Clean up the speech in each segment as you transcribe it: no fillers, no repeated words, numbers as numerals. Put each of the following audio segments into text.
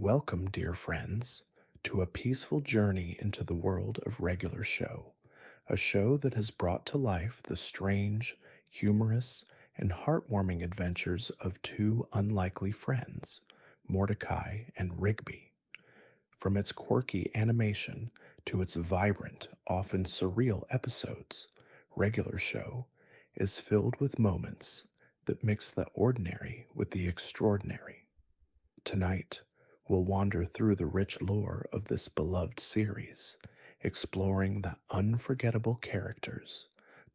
Welcome, dear friends, to a peaceful journey into the world of Regular Show, a show that has brought to life the strange, humorous, and heartwarming adventures of two unlikely friends, Mordecai and Rigby. From its quirky animation to its vibrant, often surreal episodes, Regular Show is filled with moments that mix the ordinary with the extraordinary. Tonight, we'll wander through the rich lore of this beloved series, exploring the unforgettable characters,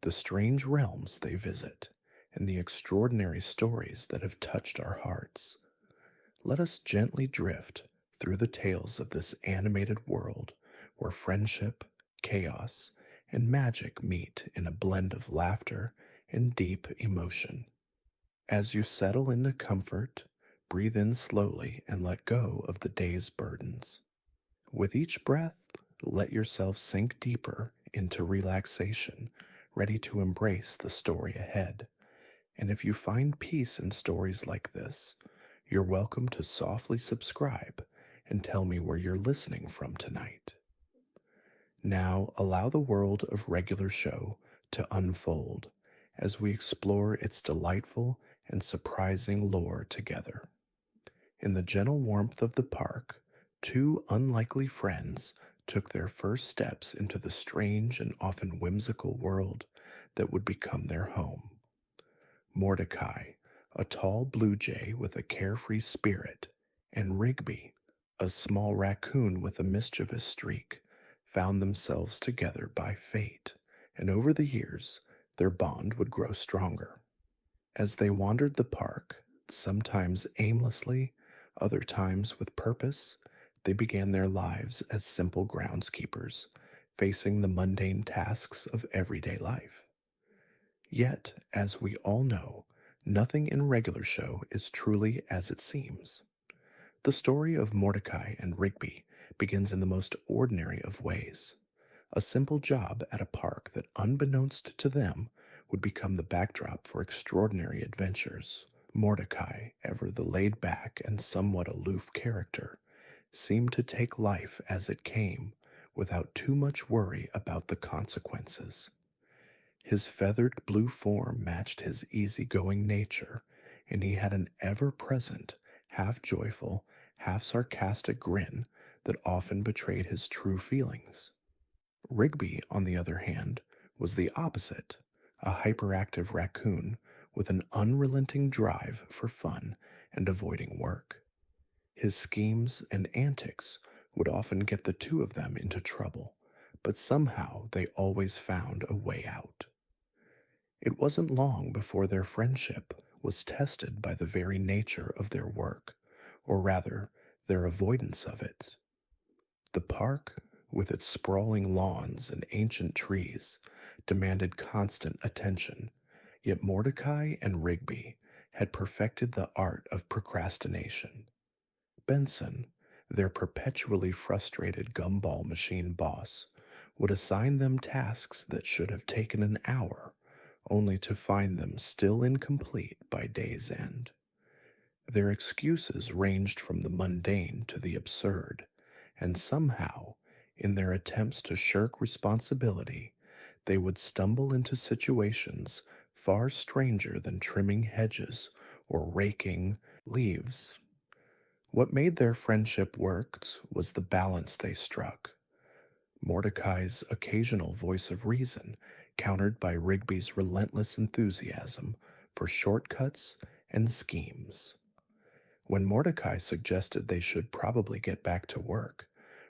the strange realms they visit, and the extraordinary stories that have touched our hearts. Let us gently drift through the tales of this animated world where friendship, chaos, and magic meet in a blend of laughter and deep emotion. As you settle into comfort, breathe in slowly and let go of the day's burdens. With each breath, let yourself sink deeper into relaxation, ready to embrace the story ahead. And if you find peace in stories like this, you're welcome to softly subscribe and tell me where you're listening from tonight. Now, allow the world of Regular Show to unfold as we explore its delightful and surprising lore together. In the gentle warmth of the park, two unlikely friends took their first steps into the strange and often whimsical world that would become their home. Mordecai, a tall blue jay with a carefree spirit, and Rigby, a small raccoon with a mischievous streak, found themselves together by fate, and over the years, their bond would grow stronger. As they wandered the park, sometimes aimlessly, other times with purpose, they began their lives as simple groundskeepers, facing the mundane tasks of everyday life. Yet, as we all know, nothing in Regular Show is truly as it seems. The story of Mordecai and Rigby begins in the most ordinary of ways. A simple job at a park that, unbeknownst to them, would become the backdrop for extraordinary adventures. Mordecai, ever the laid-back and somewhat aloof character, seemed to take life as it came, without too much worry about the consequences. His feathered blue form matched his easygoing nature, and he had an ever-present, half-joyful, half-sarcastic grin that often betrayed his true feelings. Rigby, on the other hand, was the opposite, a hyperactive raccoon with an unrelenting drive for fun and avoiding work. His schemes and antics would often get the two of them into trouble, but somehow they always found a way out. It wasn't long before their friendship was tested by the very nature of their work, or rather, their avoidance of it. The park, with its sprawling lawns and ancient trees, demanded constant attention, yet Mordecai and Rigby had perfected the art of procrastination. Benson, their perpetually frustrated gumball machine boss, would assign them tasks that should have taken an hour, only to find them still incomplete by day's end. Their excuses ranged from the mundane to the absurd, and somehow, in their attempts to shirk responsibility, they would stumble into situations far stranger than trimming hedges or raking leaves. What made their friendship work was the balance they struck. Mordecai's occasional voice of reason, countered by Rigby's relentless enthusiasm for shortcuts and schemes. When Mordecai suggested they should probably get back to work,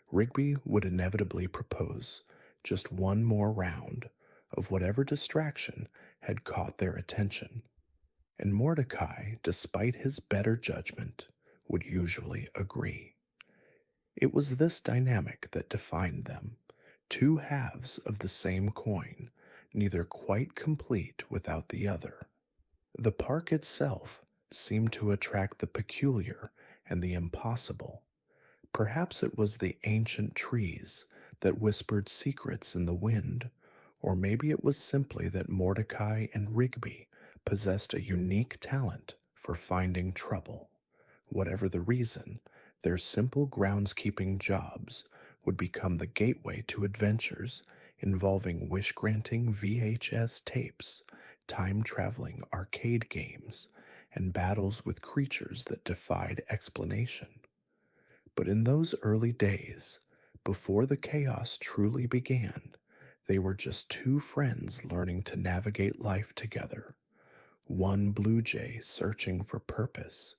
Rigby would inevitably propose just one more round of whatever distraction had caught their attention, and Mordecai, despite his better judgment, would usually agree. It was this dynamic that defined them, two halves of the same coin, neither quite complete without the other. The park itself seemed to attract the peculiar and the impossible. Perhaps it was the ancient trees that whispered secrets in the wind, or maybe it was simply that Mordecai and Rigby possessed a unique talent for finding trouble. Whatever the reason, Their simple groundskeeping jobs would become the gateway to adventures involving wish granting VHS tapes, time traveling arcade games, and battles with creatures that defied explanation. But in those early days, before the chaos truly began, they were just two friends learning to navigate life together. One blue jay searching for purpose,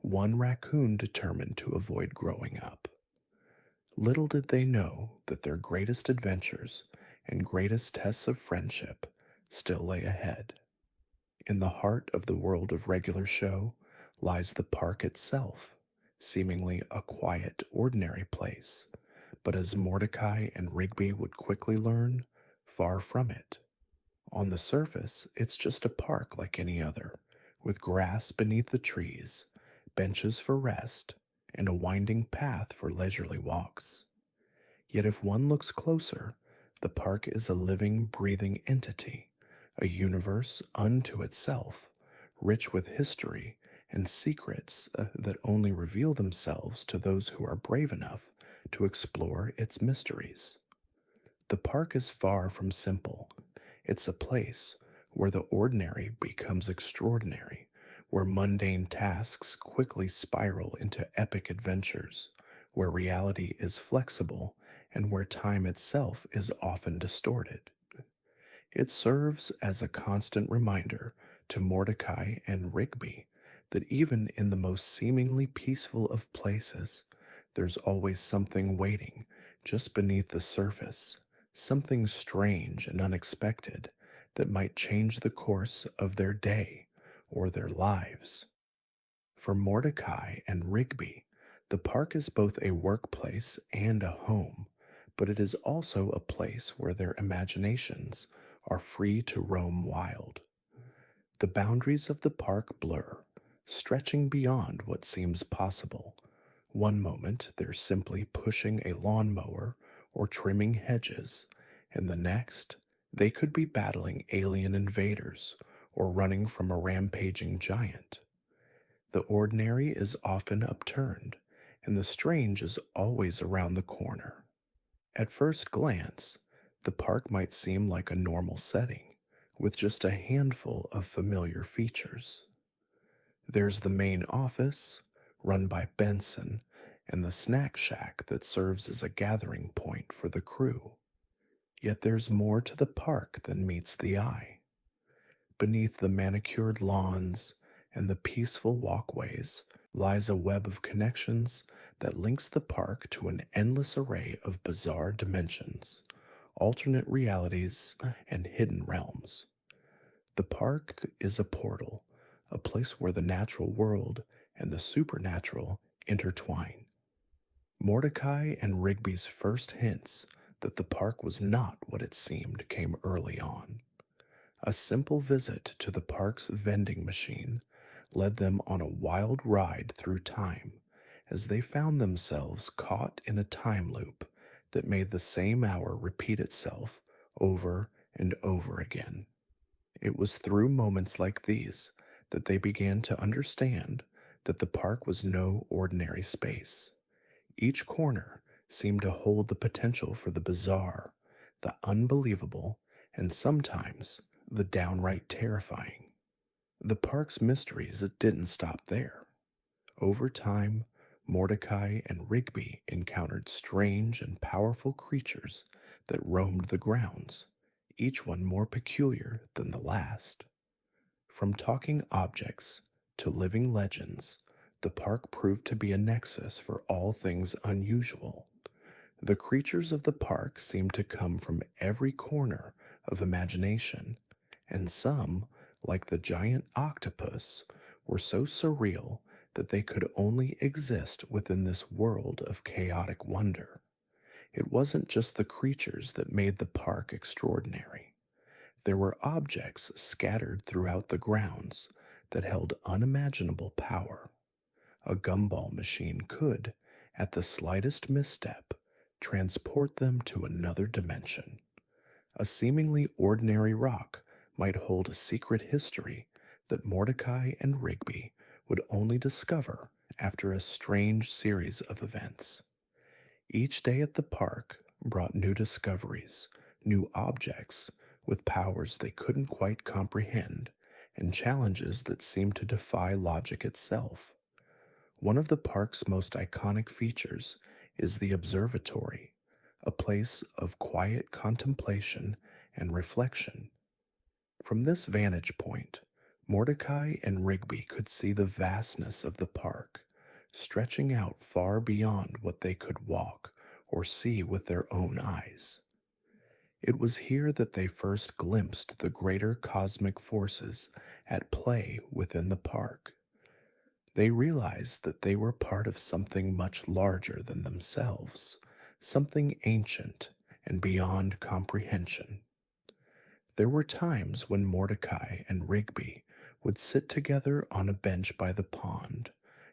one raccoon determined to avoid growing up. Little did they know that their greatest adventures and greatest tests of friendship still lay ahead. In the heart of the world of regular show lies the park itself, seemingly a quiet, ordinary place, but as Mordecai and Rigby would quickly learn, far from it. On the surface, it's just a park like any other, with grass beneath the trees, benches for rest, and a winding path for leisurely walks. Yet if one looks closer, the park is a living, breathing entity, a universe unto itself, rich with history and secrets that only reveal themselves to those who are brave enough to explore its mysteries. The park is far from simple. It's a place where the ordinary becomes extraordinary, where mundane tasks quickly spiral into epic adventures, where reality is flexible, and where time itself is often distorted. It serves as a constant reminder to Mordecai and Rigby that even in the most seemingly peaceful of places, there's always something waiting just beneath the surface, something strange and unexpected that might change the course of their day or their lives. For Mordecai and Rigby, the park is both a workplace and a home, but it is also a place where their imaginations are free to roam wild. The boundaries of the park blur, stretching beyond what seems possible. One moment they're simply pushing a lawnmower or trimming hedges, and the next they could be battling alien invaders or running from a rampaging giant. The ordinary is often upturned, and the strange is always around the corner. At first glance, the park might seem like a normal setting, with just a handful of familiar features. There's the main office, run by Benson, and the snack shack that serves as a gathering point for the crew. Yet there's more to the park than meets the eye. Beneath the manicured lawns and the peaceful walkways lies a web of connections that links the park to an endless array of bizarre dimensions, alternate realities, and hidden realms. The park is a portal, a place where the natural world and the supernatural intertwine. Mordecai and Rigby's first hints that the park was not what it seemed came early on. A simple visit to the park's vending machine led them on a wild ride through time as they found themselves caught in a time loop that made the same hour repeat itself over and over again. It was through moments like these that they began to understand that the park was no ordinary space. Each corner seemed to hold the potential for the bizarre, the unbelievable, and sometimes the downright terrifying. The park's mysteries didn't stop there. Over time, Mordecai and Rigby encountered strange and powerful creatures that roamed the grounds, each one more peculiar than the last. From talking objects to living legends, the park proved to be a nexus for all things unusual. The creatures of the park seemed to come from every corner of imagination, and some, like the giant octopus, were so surreal that they could only exist within this world of chaotic wonder. It wasn't just the creatures that made the park extraordinary. There were objects scattered throughout the grounds that held unimaginable power. A gumball machine could, at the slightest misstep, transport them to another dimension. A seemingly ordinary rock might hold a secret history that Mordecai and Rigby would only discover after a strange series of events. Each day at the park brought new discoveries, new objects with powers they couldn't quite comprehend, and challenges that seemed to defy logic itself. One of the park's most iconic features is the observatory, a place of quiet contemplation and reflection. From this vantage point, Mordecai and Rigby could see the vastness of the park, stretching out far beyond what they could walk or see with their own eyes. It was here that they first glimpsed the greater cosmic forces at play within the park. They realized that they were part of something much larger than themselves, something ancient and beyond comprehension. There were times when Mordecai and Rigby would sit together on a bench by the pond,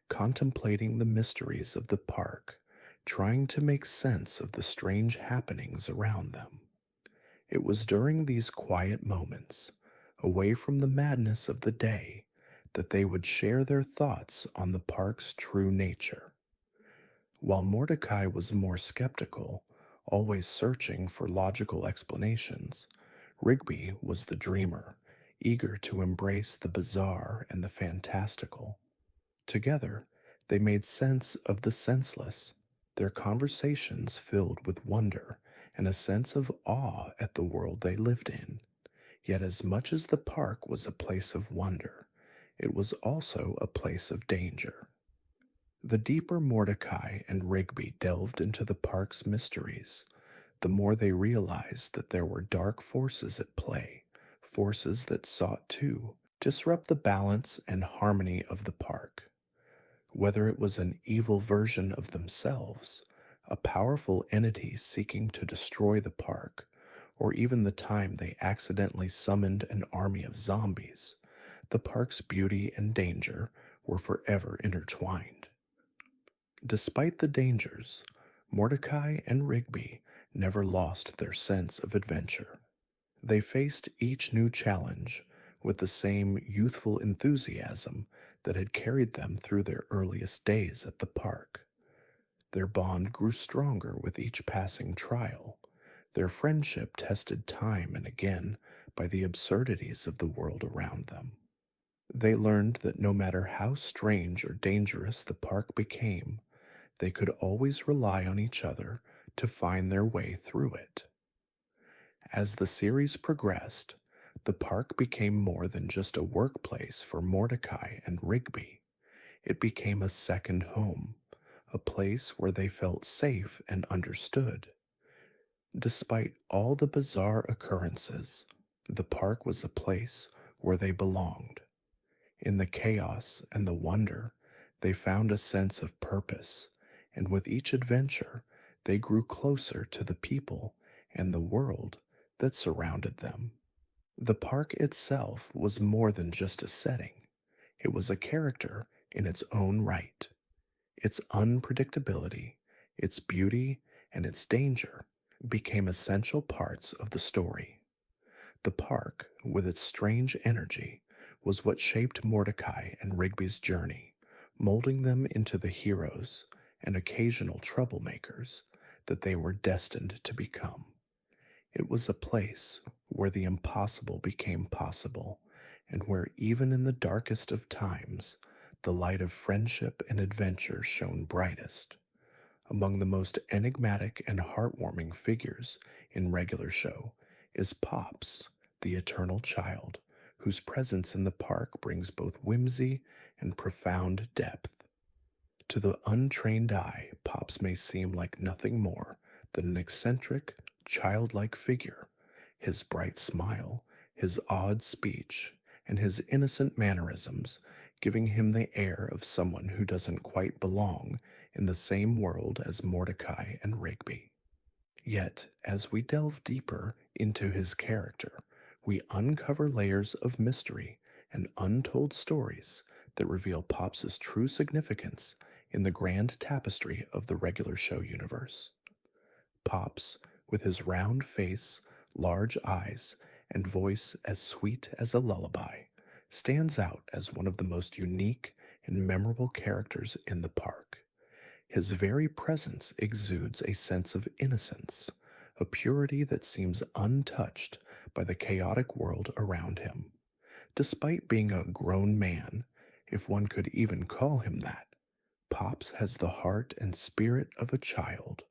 contemplating the mysteries of the park, trying to make sense of the strange happenings around them. It was during these quiet moments, away from the madness of the day, that they would share their thoughts on the park's true nature. While Mordecai was more skeptical, always searching for logical explanations, Rigby was the dreamer, eager to embrace the bizarre and the fantastical. Together, they made sense of the senseless, their conversations filled with wonder and a sense of awe at the world they lived in. Yet, as much as the park was a place of wonder, it was also a place of danger. The deeper Mordecai and Rigby delved into the park's mysteries, the more they realized that there were dark forces at play, forces that sought to disrupt the balance and harmony of the park. Whether it was an evil version of themselves, a powerful entity seeking to destroy the park, or even the time they accidentally summoned an army of zombies, the park's beauty and danger were forever intertwined. Despite the dangers, Mordecai and Rigby never lost their sense of adventure. They faced each new challenge with the same youthful enthusiasm that had carried them through their earliest days at the park. Their bond grew stronger with each passing trial, their friendship tested time and again by the absurdities of the world around them. They learned that no matter how strange or dangerous the park became, they could always rely on each other to find their way through it. As the series progressed, the park became more than just a workplace for Mordecai and Rigby. It became a second home, a place where they felt safe and understood. Despite all the bizarre occurrences, the park was a place where they belonged. In the chaos and the wonder, they found a sense of purpose, and with each adventure, they grew closer to the people and the world that surrounded them. The park itself was more than just a setting, it was a character in its own right. Its unpredictability, its beauty, and its danger became essential parts of the story. The park, with its strange energy, was what shaped Mordecai and Rigby's journey, molding them into the heroes and occasional troublemakers that they were destined to become. It was a place where the impossible became possible, and where even in the darkest of times, the light of friendship and adventure shone brightest. Among the most enigmatic and heartwarming figures in regular show is Pops, the eternal child, whose presence in the park brings both whimsy and profound depth. To the untrained eye, Pops may seem like nothing more than an eccentric, childlike figure. His bright smile, his odd speech, and his innocent mannerisms giving him the air of someone who doesn't quite belong in the same world as Mordecai and Rigby. Yet, as we delve deeper into his character, we uncover layers of mystery and untold stories that reveal Pops's true significance in the grand tapestry of the regular show universe. Pops, with his round face, large eyes, and voice as sweet as a lullaby, stands out as one of the most unique and memorable characters in the park. His very presence exudes a sense of innocence, a purity that seems untouched by the chaotic world around him. Despite being a grown man, if one could even call him that, Pops has the heart and spirit of a child,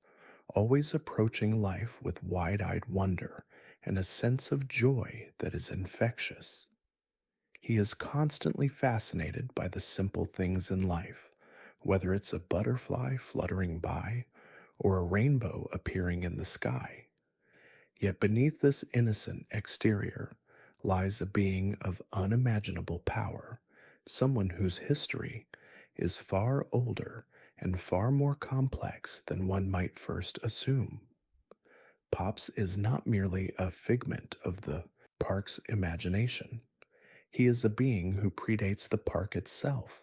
always approaching life with wide eyed wonder and a sense of joy that is infectious. He is constantly fascinated by the simple things in life, whether it's a butterfly fluttering by or a rainbow appearing in the sky. Yet beneath this innocent exterior lies a being of unimaginable power, someone whose history is far older and far more complex than one might first assume. Pops is not merely a figment of the park's imagination. He is a being who predates the park itself,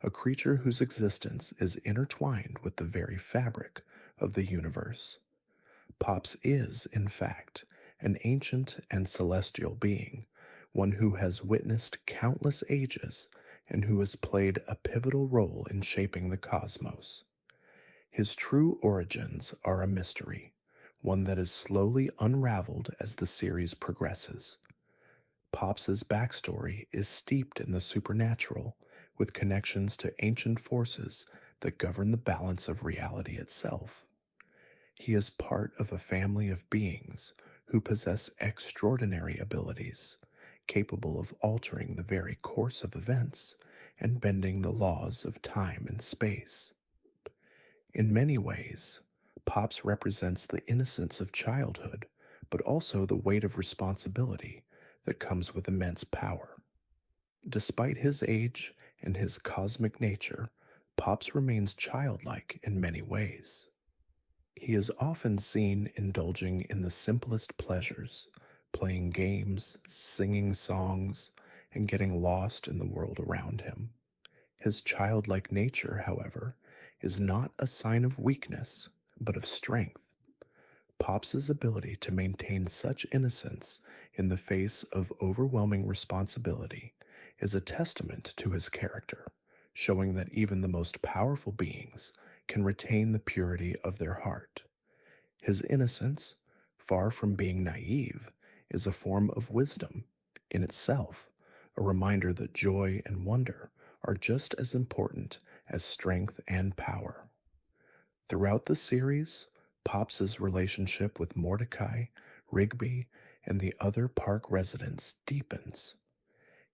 a creature whose existence is intertwined with the very fabric of the universe. Pops is, in fact, an ancient and celestial being, one who has witnessed countless ages and who has played a pivotal role in shaping the cosmos. His true origins are a mystery, one that is slowly unraveled as the series progresses. Pops's backstory is steeped in the supernatural, with connections to ancient forces that govern the balance of reality itself. He is part of a family of beings who possess extraordinary abilities, capable of altering the very course of events and bending the laws of time and space. In many ways, Pops represents the innocence of childhood, but also the weight of responsibility that comes with immense power. Despite his age and his cosmic nature, Pops remains childlike in many ways. He is often seen indulging in the simplest pleasures, playing games, singing songs, and getting lost in the world around him. His childlike nature, however, is not a sign of weakness, but of strength. Pops's ability to maintain such innocence in the face of overwhelming responsibility is a testament to his character, showing that even the most powerful beings can retain the purity of their heart. His innocence, far from being naive, is a form of wisdom in itself, a reminder that joy and wonder are just as important as strength and power. Throughout the series, Pops's relationship with Mordecai, Rigby, and the other park residents deepens.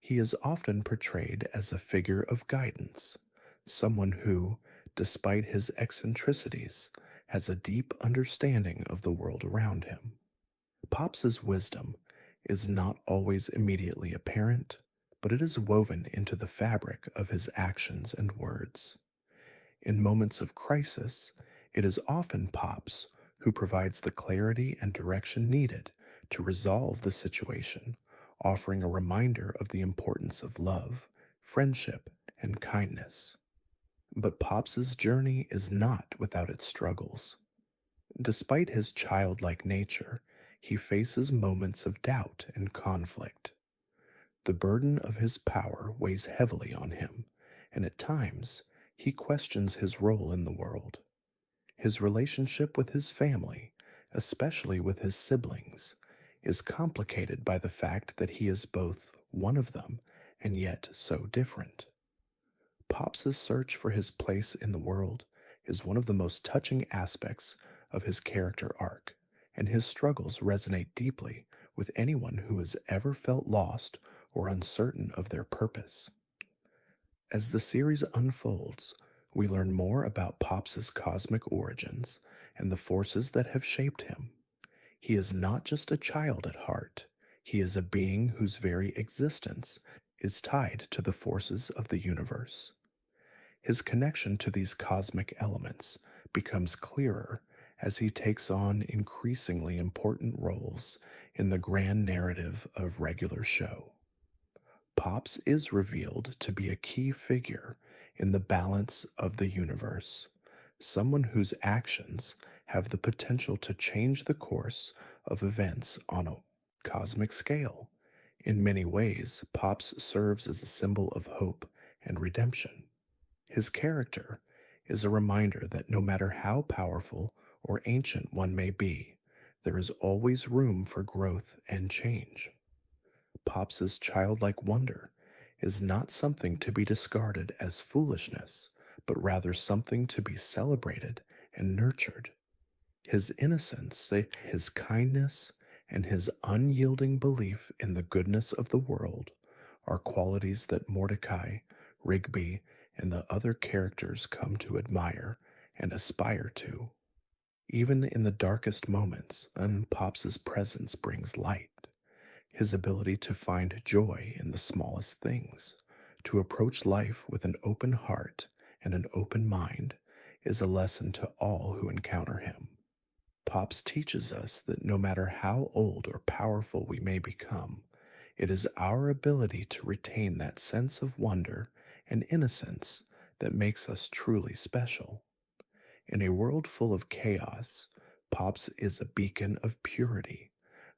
He is often portrayed as a figure of guidance, someone who, despite his eccentricities, has a deep understanding of the world around him. Pops's wisdom is not always immediately apparent, but it is woven into the fabric of his actions and words. In moments of crisis, it is often Pops who provides the clarity and direction needed to resolve the situation, offering a reminder of the importance of love, friendship, and kindness. But Pops's journey is not without its struggles. Despite his childlike nature, he faces moments of doubt and conflict. The burden of his power weighs heavily on him, and at times he questions his role in the world. His relationship with his family, especially with his siblings, is complicated by the fact that he is both one of them and yet so different. Pops's search for his place in the world is one of the most touching aspects of his character arc, and his struggles resonate deeply with anyone who has ever felt lost or uncertain of their purpose. As the series unfolds, we learn more about Pops's cosmic origins and the forces that have shaped him. He is not just a child at heart, he is a being whose very existence is tied to the forces of the universe. His connection to these cosmic elements becomes clearer as he takes on increasingly important roles in the grand narrative of regular show. Pops is revealed to be a key figure in the balance of the universe, someone whose actions have the potential to change the course of events on a cosmic scale. In many ways, Pops serves as a symbol of hope and redemption. His character is a reminder that no matter how powerful or ancient one may be, there is always room for growth and change. Pops's childlike wonder is not something to be discarded as foolishness, but rather something to be celebrated and nurtured. His innocence, his kindness, and his unyielding belief in the goodness of the world are qualities that Mordecai, Rigby, and the other characters come to admire and aspire to. Even in the darkest moments, Pops's presence brings light. His ability to find joy in the smallest things, to approach life with an open heart and an open mind, is a lesson to all who encounter him. Pops teaches us that no matter how old or powerful we may become, it is our ability to retain that sense of wonder and innocence that makes us truly special. In a world full of chaos, Pops is a beacon of purity,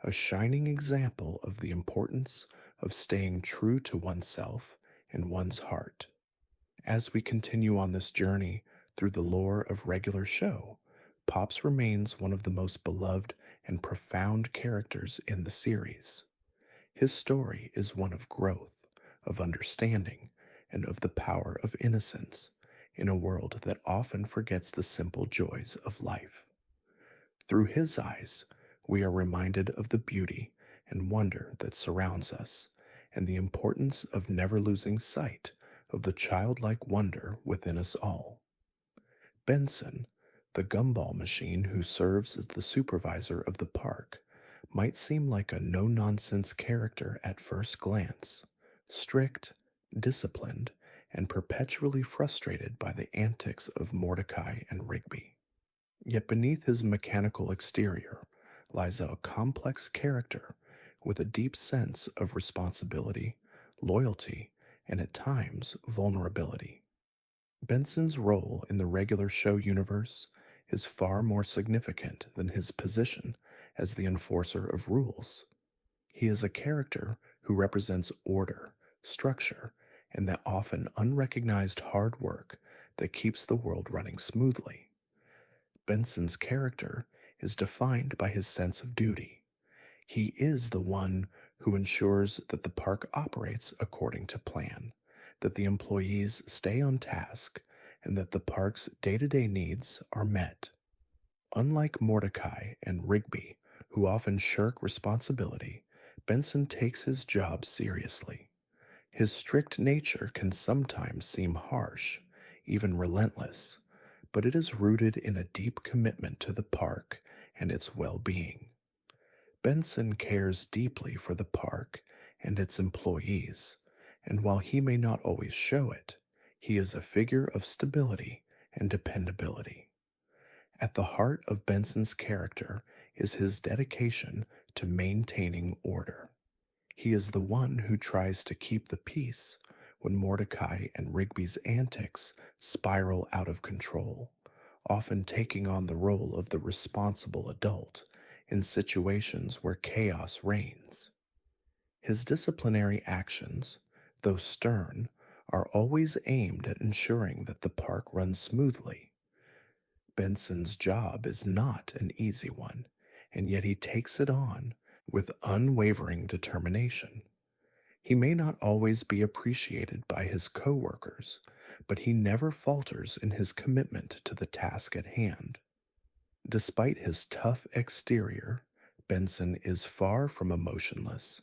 a shining example of the importance of staying true to oneself and one's heart. As we continue on this journey through the lore of Regular Show, Pops remains one of the most beloved and profound characters in the series. His story is one of growth, of understanding, and of the power of innocence in a world that often forgets the simple joys of life. Through his eyes, we are reminded of the beauty and wonder that surrounds us and the importance of never losing sight of the childlike wonder within us all. Benson, the gumball machine who serves as the supervisor of the park, might seem like a no-nonsense character at first glance, strict, disciplined, and perpetually frustrated by the antics of Mordecai and Rigby. Yet beneath his mechanical exterior lies a complex character with a deep sense of responsibility, loyalty, and at times vulnerability. Benson's role in the Regular Show universe is far more significant than his position as the enforcer of rules. He is a character who represents order, structure, and the often unrecognized hard work that keeps the world running smoothly. Benson's character is defined by his sense of duty. He is the one who ensures that the park operates according to plan, that the employees stay on task, and that the park's day-to-day needs are met. Unlike Mordecai and Rigby, who often shirk responsibility, Benson takes his job seriously. His strict nature can sometimes seem harsh, even relentless, but it is rooted in a deep commitment to the park and its well-being. Benson cares deeply for the park and its employees, and while he may not always show it, he is a figure of stability and dependability. At the heart of Benson's character is his dedication to maintaining order. He is the one who tries to keep the peace when Mordecai and Rigby's antics spiral out of control, often taking on the role of the responsible adult in situations where chaos reigns. His disciplinary actions, though stern, are always aimed at ensuring that the park runs smoothly. Benson's job is not an easy one, and yet he takes it on with unwavering determination. He may not always be appreciated by his coworkers, but he never falters in his commitment to the task at hand. Despite his tough exterior, Benson is far from emotionless.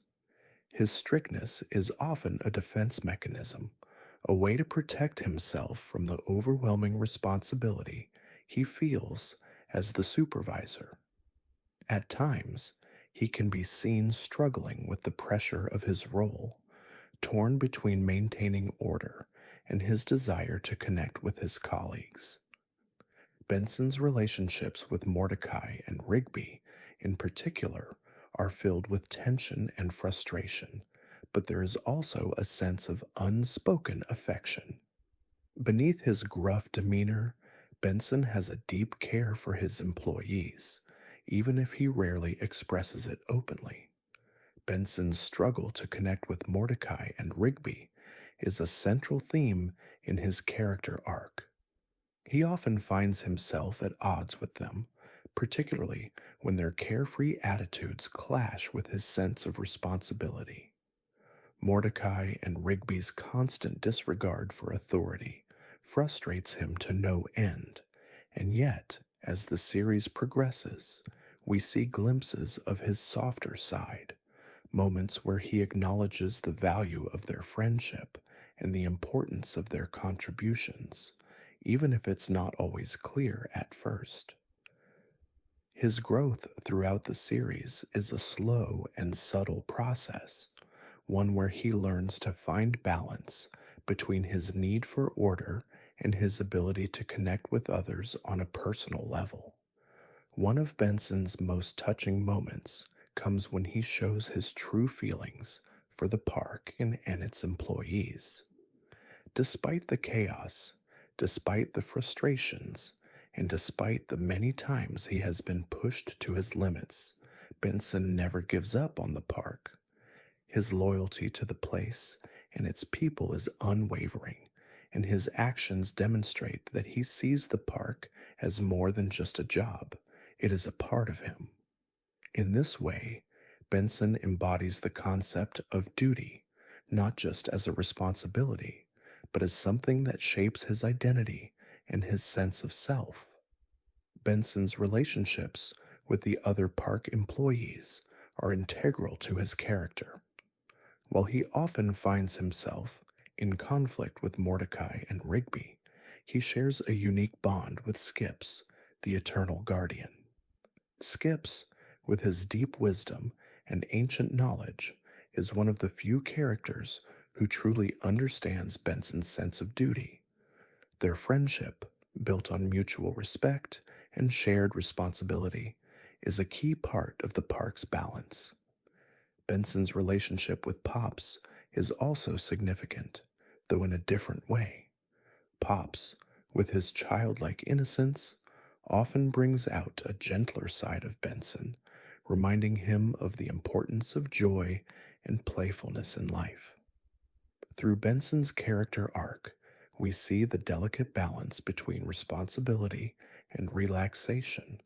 His strictness is often a defense mechanism, a way to protect himself from the overwhelming responsibility he feels as the supervisor. At times, he can be seen struggling with the pressure of his role, torn between maintaining order and his desire to connect with his colleagues. Benson's relationships with Mordecai and Rigby, in particular, are filled with tension and frustration, but there is also a sense of unspoken affection. Beneath his gruff demeanor, Benson has a deep care for his employees, even if he rarely expresses it openly. Benson's struggle to connect with Mordecai and Rigby is a central theme in his character arc. He often finds himself at odds with them, particularly when their carefree attitudes clash with his sense of responsibility. Mordecai and Rigby's constant disregard for authority frustrates him to no end, and yet, as the series progresses, we see glimpses of his softer side, moments where he acknowledges the value of their friendship and the importance of their contributions, even if it's not always clear at first. His growth throughout the series is a slow and subtle process, one where he learns to find balance between his need for order and his ability to connect with others on a personal level. One of Benson's most touching moments comes when he shows his true feelings for the park and its employees. Despite the chaos, despite the frustrations, and despite the many times he has been pushed to his limits, Benson never gives up on the park. His loyalty to the place and its people is unwavering, and his actions demonstrate that he sees the park as more than just a job. It is a part of him. In this way, Benson embodies the concept of duty, not just as a responsibility, but as something that shapes his identity and his sense of self. Benson's relationships with the other park employees are integral to his character. While he often finds himself in conflict with Mordecai and Rigby, he shares a unique bond with Skips, the Eternal Guardian. Skips, with his deep wisdom and ancient knowledge, is one of the few characters who truly understands Benson's sense of duty. Their friendship, built on mutual respect and shared responsibility, is a key part of the park's balance. Benson's relationship with Pops is also significant, though in a different way. Pops, with his childlike innocence, often brings out a gentler side of Benson, reminding him of the importance of joy and playfulness in life. Through Benson's character arc, we see the delicate balance between responsibility and relaxation,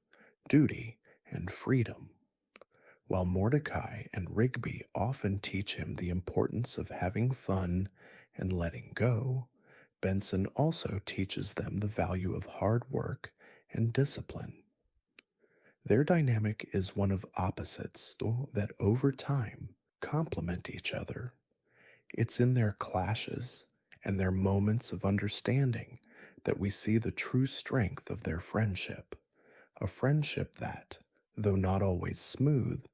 duty and freedom. While Mordecai and Rigby often teach him the importance of having fun and letting go, Benson also teaches them the value of hard work and discipline. Their dynamic is one of opposites that over time complement each other. It's in their clashes and their moments of understanding that we see the true strength of their friendship, a friendship that, though not always smooth,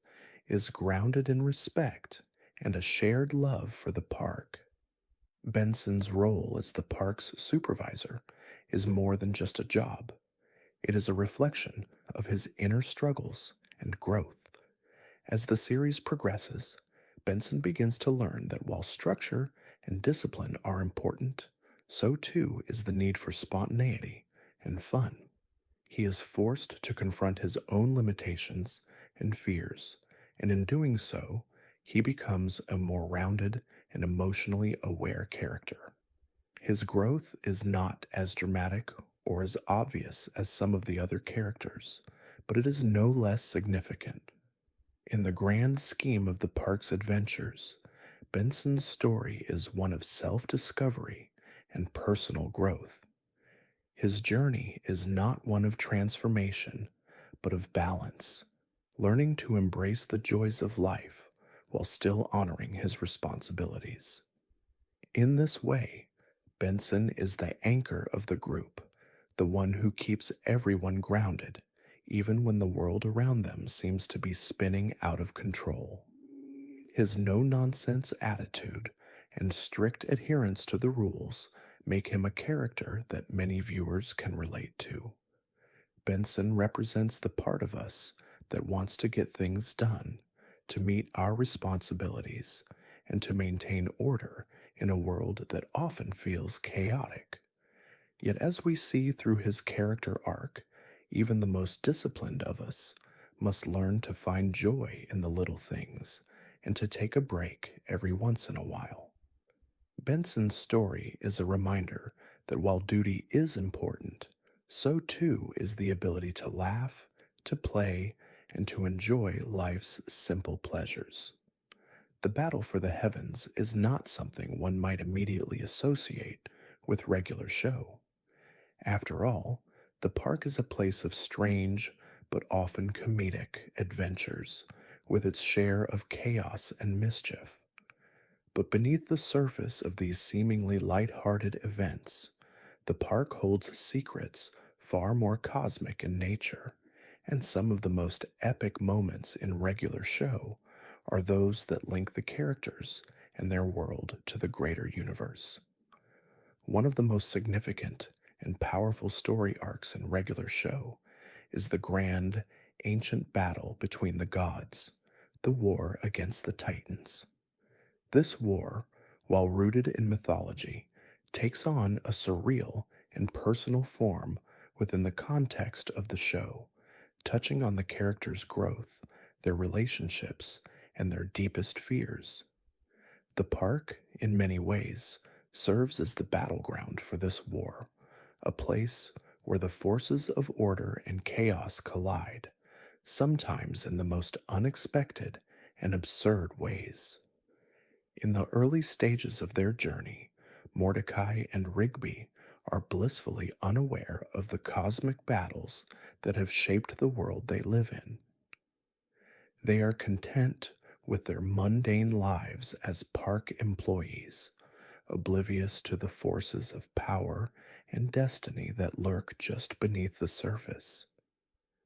is grounded in respect and a shared love for the park. Benson's role as the park's supervisor is more than just a job. It is a reflection of his inner struggles and growth. As the series progresses, Benson begins to learn that while structure and discipline are important, so too is the need for spontaneity and fun. He is forced to confront his own limitations and fears, and in doing so, he becomes a more rounded and emotionally aware character. His growth is not as dramatic or as obvious as some of the other characters, but it is no less significant. In the grand scheme of the park's adventures, Benson's story is one of self-discovery and personal growth. His journey is not one of transformation, but of balance, learning to embrace the joys of life while still honoring his responsibilities. In this way, Benson is the anchor of the group, the one who keeps everyone grounded, even when the world around them seems to be spinning out of control. His no-nonsense attitude and strict adherence to the rules make him a character that many viewers can relate to. Benson represents the part of us that wants to get things done, to meet our responsibilities, and to maintain order in a world that often feels chaotic. Yet as we see through his character arc, even the most disciplined of us must learn to find joy in the little things and to take a break every once in a while. Benson's story is a reminder that while duty is important, so too is the ability to laugh, to play, and to enjoy life's simple pleasures. The battle for the heavens is not something one might immediately associate with regular show. After all, the park is a place of strange but often comedic adventures, with its share of chaos and mischief. But beneath the surface of these seemingly light-hearted events, the park holds secrets far more cosmic in nature, and some of the most epic moments in regular show are those that link the characters and their world to the greater universe. One of the most significant and powerful story arcs in regular show is the grand, ancient battle between the gods, the war against the Titans. This war, while rooted in mythology, takes on a surreal and personal form within the context of the show, touching on the characters' growth, their relationships, and their deepest fears. The park, in many ways, serves as the battleground for this war, a place where the forces of order and chaos collide, sometimes in the most unexpected and absurd ways. In the early stages of their journey, Mordecai and Rigby are blissfully unaware of the cosmic battles that have shaped the world they live in. They are content with their mundane lives as park employees, oblivious to the forces of power and destiny that lurk just beneath the surface.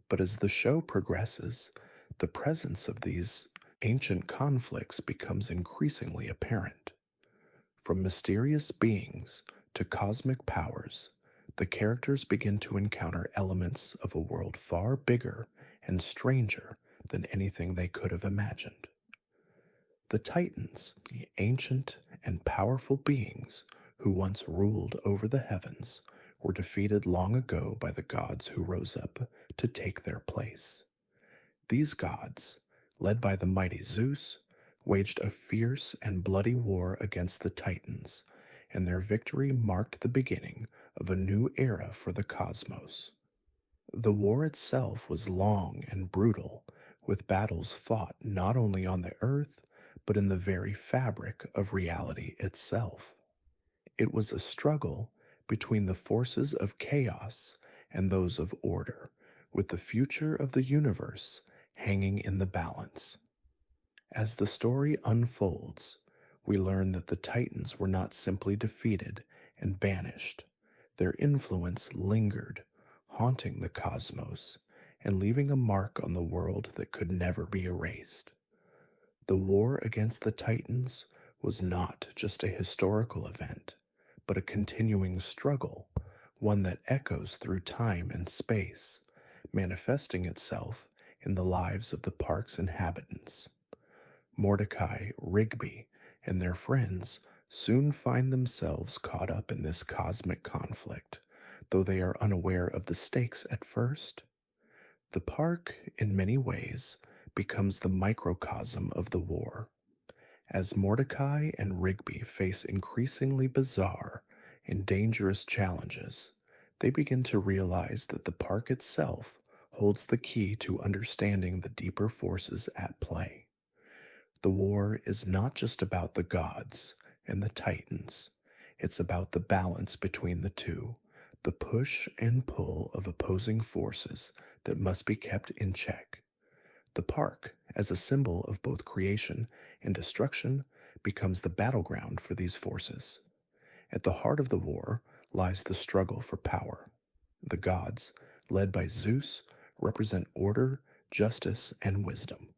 But as the show progresses, the presence of these ancient conflicts becomes increasingly apparent. From mysterious beings to cosmic powers, the characters begin to encounter elements of a world far bigger and stranger than anything they could have imagined. The Titans, the ancient and powerful beings who once ruled over the heavens, were defeated long ago by the gods who rose up to take their place. These gods, led by the mighty Zeus, waged a fierce and bloody war against the Titans, and their victory marked the beginning of a new era for the cosmos. The war itself was long and brutal, with battles fought not only on the earth, but in the very fabric of reality itself. It was a struggle between the forces of chaos and those of order, with the future of the universe hanging in the balance. As the story unfolds, we learn that the Titans were not simply defeated and banished. Their influence lingered, haunting the cosmos and leaving a mark on the world that could never be erased. The war against the Titans was not just a historical event, but a continuing struggle, one that echoes through time and space, manifesting itself in the lives of the park's inhabitants. Mordecai, Rigby, and their friends soon find themselves caught up in this cosmic conflict, though they are unaware of the stakes at first. The park, in many ways, becomes the microcosm of the war. As Mordecai and Rigby face increasingly bizarre and dangerous challenges, they begin to realize that the park itself holds the key to understanding the deeper forces at play. The war is not just about the gods and the Titans, it's about the balance between the two, the push and pull of opposing forces that must be kept in check. The park, as a symbol of both creation and destruction, becomes the battleground for these forces. At the heart of the war lies the struggle for power. The gods, led by Zeus, represent order, justice, and wisdom.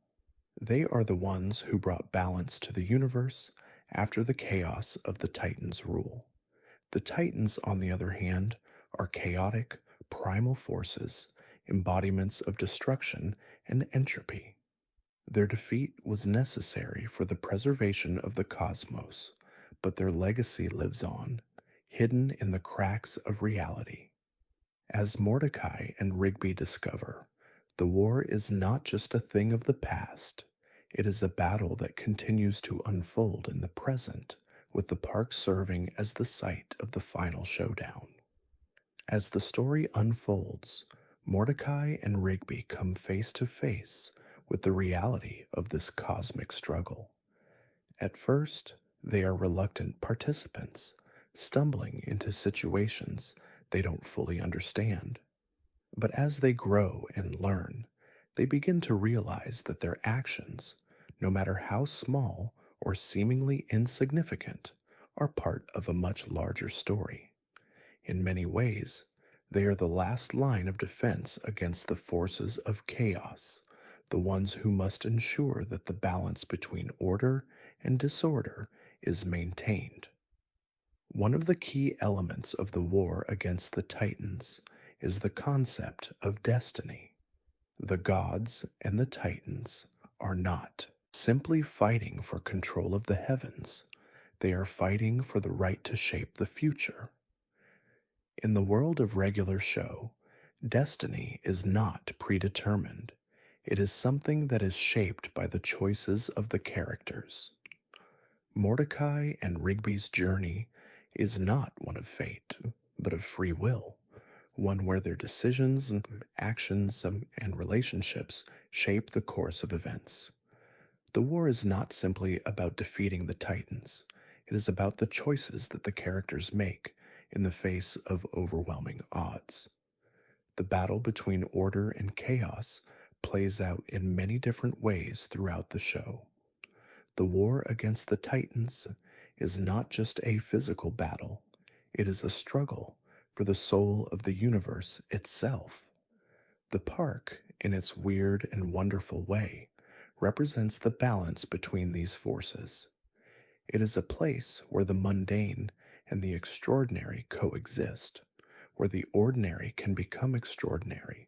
They are the ones who brought balance to the universe after the chaos of the Titans' rule. The Titans, on the other hand, are chaotic, primal forces, embodiments of destruction and entropy. Their defeat was necessary for the preservation of the cosmos, but their legacy lives on, hidden in the cracks of reality. As Mordecai and Rigby discover, the war is not just a thing of the past, it is a battle that continues to unfold in the present with the park serving as the site of the final showdown. As the story unfolds, Mordecai and Rigby come face to face with the reality of this cosmic struggle. At first, they are reluctant participants, stumbling into situations they don't fully understand. But as they grow and learn, they begin to realize that their actions, no matter how small or seemingly insignificant, are part of a much larger story. In many ways, they are the last line of defense against the forces of chaos, the ones who must ensure that the balance between order and disorder is maintained. One of the key elements of the war against the Titans is the concept of destiny. The gods and the Titans are not simply fighting for control of the heavens, they are fighting for the right to shape the future. In the world of regular show, destiny is not predetermined. It is something that is shaped by the choices of the characters. Mordecai and Rigby's journey is not one of fate, but of free will, one where their decisions, actions, and relationships shape the course of events. The war is not simply about defeating the Titans, it is about the choices that the characters make in the face of overwhelming odds. The battle between order and chaos plays out in many different ways throughout the show. The war against the Titans is not just a physical battle, it is a struggle for the soul of the universe itself. The park, in its weird and wonderful way, represents the balance between these forces. It is a place where the mundane and the extraordinary coexist, where the ordinary can become extraordinary,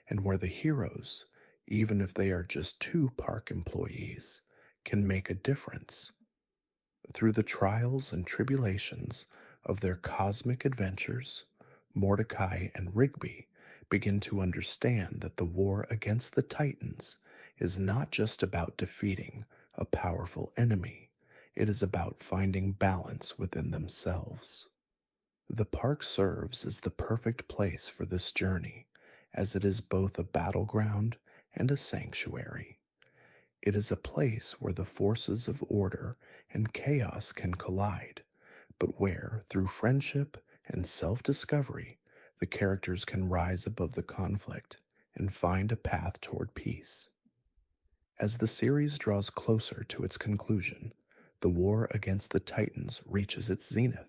and where the heroes, even if they are just two park employees, can make a difference. Through the trials and tribulations of their cosmic adventures, Mordecai and Rigby begin to understand that the war against the Titans is not just about defeating a powerful enemy, it is about finding balance within themselves. The park serves as the perfect place for this journey, as it is both a battleground and a sanctuary. It is a place where the forces of order and chaos can collide, but where, through friendship and self discovery, the characters can rise above the conflict and find a path toward peace. As the series draws closer to its conclusion, the war against the Titans reaches its zenith.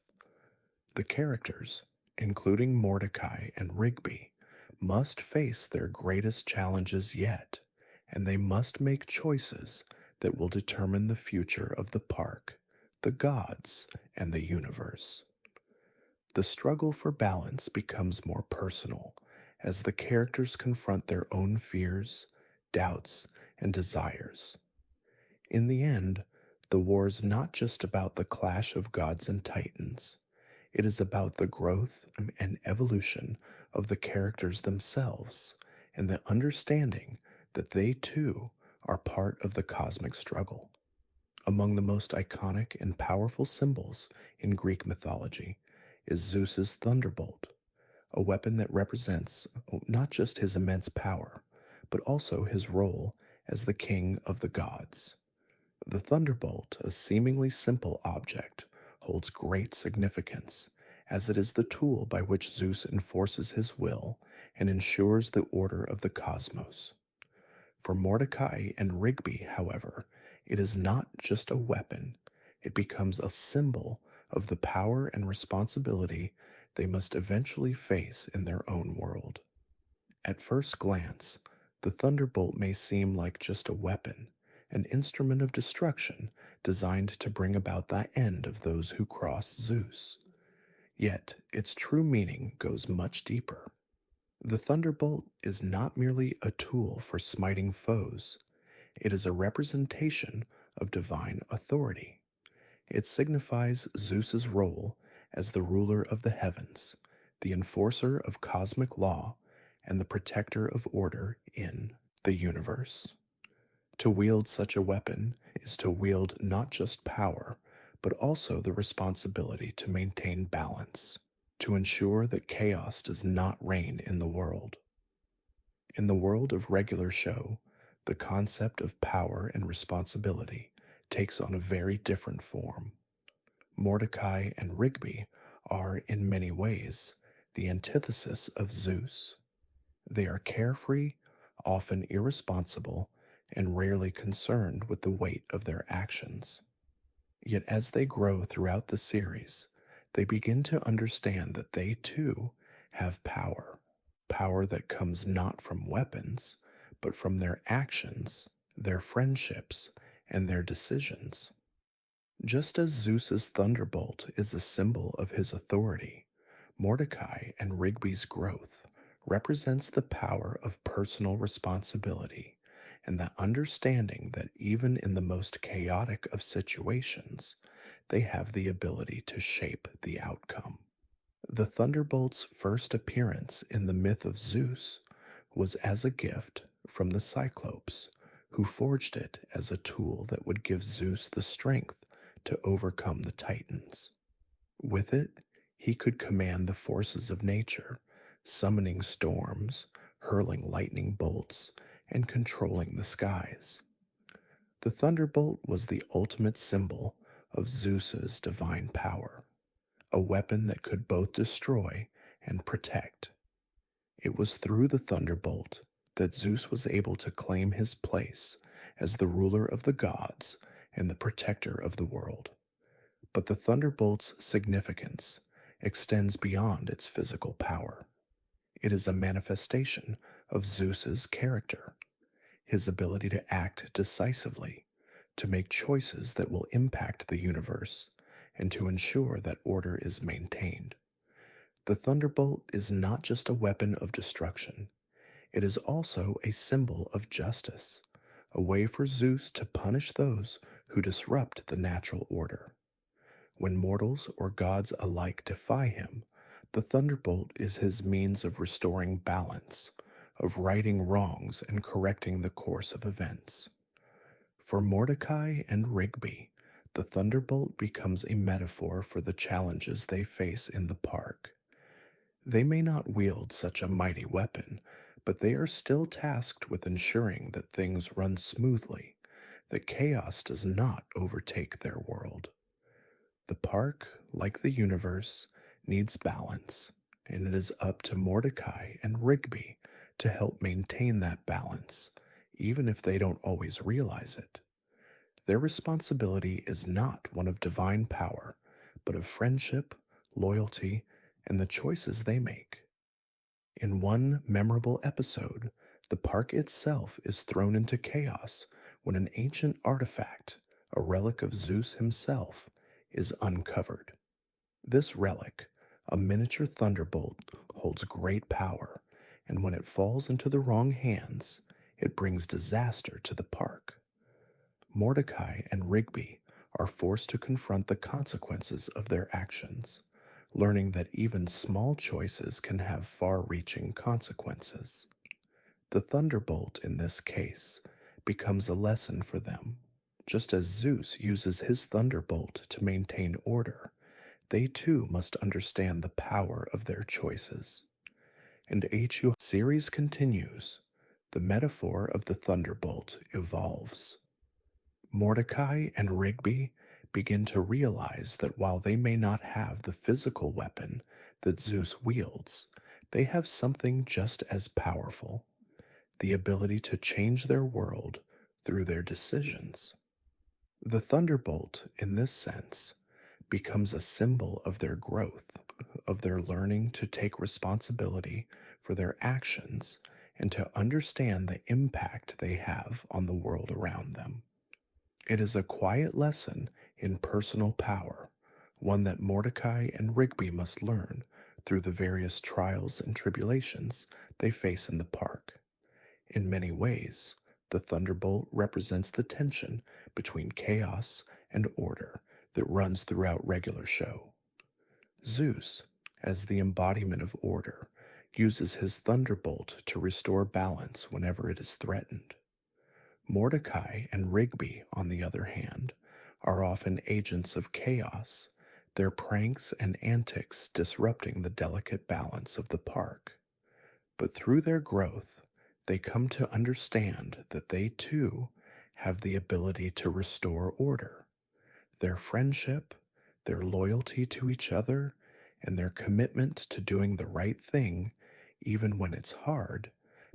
The characters, including Mordecai and Rigby, must face their greatest challenges yet, and they must make choices that will determine the future of the park, the gods, and the universe. The struggle for balance becomes more personal as the characters confront their own fears, doubts, and desires. In the end, the war is not just about the clash of gods and titans. It is about the growth and evolution of the characters themselves and the understanding that they too are part of the cosmic struggle. Among the most iconic and powerful symbols in Greek mythology is Zeus's thunderbolt, a weapon that represents not just his immense power, but also his role as the king of the gods. The thunderbolt, a seemingly simple object, holds great significance, as it is the tool by which Zeus enforces his will and ensures the order of the cosmos. For Mordecai and Rigby, however, it is not just a weapon, it becomes a symbol of the power and responsibility they must eventually face in their own world. At first glance, the thunderbolt may seem like just a weapon, an instrument of destruction designed to bring about the end of those who cross Zeus. Yet, its true meaning goes much deeper. The thunderbolt is not merely a tool for smiting foes, it is a representation of divine authority. It signifies Zeus's role as the ruler of the heavens, the enforcer of cosmic law, and the protector of order in the universe. To wield such a weapon is to wield not just power, but also the responsibility to maintain balance, to ensure that chaos does not reign in the world. In the world of regular show, the concept of power and responsibility takes on a very different form. Mordecai and Rigby are, in many ways, the antithesis of Zeus. They are carefree, often irresponsible, and rarely concerned with the weight of their actions. Yet as they grow throughout the series, they begin to understand that they too have power. Power that comes not from weapons, but from their actions, their friendships, and their decisions. Just as Zeus's thunderbolt is a symbol of his authority, Mordecai and Rigby's growth represents the power of personal responsibility and the understanding that even in the most chaotic of situations, they have the ability to shape the outcome. The thunderbolt's first appearance in the myth of Zeus was as a gift from the Cyclopes, who forged it as a tool that would give Zeus the strength to overcome the Titans. With it, he could command the forces of nature, summoning storms, hurling lightning bolts, and controlling the skies. The thunderbolt was the ultimate symbol of Zeus's divine power, a weapon that could both destroy and protect. It was through the thunderbolt that Zeus was able to claim his place as the ruler of the gods and the protector of the world. But the thunderbolt's significance extends beyond its physical power. It is a manifestation of Zeus's character, his ability to act decisively, to make choices that will impact the universe, and to ensure that order is maintained. The thunderbolt is not just a weapon of destruction, it is also a symbol of justice, a way for Zeus to punish those who disrupt the natural order. When mortals or gods alike defy him, the thunderbolt is his means of restoring balance, of righting wrongs and correcting the course of events. For Mordecai and Rigby, the thunderbolt becomes a metaphor for the challenges they face in the park. They may not wield such a mighty weapon, but they are still tasked with ensuring that things run smoothly, that chaos does not overtake their world. The park, like the universe, needs balance, and it is up to Mordecai and Rigby to help maintain that balance, even if they don't always realize it. Their responsibility is not one of divine power, but of friendship, loyalty, and the choices they make. In one memorable episode, the park itself is thrown into chaos when an ancient artifact, a relic of Zeus himself, is uncovered. This relic, a miniature thunderbolt, holds great power, and when it falls into the wrong hands, it brings disaster to the park. Mordecai and Rigby are forced to confront the consequences of their actions, learning that even small choices can have far-reaching consequences. The thunderbolt, in this case, becomes a lesson for them. Just as Zeus uses his thunderbolt to maintain order, they too must understand the power of their choices. And HU series continues. The metaphor of the thunderbolt evolves. Mordecai and Rigby begin to realize that while they may not have the physical weapon that Zeus wields, they have something just as powerful: the ability to change their world through their decisions. The thunderbolt, in this sense, becomes a symbol of their growth, of their learning to take responsibility for their actions and to understand the impact they have on the world around them. It is a quiet lesson in personal power, one that Mordecai and Rigby must learn through the various trials and tribulations they face in the park. In many ways, the thunderbolt represents the tension between chaos and order that runs throughout regular show. Zeus, as the embodiment of order, uses his thunderbolt to restore balance whenever it is threatened. Mordecai and Rigby, on the other hand, are often agents of chaos, their pranks and antics disrupting the delicate balance of the park. But through their growth, they come to understand that they too have the ability to restore order. Their friendship, their loyalty to each other, and their commitment to doing the right thing, even when it's hard,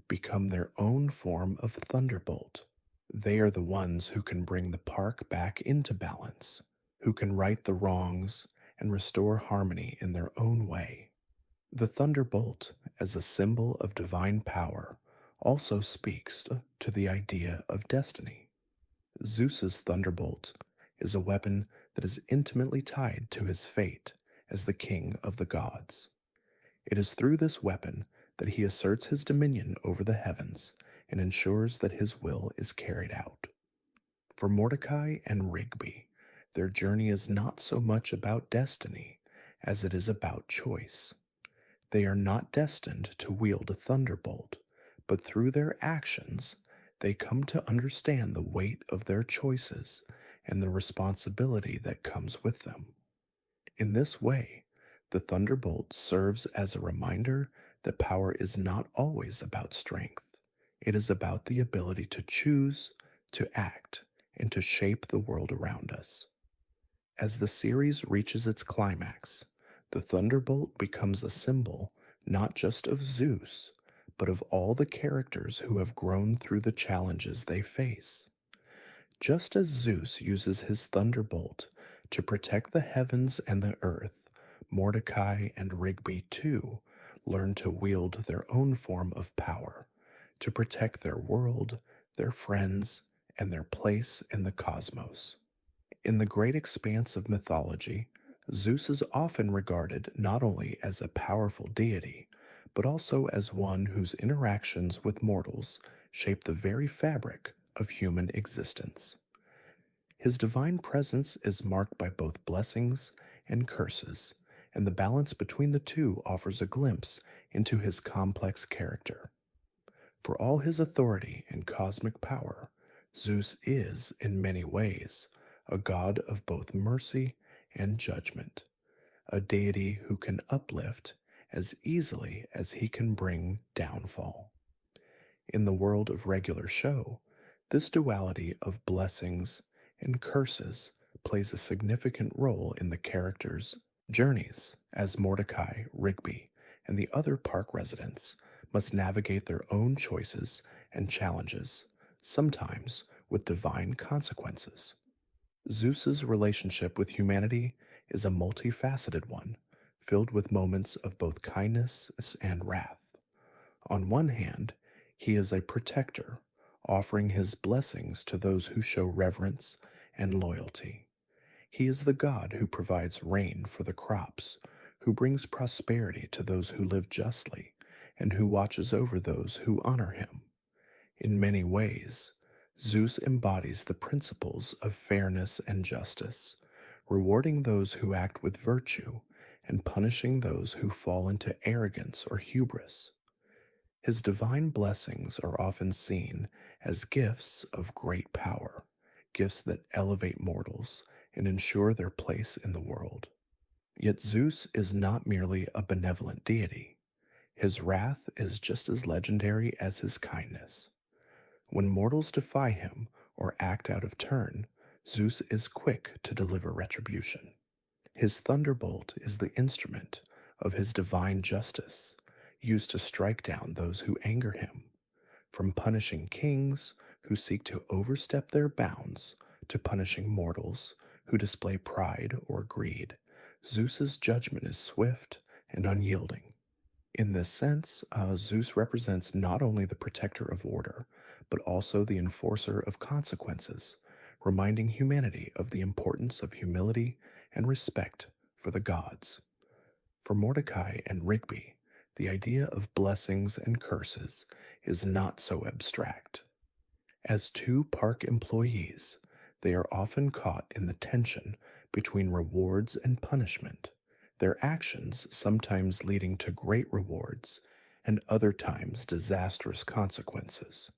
become their own form of thunderbolt. They are the ones who can bring the park back into balance, who can right the wrongs and restore harmony in their own way. The thunderbolt, as a symbol of divine power, also speaks to the idea of destiny. Zeus's thunderbolt is a weapon that is intimately tied to his fate as the king of the gods. It is through this weapon that he asserts his dominion over the heavens and ensures that his will is carried out. For Mordecai and Rigby, their journey is not so much about destiny as it is about choice. They are not destined to wield a thunderbolt, but through their actions, they come to understand the weight of their choices and the responsibility that comes with them. In this way, the thunderbolt serves as a reminder that power is not always about strength. It is about the ability to choose, to act, and to shape the world around us. As the series reaches its climax, the thunderbolt becomes a symbol not just of Zeus, but of all the characters who have grown through the challenges they face. Just as Zeus uses his thunderbolt to protect the heavens and the earth, Mordecai and Rigby too learn to wield their own form of power to protect their world, their friends, and their place in the cosmos. In the great expanse of mythology, Zeus is often regarded not only as a powerful deity, but also as one whose interactions with mortals shape the very fabric of human existence. His divine presence is marked by both blessings and curses, and the balance between the two offers a glimpse into his complex character. For all his authority and cosmic power, Zeus is, in many ways, a god of both mercy and judgment, a deity who can uplift as easily as he can bring downfall. In the world of regular show, this duality of blessings and curses plays a significant role in the characters' journeys, as Mordecai, Rigby, and the other park residents must navigate their own choices and challenges, sometimes with divine consequences. Zeus's relationship with humanity is a multifaceted one, filled with moments of both kindness and wrath. On one hand, he is a protector, offering his blessings to those who show reverence and loyalty. He is the God who provides rain for the crops, who brings prosperity to those who live justly, and who watches over those who honor him. In many ways, Zeus embodies the principles of fairness and justice, rewarding those who act with virtue and punishing those who fall into arrogance or hubris. His divine blessings are often seen as gifts of great power, gifts that elevate mortals and ensure their place in the world. Yet Zeus is not merely a benevolent deity. His wrath is just as legendary as his kindness. When mortals defy him or act out of turn, Zeus is quick to deliver retribution. His thunderbolt is the instrument of his divine justice, used to strike down those who anger him. From punishing kings who seek to overstep their bounds to punishing mortals who display pride or greed, Zeus's judgment is swift and unyielding. In this sense, Zeus represents not only the protector of order, but also the enforcer of consequences, reminding humanity of the importance of humility and respect for the gods. For Mordecai and Rigby, the idea of blessings and curses is not so abstract. As two park employees, they are often caught in the tension between rewards and punishment, their actions sometimes leading to great rewards and other times disastrous consequences.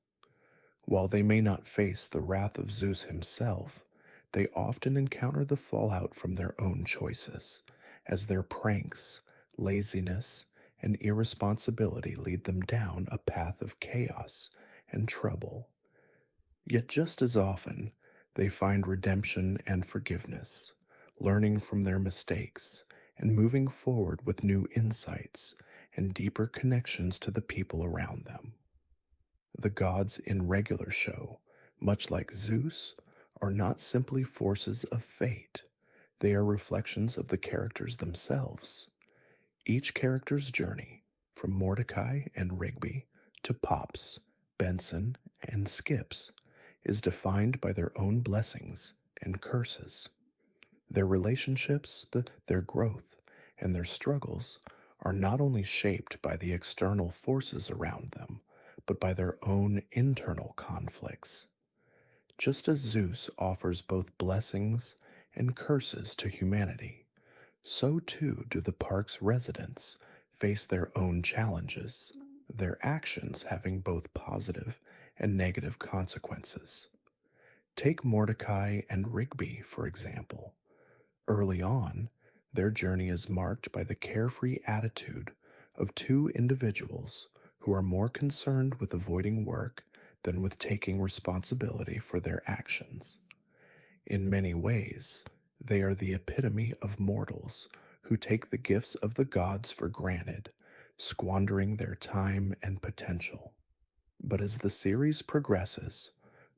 While they may not face the wrath of Zeus himself, they often encounter the fallout from their own choices, as their pranks, laziness, and irresponsibility lead them down a path of chaos and trouble. Yet just as often, they find redemption and forgiveness, learning from their mistakes and moving forward with new insights and deeper connections to the people around them. The gods in regular show, much like Zeus, are not simply forces of fate, they are reflections of the characters themselves. Each character's journey, from Mordecai and Rigby to Pops, Benson, and Skips, is defined by their own blessings and curses. Their relationships, their growth, and their struggles are not only shaped by the external forces around them, but by their own internal conflicts. Just as Zeus offers both blessings and curses to humanity, so too do the park's residents face their own challenges, their actions having both positive and negative consequences. Take Mordecai and Rigby, for example. Early on, their journey is marked by the carefree attitude of two individuals who are more concerned with avoiding work than with taking responsibility for their actions. In many ways, they are the epitome of mortals who take the gifts of the gods for granted, squandering their time and potential. But as the series progresses,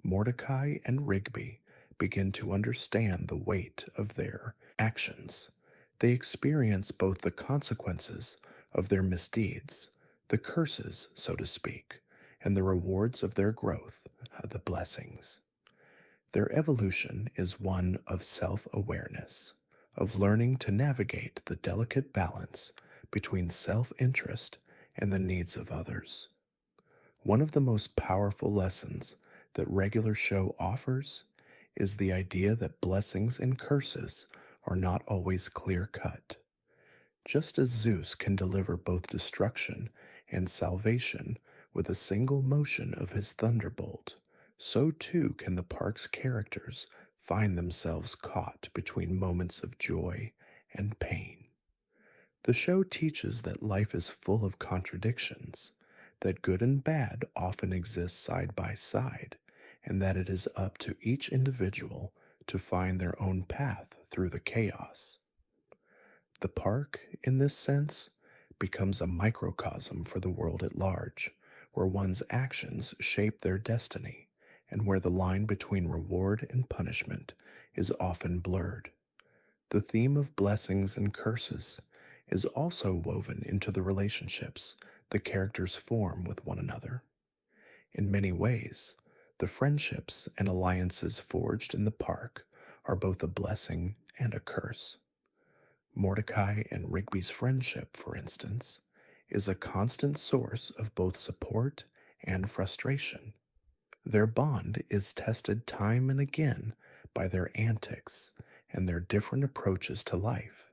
Mordecai and Rigby begin to understand the weight of their actions. They experience both the consequences of their misdeeds, the curses, so to speak, and the rewards of their growth, the blessings. Their evolution is one of self awareness, of learning to navigate the delicate balance between self interest and the needs of others. One of the most powerful lessons that regular show offers is the idea that blessings and curses are not always clear cut. Just as Zeus can deliver both destruction and salvation with a single motion of his thunderbolt, so too can the park's characters find themselves caught between moments of joy and pain. The show teaches that life is full of contradictions, that good and bad often exist side by side, and that it is up to each individual to find their own path through the chaos. The park, in this sense, becomes a microcosm for the world at large, where one's actions shape their destiny, and where the line between reward and punishment is often blurred. The theme of blessings and curses is also woven into the relationships the characters form with one another. In many ways, the friendships and alliances forged in the park are both a blessing and a curse. Mordecai and Rigby's friendship, for instance, is a constant source of both support and frustration. Their bond is tested time and again by their antics and their different approaches to life.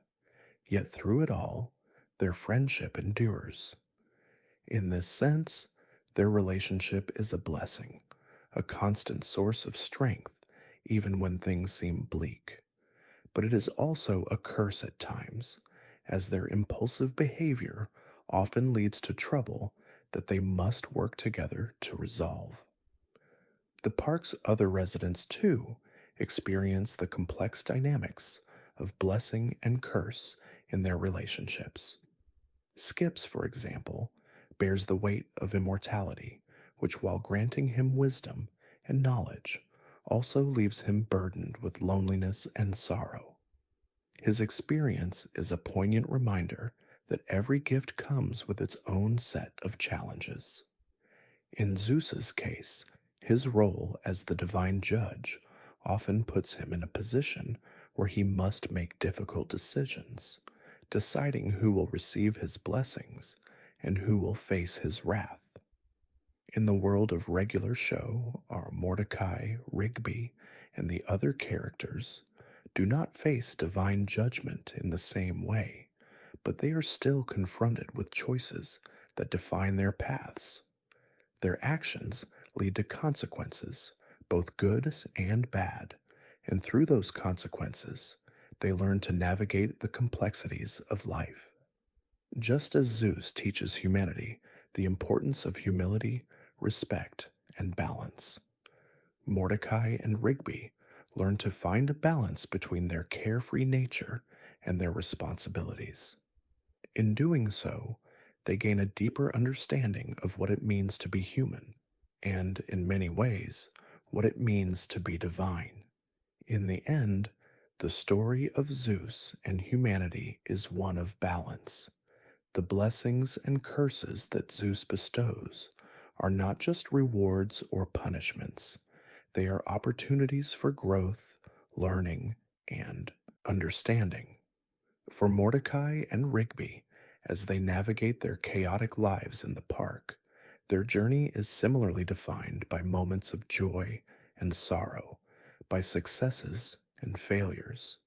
Yet through it all, their friendship endures. In this sense, their relationship is a blessing, a constant source of strength, even when things seem bleak. But it is also a curse at times, as their impulsive behavior often leads to trouble that they must work together to resolve. The park's other residents, too, experience the complex dynamics of blessing and curse in their relationships. Skips, for example, bears the weight of immortality, which, while granting him wisdom and knowledge, also leaves him burdened with loneliness and sorrow. His experience is a poignant reminder that every gift comes with its own set of challenges. In Zeus's case, his role as the divine judge often puts him in a position where he must make difficult decisions, deciding who will receive his blessings and who will face his wrath. In the world of regular show, our Mordecai, Rigby, and the other characters do not face divine judgment in the same way, but they are still confronted with choices that define their paths. Their actions lead to consequences, both good and bad, And through those consequences, they learn to navigate the complexities of life. Just as Zeus teaches humanity the importance of humility, respect, and balance, Mordecai and Rigby learn to find a balance between their carefree nature and their responsibilities. In doing so, they gain a deeper understanding of what it means to be human, and in many ways, what it means to be divine. In the end, the story of Zeus and humanity is one of balance. The blessings and curses that Zeus bestows are not just rewards or punishments, they are opportunities for growth, learning, and understanding. For Mordecai and Rigby, as they navigate their chaotic lives in the park, their journey is similarly defined by moments of joy and sorrow, by successes and failures.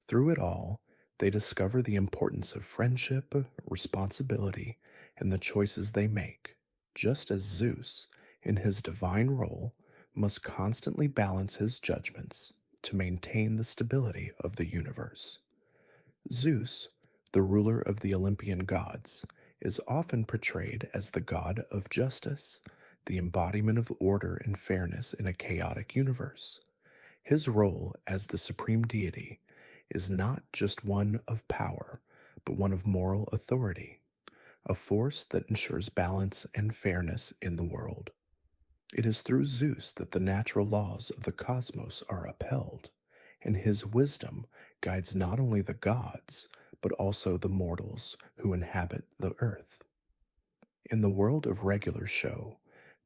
Through it all, they discover the importance of friendship, responsibility, and the choices they make, just as Zeus, in his divine role, must constantly balance his judgments to maintain the stability of the universe. Zeus, the ruler of the Olympian gods, is often portrayed as the god of justice, the embodiment of order and fairness in a chaotic universe. His role as the supreme deity is not just one of power, but one of moral authority, a force that ensures balance and fairness in the world. It is through Zeus that the natural laws of the cosmos are upheld, and his wisdom guides not only the gods, but also the mortals who inhabit the earth. In the world of regular show,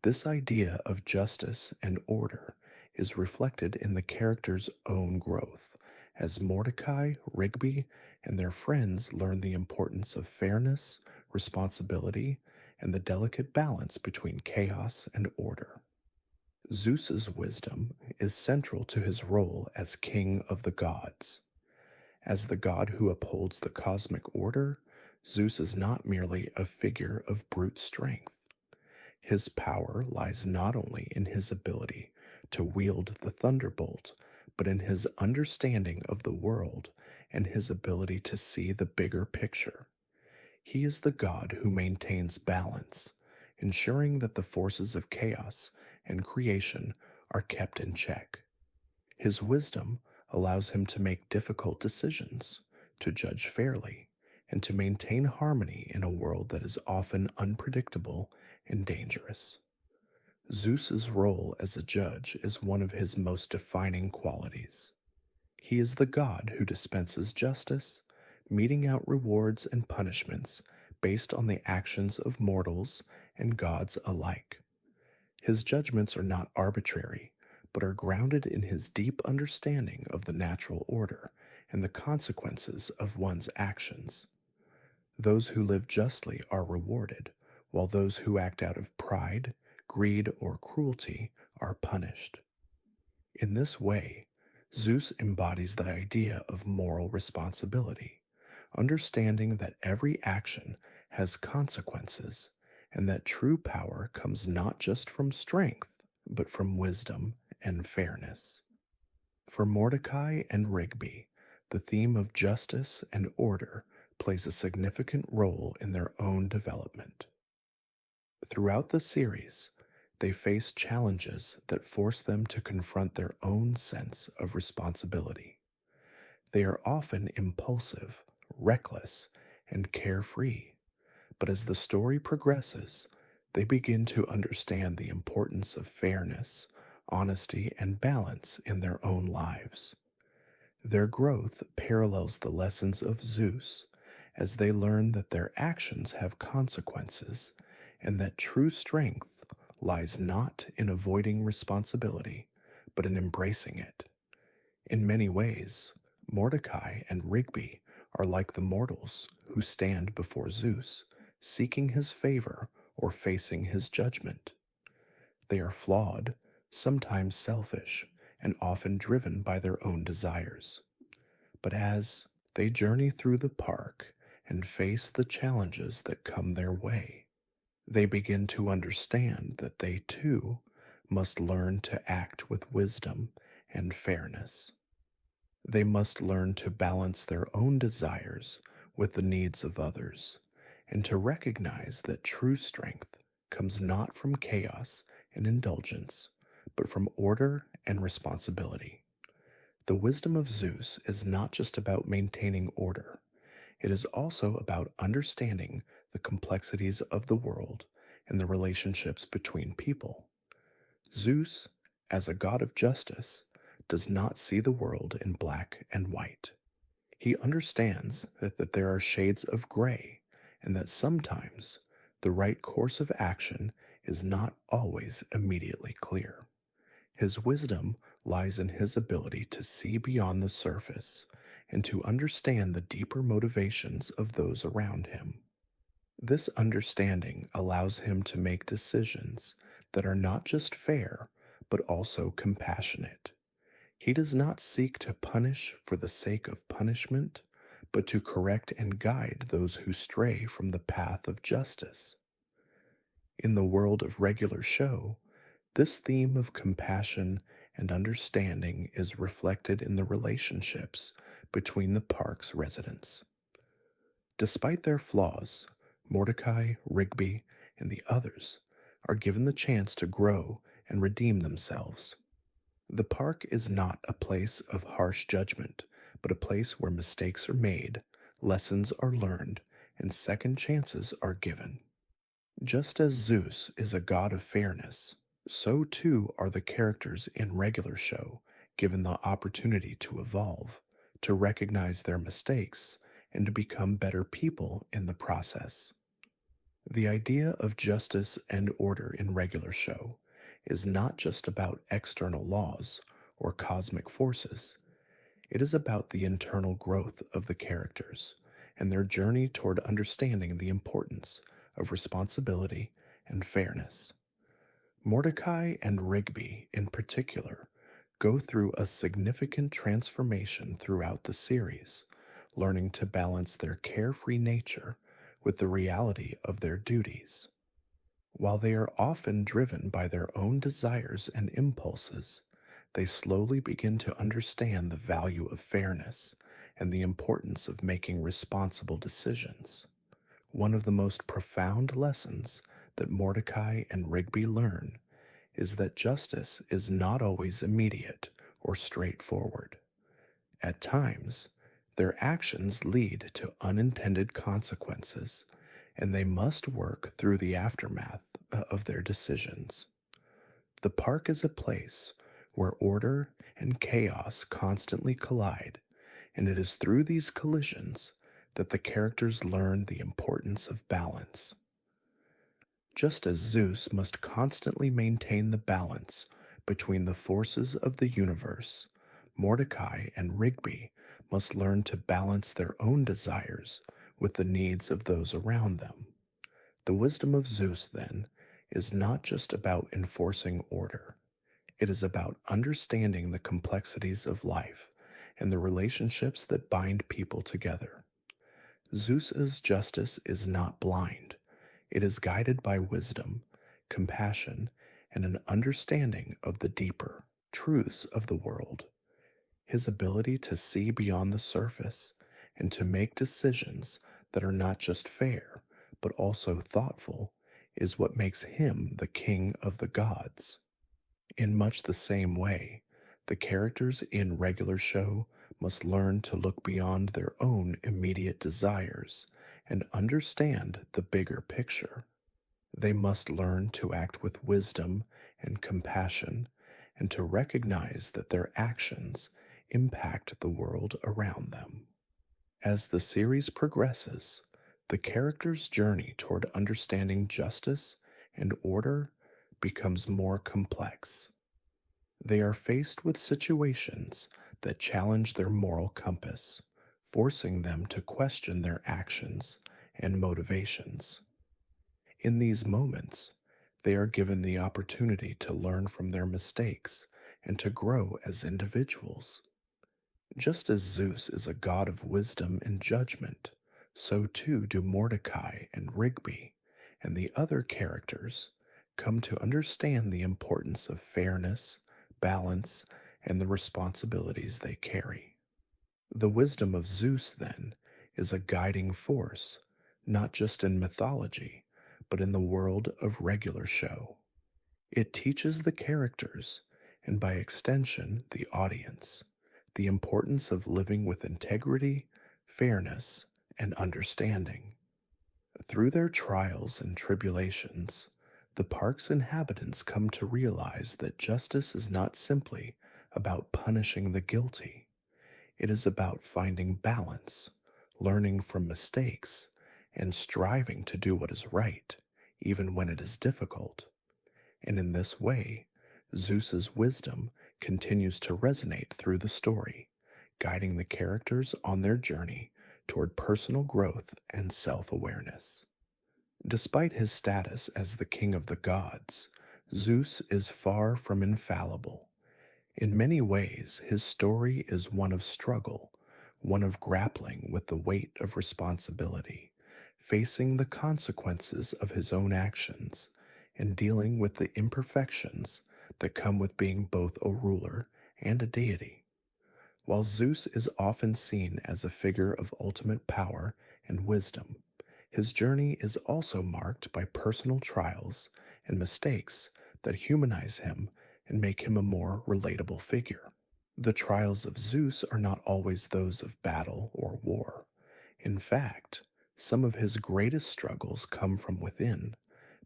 this idea of justice and order is reflected in the characters' own growth, as Mordecai, Rigby, and their friends learn the importance of fairness, responsibility, and the delicate balance between chaos and order. Zeus's wisdom is central to his role as king of the gods. As the god who upholds the cosmic order, Zeus is not merely a figure of brute strength. His power lies not only in his ability to wield the thunderbolt, but in his understanding of the world and his ability to see the bigger picture. He is the god who maintains balance, ensuring that the forces of chaos and creation are kept in check. His wisdom allows him to make difficult decisions, to judge fairly, and to maintain harmony in a world that is often unpredictable and dangerous. Zeus's role as a judge is one of his most defining qualities. He is the god who dispenses justice, meting out rewards and punishments based on the actions of mortals and gods alike. His judgments are not arbitrary, but are grounded in his deep understanding of the natural order and the consequences of one's actions. Those who live justly are rewarded, while those who act out of pride, greed, or cruelty are punished. In this way, Zeus embodies the idea of moral responsibility, understanding that every action has consequences and that true power comes not just from strength, but from wisdom and fairness. For Mordecai and Rigby, the theme of justice and order plays a significant role in their own development. Throughout the series, they face challenges that force them to confront their own sense of responsibility. They are often impulsive, reckless, and carefree, but as the story progresses, they begin to understand the importance of fairness, honesty, and balance in their own lives. Their growth parallels the lessons of Zeus as they learn that their actions have consequences and that true strength lies not in avoiding responsibility, but in embracing it. In many ways, Mordecai and Rigby are like the mortals who stand before Zeus, seeking his favor or facing his judgment. They are flawed, sometimes selfish, and often driven by their own desires. But as they journey through the park and face the challenges that come their way, they begin to understand that they too must learn to act with wisdom and fairness. They must learn to balance their own desires with the needs of others, and to recognize that true strength comes not from chaos and indulgence, but from order and responsibility. The wisdom of Zeus is not just about maintaining order, it is also about understanding the complexities of the world and the relationships between people. Zeus, as a god of justice, does not see the world in black and white. He understands that there are shades of gray and that sometimes the right course of action is not always immediately clear. His wisdom lies in his ability to see beyond the surface and to understand the deeper motivations of those around him. This understanding allows him to make decisions that are not just fair, but also compassionate. He does not seek to punish for the sake of punishment, but to correct and guide those who stray from the path of justice. In the world of regular show, this theme of compassion and understanding is reflected in the relationships between the park's residents. Despite their flaws, Mordecai, Rigby, and the others are given the chance to grow and redeem themselves. The park is not a place of harsh judgment, but a place where mistakes are made, lessons are learned, and second chances are given. Just as Zeus is a god of fairness, so too are the characters in regular show given the opportunity to evolve, to recognize their mistakes, and to become better people in the process. The idea of justice and order in regular show is not just about external laws or cosmic forces. It is about the internal growth of the characters and their journey toward understanding the importance of responsibility and fairness. Mordecai and Rigby, in particular, go through a significant transformation throughout the series, learning to balance their carefree nature with the reality of their duties. While they are often driven by their own desires and impulses, they slowly begin to understand the value of fairness and the importance of making responsible decisions. One of the most profound lessons that Mordecai and Rigby learn is that justice is not always immediate or straightforward. At times, their actions lead to unintended consequences, and they must work through the aftermath of their decisions. The park is a place where order and chaos constantly collide, and it is through these collisions that the characters learn the importance of balance. Just as Zeus must constantly maintain the balance between the forces of the universe, Mordecai and Rigby must learn to balance their own desires with the needs of those around them. The wisdom of Zeus, then, is not just about enforcing order. It is about understanding the complexities of life and the relationships that bind people together. Zeus's justice is not blind. It is guided by wisdom, compassion, and an understanding of the deeper truths of the world. His ability to see beyond the surface and to make decisions that are not just fair, but also thoughtful, is what makes him the king of the gods. In much the same way, the characters in regular show must learn to look beyond their own immediate desires and understand the bigger picture. They must learn to act with wisdom and compassion and to recognize that their actions impact the world around them. As the series progresses, the characters' journey toward understanding justice and order becomes more complex. They are faced with situations that challenge their moral compass, forcing them to question their actions and motivations. In these moments, they are given the opportunity to learn from their mistakes and to grow as individuals. Just as Zeus is a god of wisdom and judgment, so too do Mordecai and Rigby and the other characters come to understand the importance of fairness, balance, and the responsibilities they carry. The wisdom of Zeus, then, is a guiding force, not just in mythology, but in the world of regular show. It teaches the characters, and by extension, the audience, the importance of living with integrity, fairness, and understanding. Through their trials and tribulations, the park's inhabitants come to realize that justice is not simply about punishing the guilty. It is about finding balance, learning from mistakes, and striving to do what is right, even when it is difficult. And in this way, Zeus's wisdom continues to resonate through the story, guiding the characters on their journey toward personal growth and self awareness. Despite his status as the king of the gods, Zeus is far from infallible. In many ways, his story is one of struggle, one of grappling with the weight of responsibility, facing the consequences of his own actions, and dealing with the imperfections that come with being both a ruler and a deity. While Zeus is often seen as a figure of ultimate power and wisdom, his journey is also marked by personal trials and mistakes that humanize him and make him a more relatable figure. The trials of Zeus are not always those of battle or war. In fact, some of his greatest struggles come from within,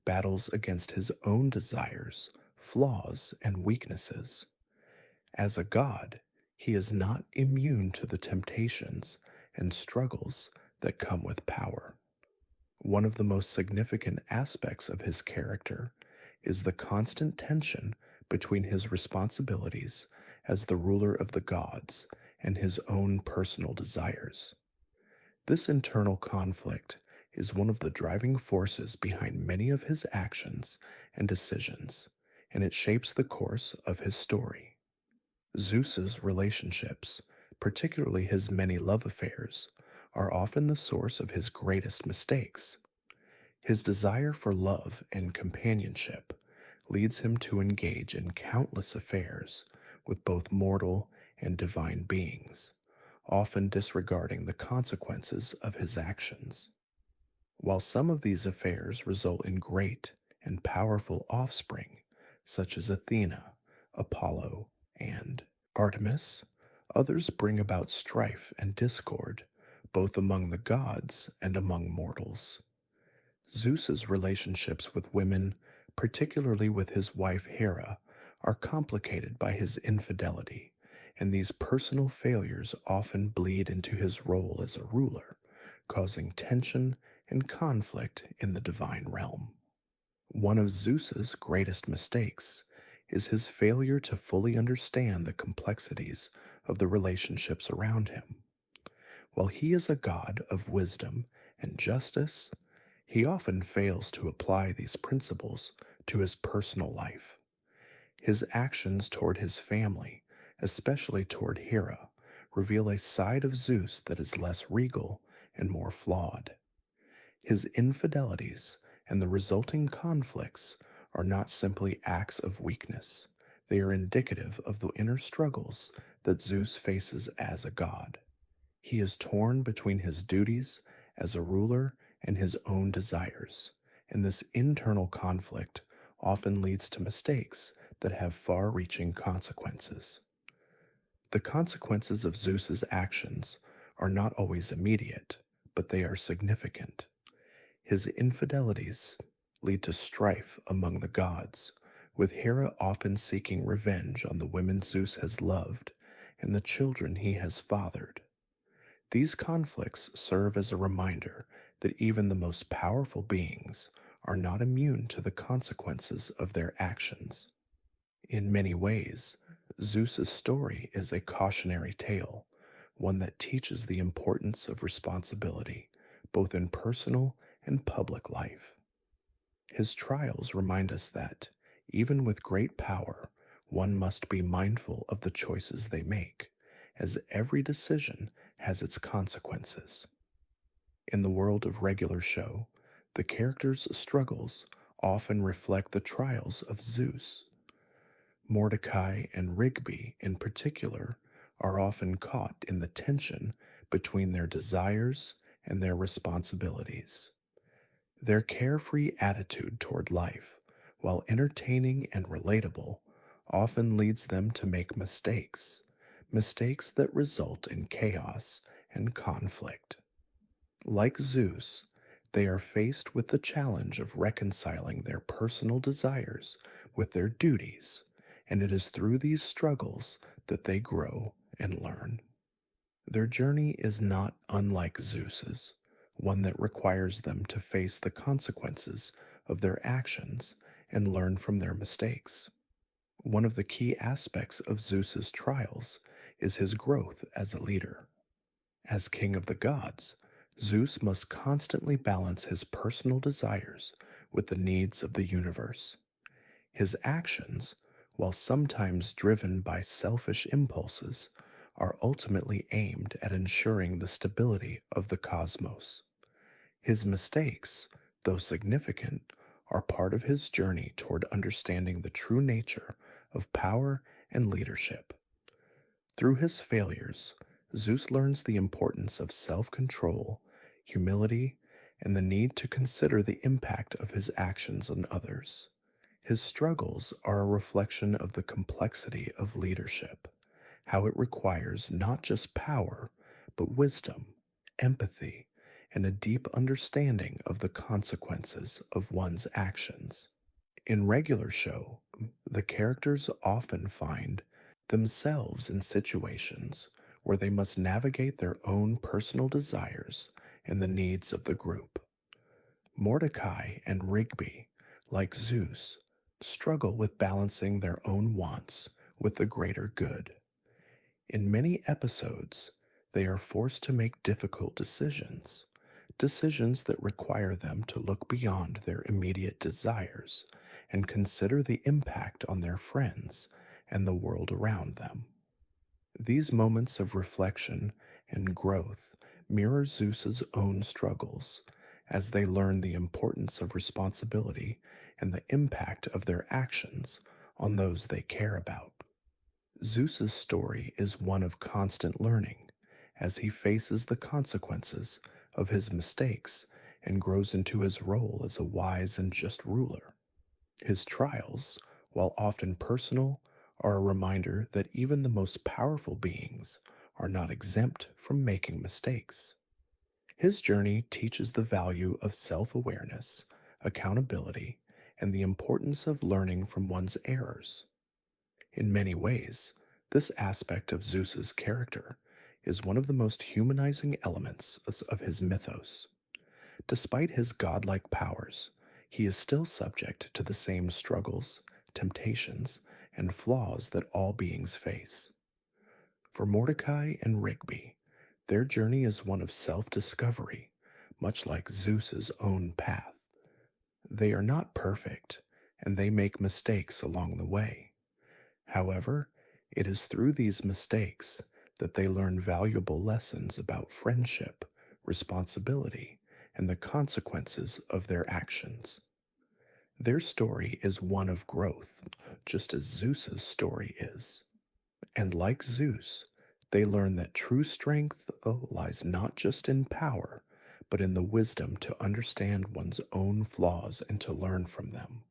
battles against his own desires, flaws, and weaknesses. As a god, he is not immune to the temptations and struggles that come with power. One of the most significant aspects of his character is the constant tension between his responsibilities as the ruler of the gods and his own personal desires. This internal conflict is one of the driving forces behind many of his actions and decisions, and it shapes the course of his story. Zeus's relationships, particularly his many love affairs, are often the source of his greatest mistakes. His desire for love and companionship leads him to engage in countless affairs with both mortal and divine beings, often disregarding the consequences of his actions. While some of these affairs result in great and powerful offspring, such as Athena, Apollo, and Artemis, others bring about strife and discord, both among the gods and among mortals. Zeus's relationships with women, particularly with his wife Hera, are complicated by his infidelity, and these personal failures often bleed into his role as a ruler, causing tension and conflict in the divine realm. One of Zeus's greatest mistakes is his failure to fully understand the complexities of the relationships around him. While he is a god of wisdom and justice, he often fails to apply these principles to his personal life. His actions toward his family, especially toward Hera, reveal a side of Zeus that is less regal and more flawed. His infidelities and the resulting conflicts are not simply acts of weakness. They are indicative of the inner struggles that Zeus faces as a god. He is torn between his duties as a ruler and his own desires, and this internal conflict often leads to mistakes that have far-reaching consequences. The consequences of Zeus's actions are not always immediate, but they are significant. His infidelities lead to strife among the gods, with Hera often seeking revenge on the women Zeus has loved and the children he has fathered. These conflicts serve as a reminder that even the most powerful beings are not immune to the consequences of their actions. In many ways, Zeus's story is a cautionary tale, one that teaches the importance of responsibility, both in personal and public life. His trials remind us that, even with great power, one must be mindful of the choices they make, as every decision has its consequences. In the world of regular show, the characters' struggles often reflect the trials of Zeus. Mordecai and Rigby, in particular, are often caught in the tension between their desires and their responsibilities. Their carefree attitude toward life, while entertaining and relatable, often leads them to make mistakes that result in chaos and conflict. Like Zeus, they are faced with the challenge of reconciling their personal desires with their duties, and it is through these struggles that they grow and learn. Their journey is not unlike Zeus's, one that requires them to face the consequences of their actions and learn from their mistakes. One of the key aspects of Zeus's trials is his growth as a leader. As king of the gods, Zeus must constantly balance his personal desires with the needs of the universe. His actions, while sometimes driven by selfish impulses, are ultimately aimed at ensuring the stability of the cosmos. His mistakes, though significant, are part of his journey toward understanding the true nature of power and leadership. Through his failures, Zeus learns the importance of self control, humility, and the need to consider the impact of his actions on others. His struggles are a reflection of the complexity of leadership, how it requires not just power, but wisdom, empathy, and a deep understanding of the consequences of one's actions. In regular show, the characters often find themselves in situations where they must navigate their own personal desires and the needs of the group. Mordecai and Rigby, like Zeus, struggle with balancing their own wants with the greater good. In many episodes, they are forced to make difficult decisions that require them to look beyond their immediate desires and consider the impact on their friends and the world around them. These moments of reflection and growth mirror Zeus's own struggles as they learn the importance of responsibility and the impact of their actions on those they care about. Zeus's story is one of constant learning as he faces the consequences of his mistakes and grows into his role as a wise and just ruler. His trials, while often personal, are a reminder that even the most powerful beings are not exempt from making mistakes. His journey teaches the value of self awareness, accountability, and the importance of learning from one's errors. In many ways, this aspect of Zeus's character is one of the most humanizing elements of his mythos. Despite his godlike powers, he is still subject to the same struggles, temptations, and flaws that all beings face. For Mordecai and Rigby, their journey is one of self discovery, much like Zeus's own path. They are not perfect, and they make mistakes along the way. However, it is through these mistakes that they learn valuable lessons about friendship, responsibility, and the consequences of their actions. Their story is one of growth, just as Zeus's story is. And like Zeus, they learn that true strength lies not just in power, but in the wisdom to understand one's own flaws and to learn from them.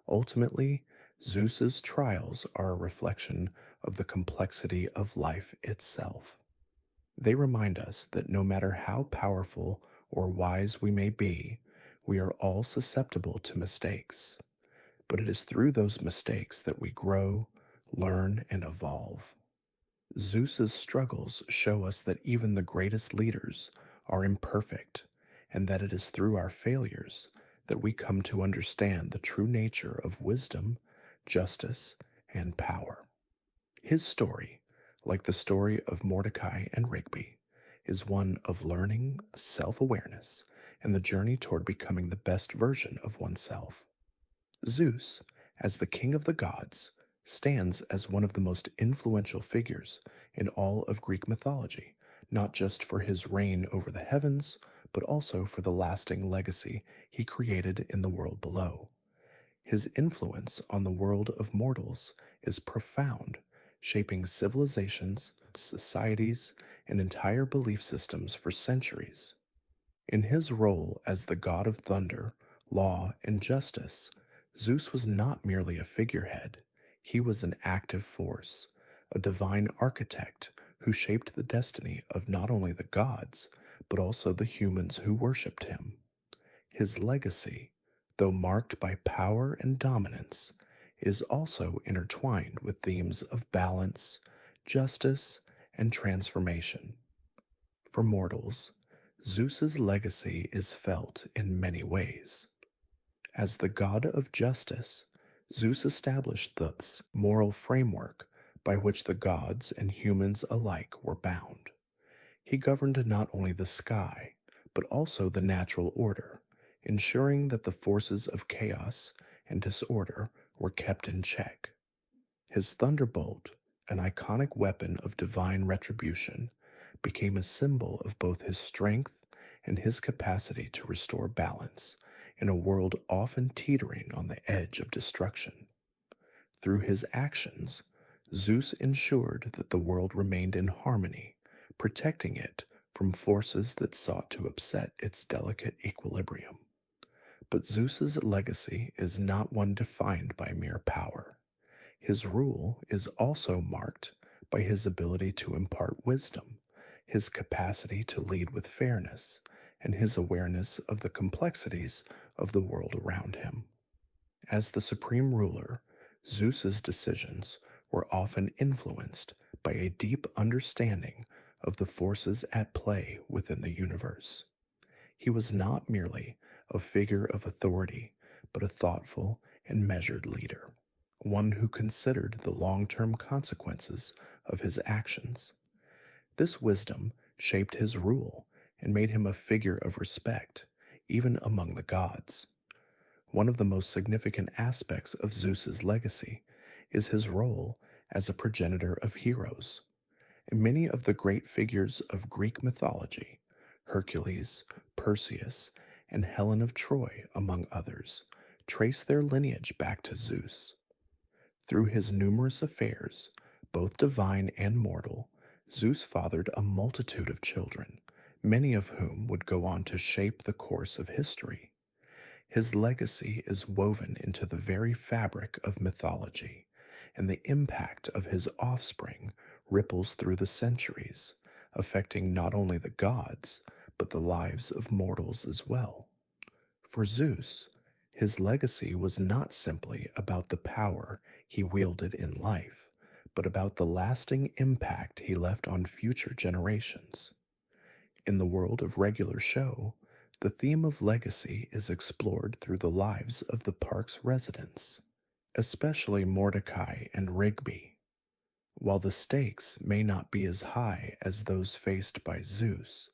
Ultimately, Zeus's trials are a reflection of the complexity of life itself. They remind us that no matter how powerful or wise we may be, we are all susceptible to mistakes. But it is through those mistakes that we grow, learn, and evolve. Zeus's struggles show us that even the greatest leaders are imperfect, and that it is through our failures that we come to understand the true nature of wisdom, justice, and power. His story, like the story of Mordecai and Rigby, is one of learning, self awareness, and the journey toward becoming the best version of oneself. Zeus, as the king of the gods, stands as one of the most influential figures in all of Greek mythology, not just for his reign over the heavens, but also for the lasting legacy he created in the world below. His influence on the world of mortals is profound, shaping civilizations, societies, and entire belief systems for centuries. In his role as the god of thunder, law, and justice, Zeus was not merely a figurehead. He was an active force, a divine architect who shaped the destiny of not only the gods, but also the humans who worshipped him. His legacy, though marked by power and dominance, is also intertwined with themes of balance, justice, and transformation. For mortals, Zeus's legacy is felt in many ways. As the god of justice, Zeus established the moral framework by which the gods and humans alike were bound. He governed not only the sky, but also the natural order, ensuring that the forces of chaos and disorder were kept in check. His thunderbolt, an iconic weapon of divine retribution, became a symbol of both his strength and his capacity to restore balance in a world often teetering on the edge of destruction. Through his actions, Zeus ensured that the world remained in harmony, protecting it from forces that sought to upset its delicate equilibrium. But Zeus's legacy is not one defined by mere power. His rule is also marked by his ability to impart wisdom, his capacity to lead with fairness, and his awareness of the complexities of the world around him. As the supreme ruler, Zeus's decisions were often influenced by a deep understanding of the forces at play within the universe. He was not merely a figure of authority, but a thoughtful and measured leader, one who considered the long term consequences of his actions. This wisdom shaped his rule and made him a figure of respect, even among the gods. One of the most significant aspects of Zeus's legacy is his role as a progenitor of heroes. Many of the great figures of Greek mythology, Hercules, Perseus, and Helen of Troy, among others, trace their lineage back to Zeus. Through his numerous affairs, both divine and mortal, Zeus fathered a multitude of children, many of whom would go on to shape the course of history. His legacy is woven into the very fabric of mythology, and the impact of his offspring ripples through the centuries, affecting not only the gods, but the lives of mortals as well. For Zeus, his legacy was not simply about the power he wielded in life, but about the lasting impact he left on future generations. In the world of regular show, the theme of legacy is explored through the lives of the park's residents, especially Mordecai and Rigby. While the stakes may not be as high as those faced by Zeus,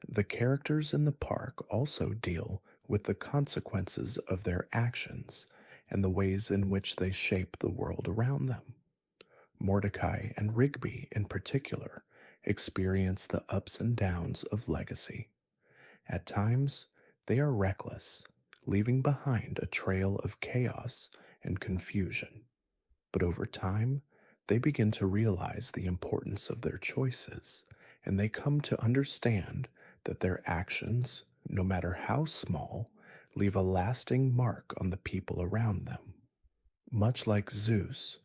the characters in the park also deal with the consequences of their actions and the ways in which they shape the world around them. Mordecai and Rigby, in particular, experience the ups and downs of legacy. At times, they are reckless, leaving behind a trail of chaos and confusion. But over time, they begin to realize the importance of their choices, and they come to understand that their actions, no matter how small, leave a lasting mark on the people around them. Much like Zeus,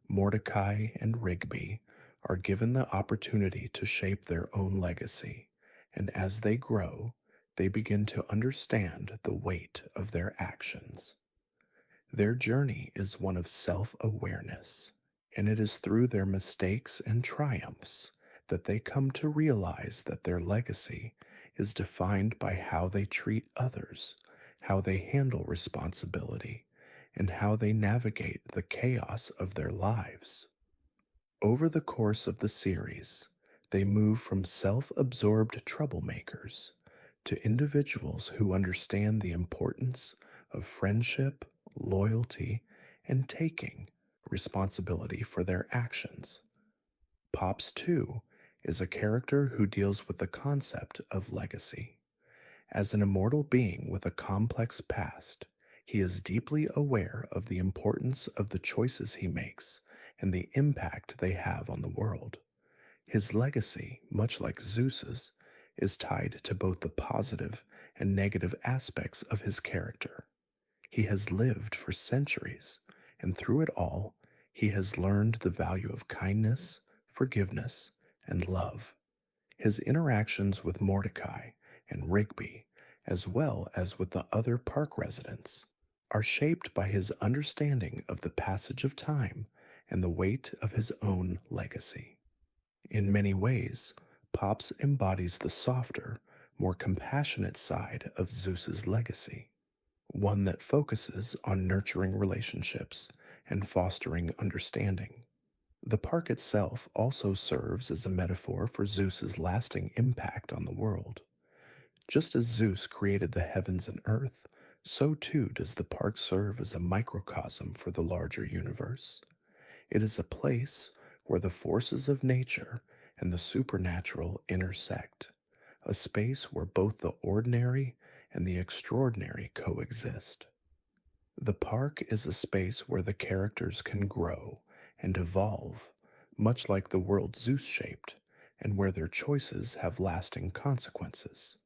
Mordecai and Rigby are given the opportunity to shape their own legacy, and as they grow, they begin to understand the weight of their actions. Their journey is one of self-awareness, and it is through their mistakes and triumphs that they come to realize that their legacy is defined by how they treat others, how they handle responsibility, and how they navigate the chaos of their lives. Over the course of the series, they move from self-absorbed troublemakers to individuals who understand the importance of friendship, loyalty, and taking responsibility for their actions. Pops, too, is a character who deals with the concept of legacy. As an immortal being with a complex past, He is deeply aware of the importance of the choices he makes and the impact they have on the world. His legacy, much like Zeus's, is tied to both the positive and negative aspects of his character. He has lived for centuries, and through it all, he has learned the value of kindness, forgiveness, and love. His interactions with Mordecai and Rigby, as well as with the other park residents, are shaped by his understanding of the passage of time and the weight of his own legacy. In many ways, Pops embodies the softer, more compassionate side of Zeus's legacy, one that focuses on nurturing relationships and fostering understanding. The park itself also serves as a metaphor for Zeus's lasting impact on the world. Just as Zeus created the heavens and earth, so too does the park serve as a microcosm for the larger universe. It is a place where the forces of nature and the supernatural intersect, a space where both the ordinary and the extraordinary coexist. The park is a space where the characters can grow and evolve, much like the world Zeus shaped, and where their choices have lasting consequences.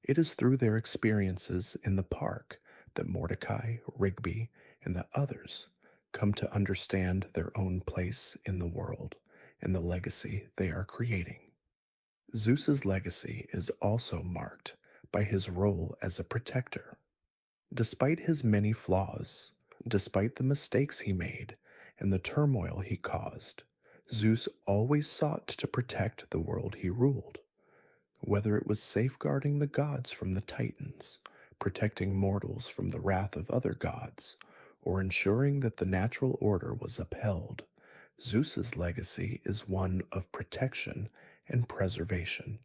It is through their experiences in the park that Mordecai, Rigby, and the others come to understand their own place in the world and the legacy they are creating. Zeus's legacy is also marked by his role as a protector. Despite his many flaws, despite the mistakes he made and the turmoil he caused, Zeus always sought to protect the world he ruled. Whether it was safeguarding the gods from the Titans, protecting mortals from the wrath of other gods, or ensuring that the natural order was upheld, Zeus's legacy is one of protection and preservation.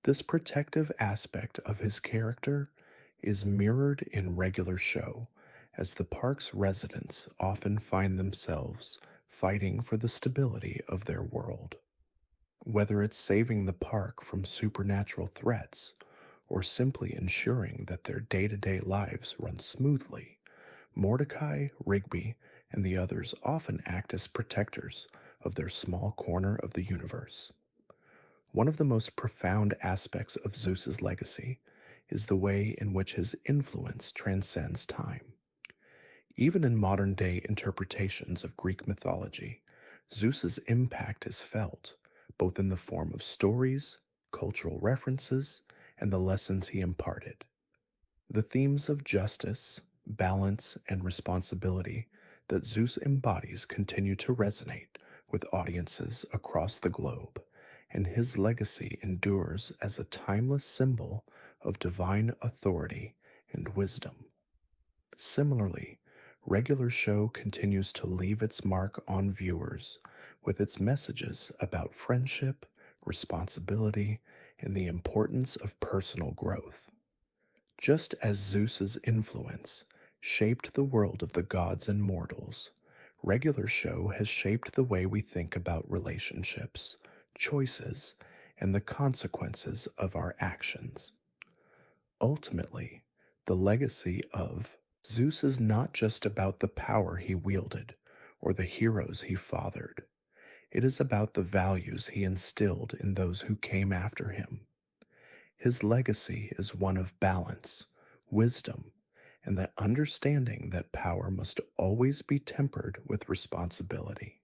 This protective aspect of his character is mirrored in regular show, as the park's residents often find themselves fighting for the stability of their world. Whether it's saving the park from supernatural threats or simply ensuring that their day to day lives run smoothly, Mordecai, Rigby, and the others often act as protectors of their small corner of the universe. One of the most profound aspects of Zeus's legacy is the way in which his influence transcends time. Even in modern day interpretations of Greek mythology, Zeus's impact is felt, both in the form of stories, cultural references, and the lessons he imparted. The themes of justice, balance, and responsibility that Zeus embodies continue to resonate with audiences across the globe, and his legacy endures as a timeless symbol of divine authority and wisdom. Similarly, regular show continues to leave its mark on viewers with its messages about friendship, responsibility, and the importance of personal growth. Just as Zeus's influence shaped the world of the gods and mortals, regular show has shaped the way we think about relationships, choices, and the consequences of our actions. Ultimately, the legacy of Zeus is not just about the power he wielded or the heroes he fathered. It is about the values he instilled in those who came after him. His legacy is one of balance, wisdom, and the understanding that power must always be tempered with responsibility.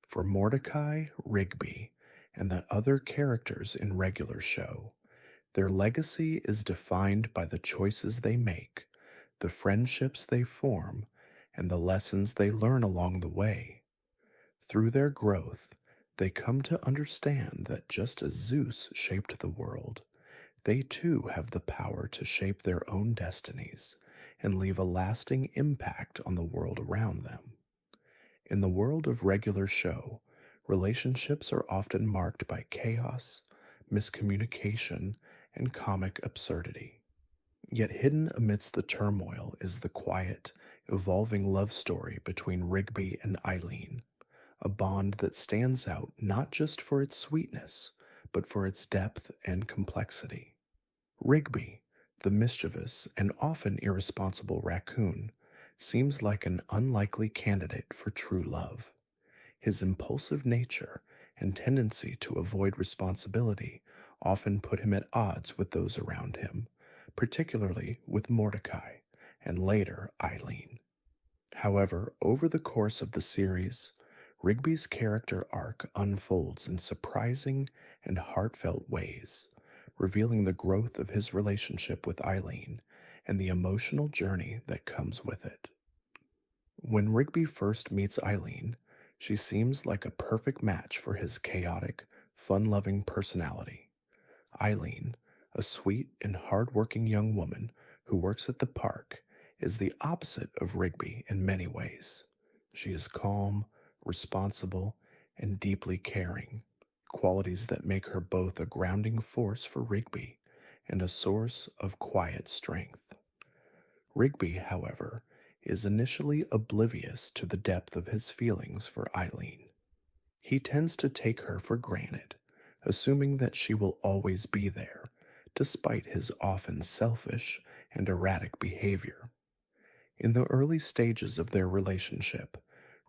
For Mordecai, Rigby, and the other characters in regular show, their legacy is defined by the choices they make, the friendships they form, and the lessons they learn along the way. Through their growth, they come to understand that just as Zeus shaped the world, they too have the power to shape their own destinies and leave a lasting impact on the world around them. In the world of regular show, relationships are often marked by chaos, miscommunication, and comic absurdity. Yet hidden amidst the turmoil is the quiet, evolving love story between Rigby and Eileen, a bond that stands out not just for its sweetness, but for its depth and complexity. Rigby, The mischievous and often irresponsible raccoon seems like an unlikely candidate for true love. His impulsive nature and tendency to avoid responsibility often put him at odds with those around him, particularly with Mordecai and later Eileen. However, over the course of the series, Rigby's character arc unfolds in surprising and heartfelt ways, revealing the growth of his relationship with Eileen and the emotional journey that comes with it. When Rigby first meets Eileen, she seems like a perfect match for his chaotic, fun loving personality. Eileen, a sweet and hard-working young woman who works at the park, is the opposite of Rigby in many ways. She is calm, responsible, and deeply caring, qualities that make her both a grounding force for Rigby and a source of quiet strength. Rigby, however, is initially oblivious to the depth of his feelings for Eileen. He tends to take her for granted, assuming that she will always be there, despite his often selfish and erratic behavior. In the early stages of their relationship,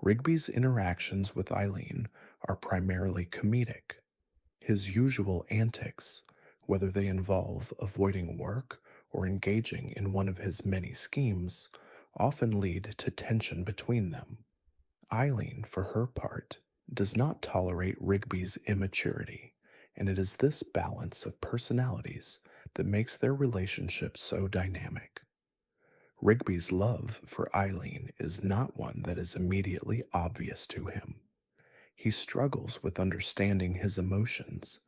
Rigby's interactions with Eileen are primarily comedic. His usual antics, whether they involve avoiding work or engaging in one of his many schemes, often lead to tension between them. Eileen, for her part, does not tolerate Rigby's immaturity, and it is this balance of personalities that makes their relationship so dynamic. Rigby's love for Eileen is not one that is immediately obvious to him. He struggles with understanding his emotions,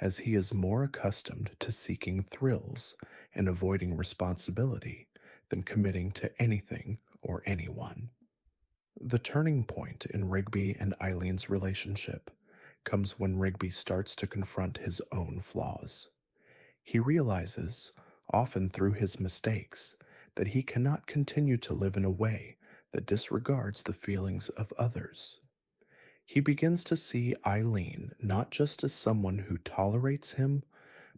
as he is more accustomed to seeking thrills and avoiding responsibility than committing to anything or anyone. The turning point in Rigby and Eileen's relationship comes when Rigby starts to confront his own flaws. He realizes, often through his mistakes, that he cannot continue to live in a way that disregards the feelings of others. He begins to see Eileen not just as someone who tolerates him,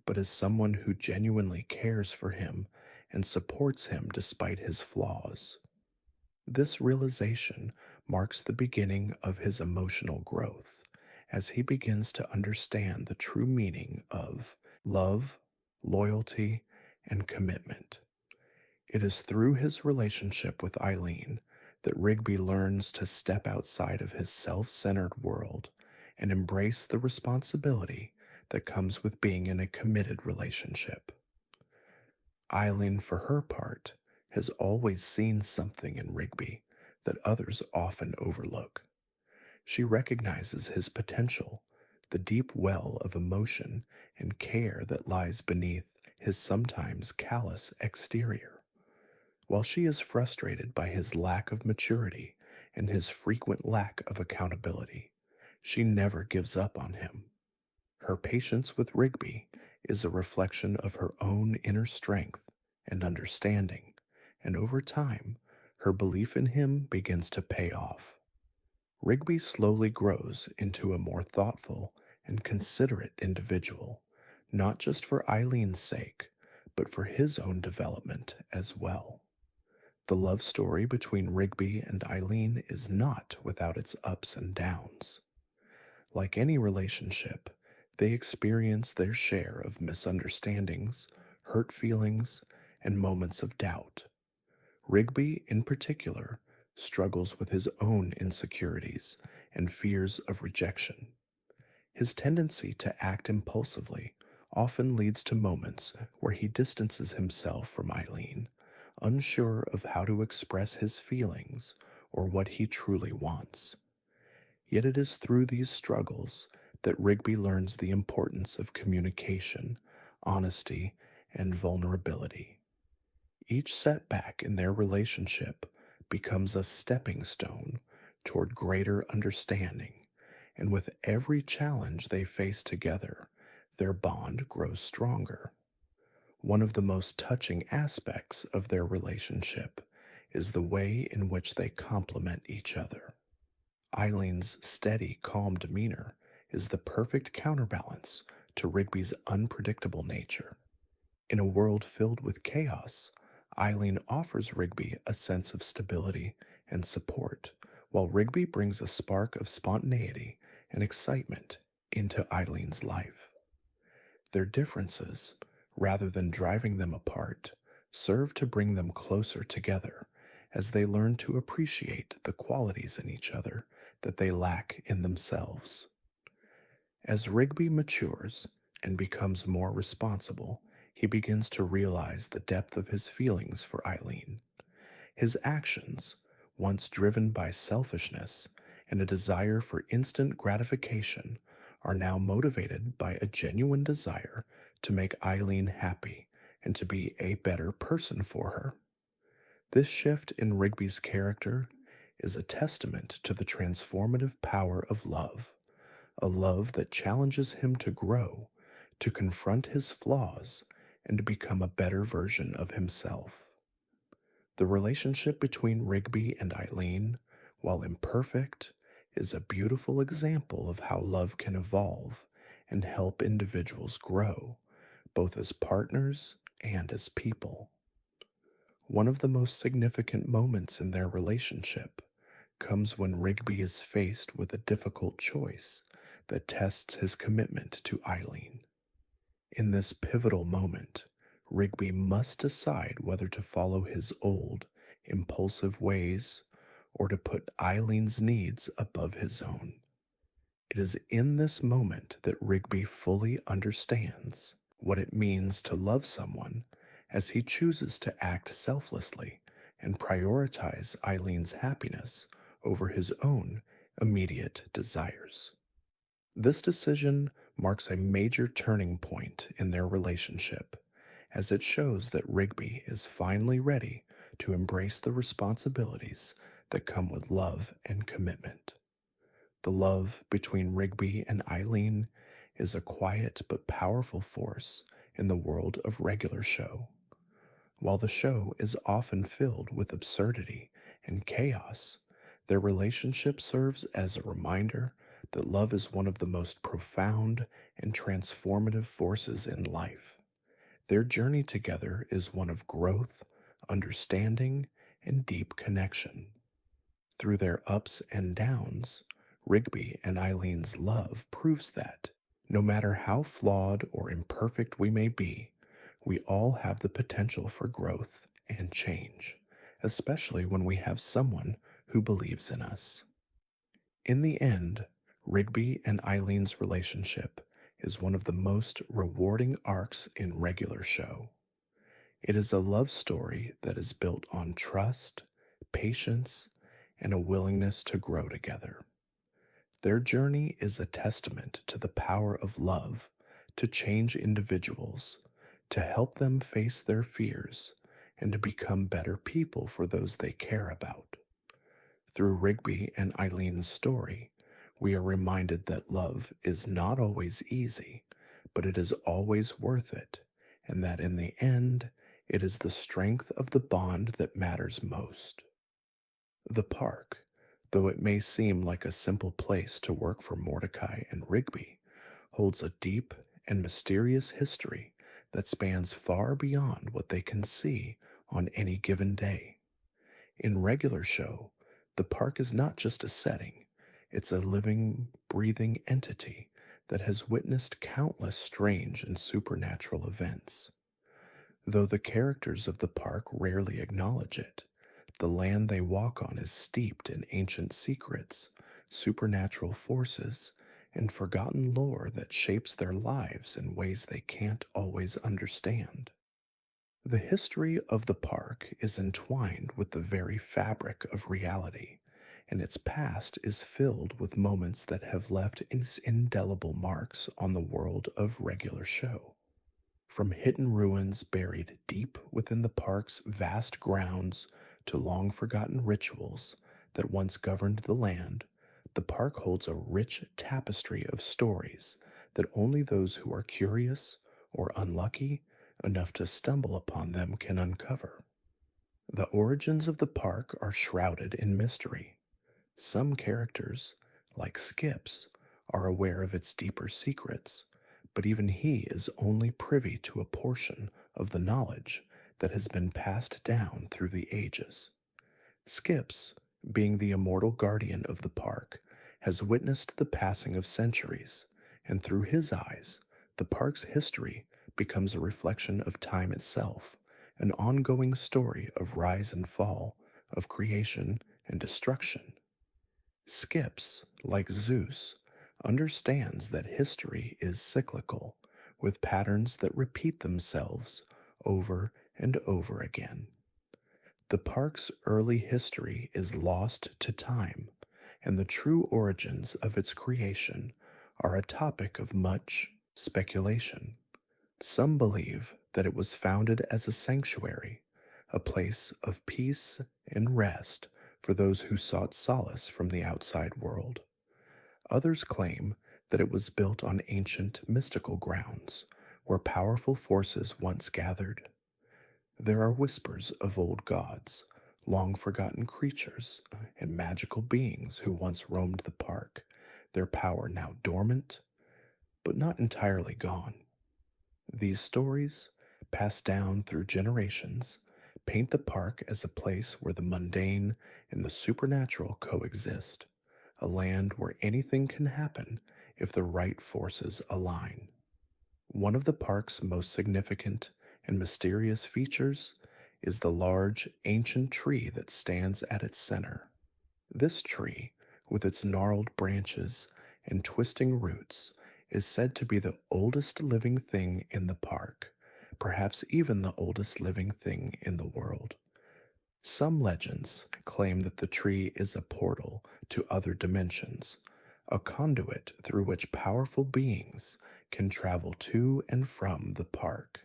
but as someone who genuinely cares for him and supports him despite his flaws. This realization marks the beginning of his emotional growth as he begins to understand the true meaning of love, loyalty, and commitment. It is through his relationship with Eileen that Rigby learns to step outside of his self centered world and embrace the responsibility that comes with being in a committed relationship. Eileen, for her part, has always seen something in Rigby that others often overlook. She recognizes his potential, the deep well of emotion and care that lies beneath his sometimes callous exterior. While she is frustrated by his lack of maturity and his frequent lack of accountability, she never gives up on him. Her patience with Rigby is a reflection of her own inner strength and understanding, and over time, her belief in him begins to pay off. Rigby slowly grows into a more thoughtful and considerate individual, not just for Eileen's sake, but for his own development as well. The love story between Rigby and Eileen is not without its ups and downs. Like any relationship, they experience their share of misunderstandings, hurt feelings, and moments of doubt. Rigby, in particular, struggles with his own insecurities and fears of rejection. His tendency to act impulsively often leads to moments where he distances himself from Eileen, unsure of how to express his feelings or what he truly wants. Yet it is through these struggles that Rigby learns the importance of communication, honesty, and vulnerability. Each setback in their relationship becomes a stepping stone toward greater understanding, and with every challenge they face together, their bond grows stronger. One of the most touching aspects of their relationship is the way in which they complement each other. Eileen's steady, calm demeanor is the perfect counterbalance to Rigby's unpredictable nature. In a world filled with chaos, Eileen offers Rigby a sense of stability and support, while Rigby brings a spark of spontaneity and excitement into Eileen's life. Their differences, rather than driving them apart, serve to bring them closer together as they learn to appreciate the qualities in each other that they lack in themselves. As Rigby matures and becomes more responsible, he begins to realize the depth of his feelings for Eileen. His actions, once driven by selfishness and a desire for instant gratification, are now motivated by a genuine desire to make Eileen happy and to be a better person for her. This shift in Rigby's character is a testament to the transformative power of love, a love that challenges him to grow, to confront his flaws, and to become a better version of himself. The relationship between Rigby and Eileen, while imperfect, is a beautiful example of how love can evolve and help individuals grow, both as partners and as people. One of the most significant moments in their relationship comes when Rigby is faced with a difficult choice that tests his commitment to Eileen. In this pivotal moment, Rigby must decide whether to follow his old, impulsive ways or to put Eileen's needs above his own. It is in this moment that Rigby fully understands what it means to love someone as he chooses to act selflessly and prioritize Eileen's happiness over his own immediate desires. This decision marks a major turning point in their relationship, as it shows that Rigby is finally ready to embrace the responsibilities that come with love and commitment. The love between Rigby and Eileen is a quiet but powerful force in the world of regular show. While the show is often filled with absurdity and chaos, their relationship serves as a reminder that love is one of the most profound and transformative forces in life. Their journey together is one of growth, understanding, and deep connection. Through their ups and downs, Rigby and Eileen's love proves that, no matter how flawed or imperfect we may be, we all have the potential for growth and change, especially when we have someone who believes in us. In the end, Rigby and Eileen's relationship is one of the most rewarding arcs in regular show. It is a love story that is built on trust, patience, and a willingness to grow together. Their journey is a testament to the power of love to change individuals, to help them face their fears, and to become better people for those they care about. Through Rigby and Eileen's story, we are reminded that love is not always easy, but it is always worth it, and that in the end, it is the strength of the bond that matters most. The park, though it may seem like a simple place to work for Mordecai and Rigby, holds a deep and mysterious history that spans far beyond what they can see on any given day. In regular show, the park is not just a setting, it's a living, breathing entity that has witnessed countless strange and supernatural events. Though the characters of the park rarely acknowledge it, the land they walk on is steeped in ancient secrets, supernatural forces, and forgotten lore that shapes their lives in ways they can't always understand. The history of the park is entwined with the very fabric of reality, and its past is filled with moments that have left indelible marks on the world of regular show. From hidden ruins buried deep within the park's vast grounds to long forgotten rituals that once governed the land, the park holds a rich tapestry of stories that only those who are curious or unlucky enough to stumble upon them can uncover. The origins of the park are shrouded in mystery. Some characters, like Skips, are aware of its deeper secrets, but even he is only privy to a portion of the knowledge that has been passed down through the ages. Skips, being the immortal guardian of the park, has witnessed the passing of centuries, and through his eyes, the park's history becomes a reflection of time itself, an ongoing story of rise and fall, of creation and destruction. Skips, like Zeus, understands that history is cyclical, with patterns that repeat themselves over and over again. The park's early history is lost to time, and the true origins of its creation are a topic of much speculation. Some believe that it was founded as a sanctuary, a place of peace and rest for those who sought solace from the outside world. Others claim that it was built on ancient mystical grounds, where powerful forces once gathered. There are whispers of old gods, long forgotten creatures, and magical beings who once roamed the park, their power now dormant, but not entirely gone. These stories, passed down through generations, paint the park as a place where the mundane and the supernatural coexist, a land where anything can happen if the right forces align. One of the park's most significant and mysterious features is the large, ancient tree that stands at its center. This tree, with its gnarled branches and twisting roots, is said to be the oldest living thing in the park, perhaps even the oldest living thing in the world. Some legends claim that the tree is a portal to other dimensions, a conduit through which powerful beings can travel to and from the park.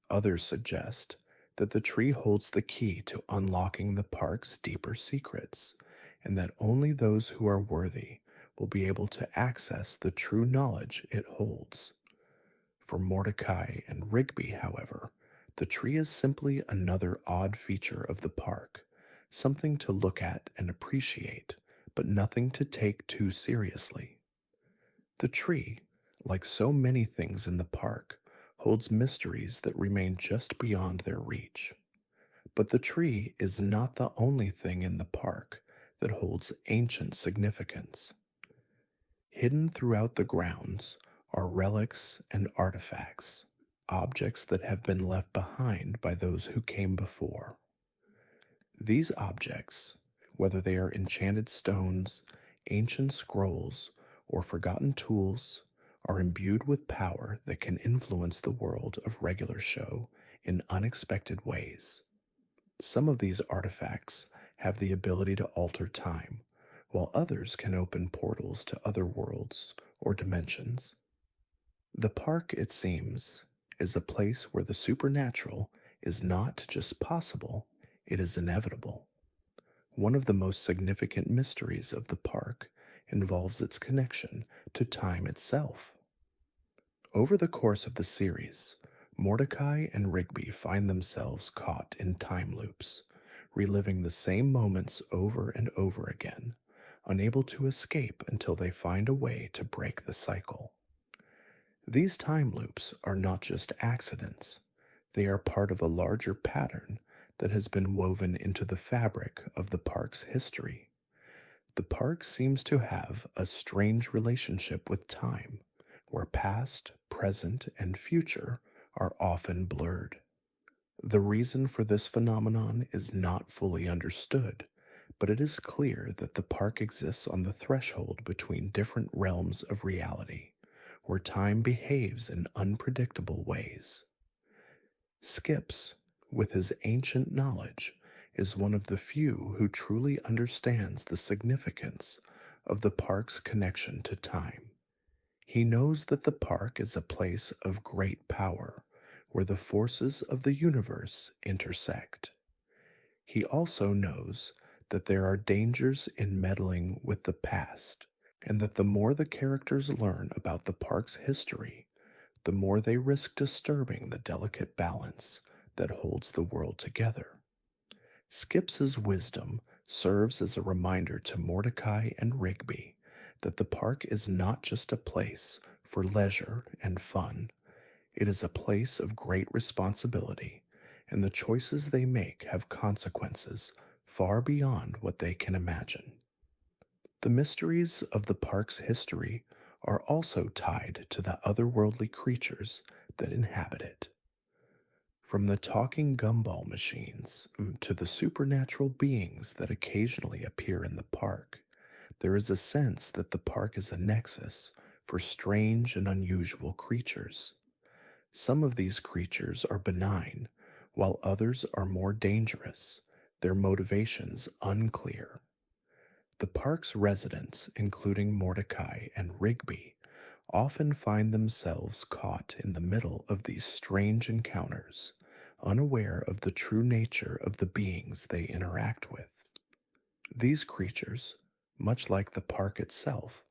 Others suggest that the tree holds the key to unlocking the park's deeper secrets, and that only those who are worthy will be able to access the true knowledge it holds. For Mordecai and Rigby, however, the tree is simply another odd feature of the park, something to look at and appreciate, but nothing to take too seriously. The tree, like so many things in the park, holds mysteries that remain just beyond their reach. But the tree is not the only thing in the park that holds ancient significance. Hidden throughout the grounds are relics and artifacts, objects that have been left behind by those who came before. These objects, whether they are enchanted stones, ancient scrolls, or forgotten tools, are imbued with power that can influence the world of regular show in unexpected ways. Some of these artifacts have the ability to alter time, while others can open portals to other worlds or dimensions. The park, it seems, is a place where the supernatural is not just possible, it is inevitable. One of the most significant mysteries of the park involves its connection to time itself. Over the course of the series, Mordecai and Rigby find themselves caught in time loops, reliving the same moments over and over again, unable to escape until they find a way to break the cycle. These time loops are not just accidents, they are part of a larger pattern that has been woven into the fabric of the park's history. The park seems to have a strange relationship with time, where past, present, and future are often blurred. The reason for this phenomenon is not fully understood, but it is clear that the park exists on the threshold between different realms of reality, where time behaves in unpredictable ways. Skips, with his ancient knowledge, is one of the few who truly understands the significance of the park's connection to time. He knows that the park is a place of great power, where the forces of the universe intersect. He also knows that there are dangers in meddling with the past, and that the more the characters learn about the park's history, the more they risk disturbing the delicate balance that holds the world together. Skips's wisdom serves as a reminder to Mordecai and Rigby that the park is not just a place for leisure and fun. It is a place of great responsibility, and the choices they make have consequences far beyond what they can imagine. The mysteries of the park's history are also tied to the otherworldly creatures that inhabit it. From the talking gumball machines to the supernatural beings that occasionally appear in the park, there is a sense that the park is a nexus for strange and unusual creatures. Some of these creatures are benign, while others are more dangerous, their motivations unclear. The park's residents, including Mordecai and Rigby, often find themselves caught in the middle of these strange encounters, unaware of the true nature of the beings they interact with. These creatures, much like the park itself,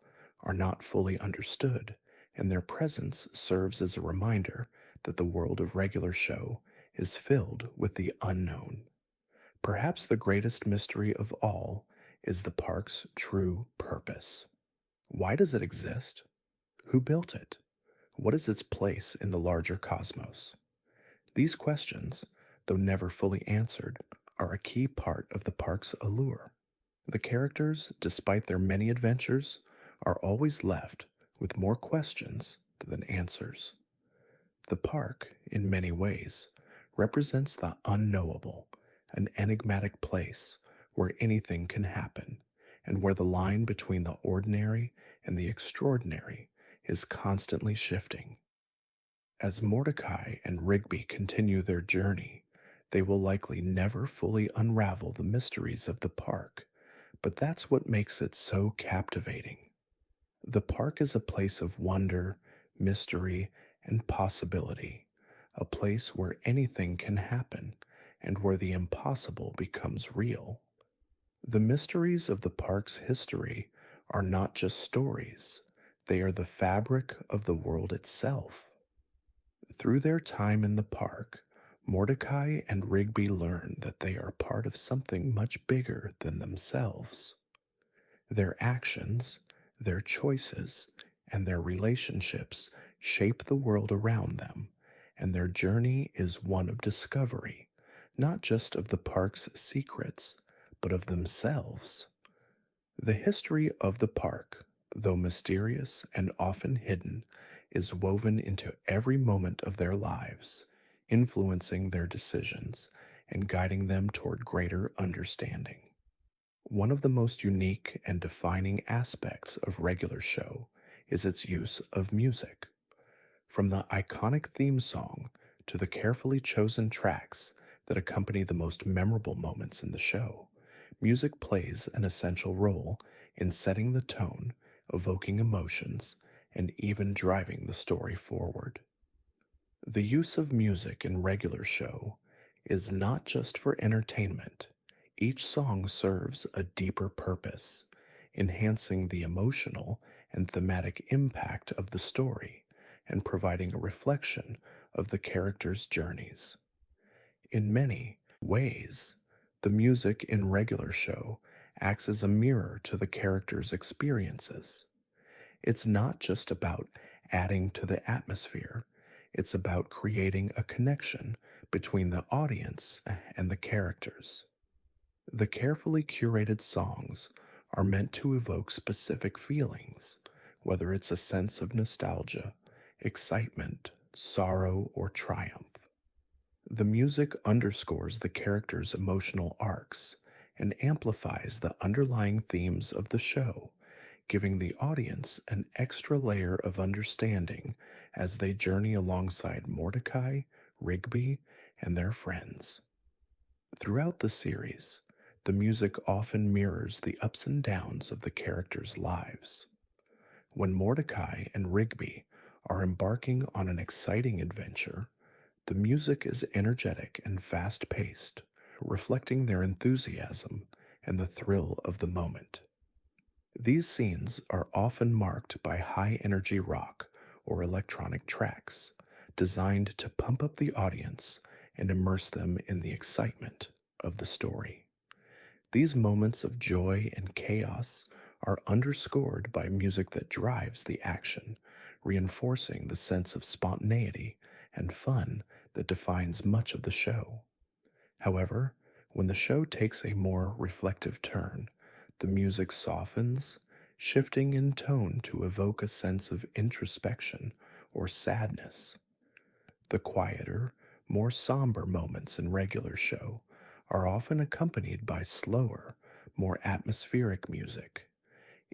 are not fully understood, and their presence serves as a reminder that the world of regular show is filled with the unknown. Perhaps the greatest mystery of all is the park's true purpose. Why does it exist? Who built it? What is its place in the larger cosmos? These questions, though never fully answered, are a key part of the park's allure. The characters, despite their many adventures, are always left with more questions than answers. The park, in many ways, represents the unknowable, an enigmatic place where anything can happen, and where the line between the ordinary and the extraordinary is constantly shifting. As Mordecai and Rigby continue their journey, they will likely never fully unravel the mysteries of the park, but that's what makes it so captivating. The park is a place of wonder, mystery, and possibility, a place where anything can happen and where the impossible becomes real. The mysteries of the park's history are not just stories, they are the fabric of the world itself. Through their time in the park, Mordecai and Rigby learn that they are part of something much bigger than themselves. Their actions, their choices, and their relationships shape the world around them, and their journey is one of discovery, not just of the park's secrets, but of themselves. The history of the park, though mysterious and often hidden, is woven into every moment of their lives, influencing their decisions and guiding them toward greater understanding. One of the most unique and defining aspects of regular show is its use of music. From the iconic theme song to the carefully chosen tracks that accompany the most memorable moments in the show, music plays an essential role in setting the tone, evoking emotions, and even driving the story forward. The use of music in regular show is not just for entertainment. Each song serves a deeper purpose, enhancing the emotional and thematic impact of the story and providing a reflection of the characters' journeys. In many ways, the music in regular show acts as a mirror to the characters' experiences. It's not just about adding to the atmosphere, it's about creating a connection between the audience and the characters. The carefully curated songs are meant to evoke specific feelings, whether it's a sense of nostalgia, excitement, sorrow, or triumph. The music underscores the characters' emotional arcs and amplifies the underlying themes of the show, giving the audience an extra layer of understanding as they journey alongside Mordecai, Rigby, and their friends. Throughout the series, the music often mirrors the ups and downs of the characters' lives. When Mordecai and Rigby are embarking on an exciting adventure, the music is energetic and fast paced, reflecting their enthusiasm and the thrill of the moment. These scenes are often marked by high energy rock or electronic tracks, designed to pump up the audience and immerse them in the excitement of the story. These moments of joy and chaos are underscored by music that drives the action, reinforcing the sense of spontaneity and fun that defines much of the show. However, when the show takes a more reflective turn, the music softens, shifting in tone to evoke a sense of introspection or sadness. The quieter, more somber moments in regular show are often accompanied by slower, more atmospheric music,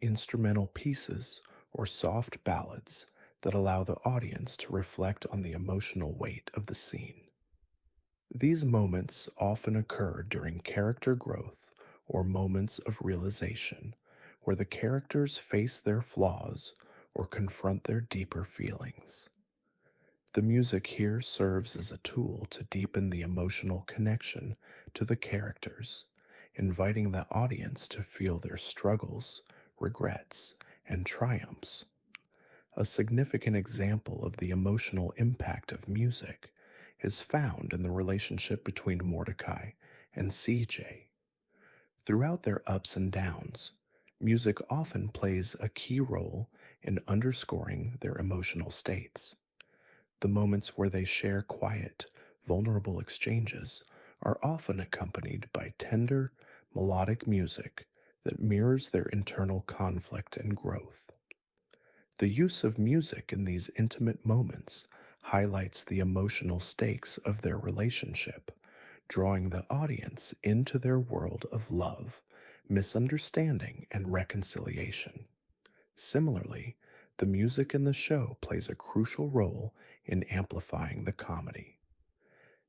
instrumental pieces, or soft ballads that allow the audience to reflect on the emotional weight of the scene. These moments often occur during character growth or moments of realization, where the characters face their flaws or confront their deeper feelings. The music here serves as a tool to deepen the emotional connection to the characters, inviting the audience to feel their struggles, regrets, and triumphs. A significant example of the emotional impact of music is found in the relationship between Mordecai and CJ. Throughout their ups and downs, music often plays a key role in underscoring their emotional states. The moments where they share quiet, vulnerable exchanges are often accompanied by tender, melodic music that mirrors their internal conflict and growth. The use of music in these intimate moments highlights the emotional stakes of their relationship, drawing the audience into their world of love, misunderstanding, and reconciliation. Similarly, the music in the show plays a crucial role in amplifying the comedy.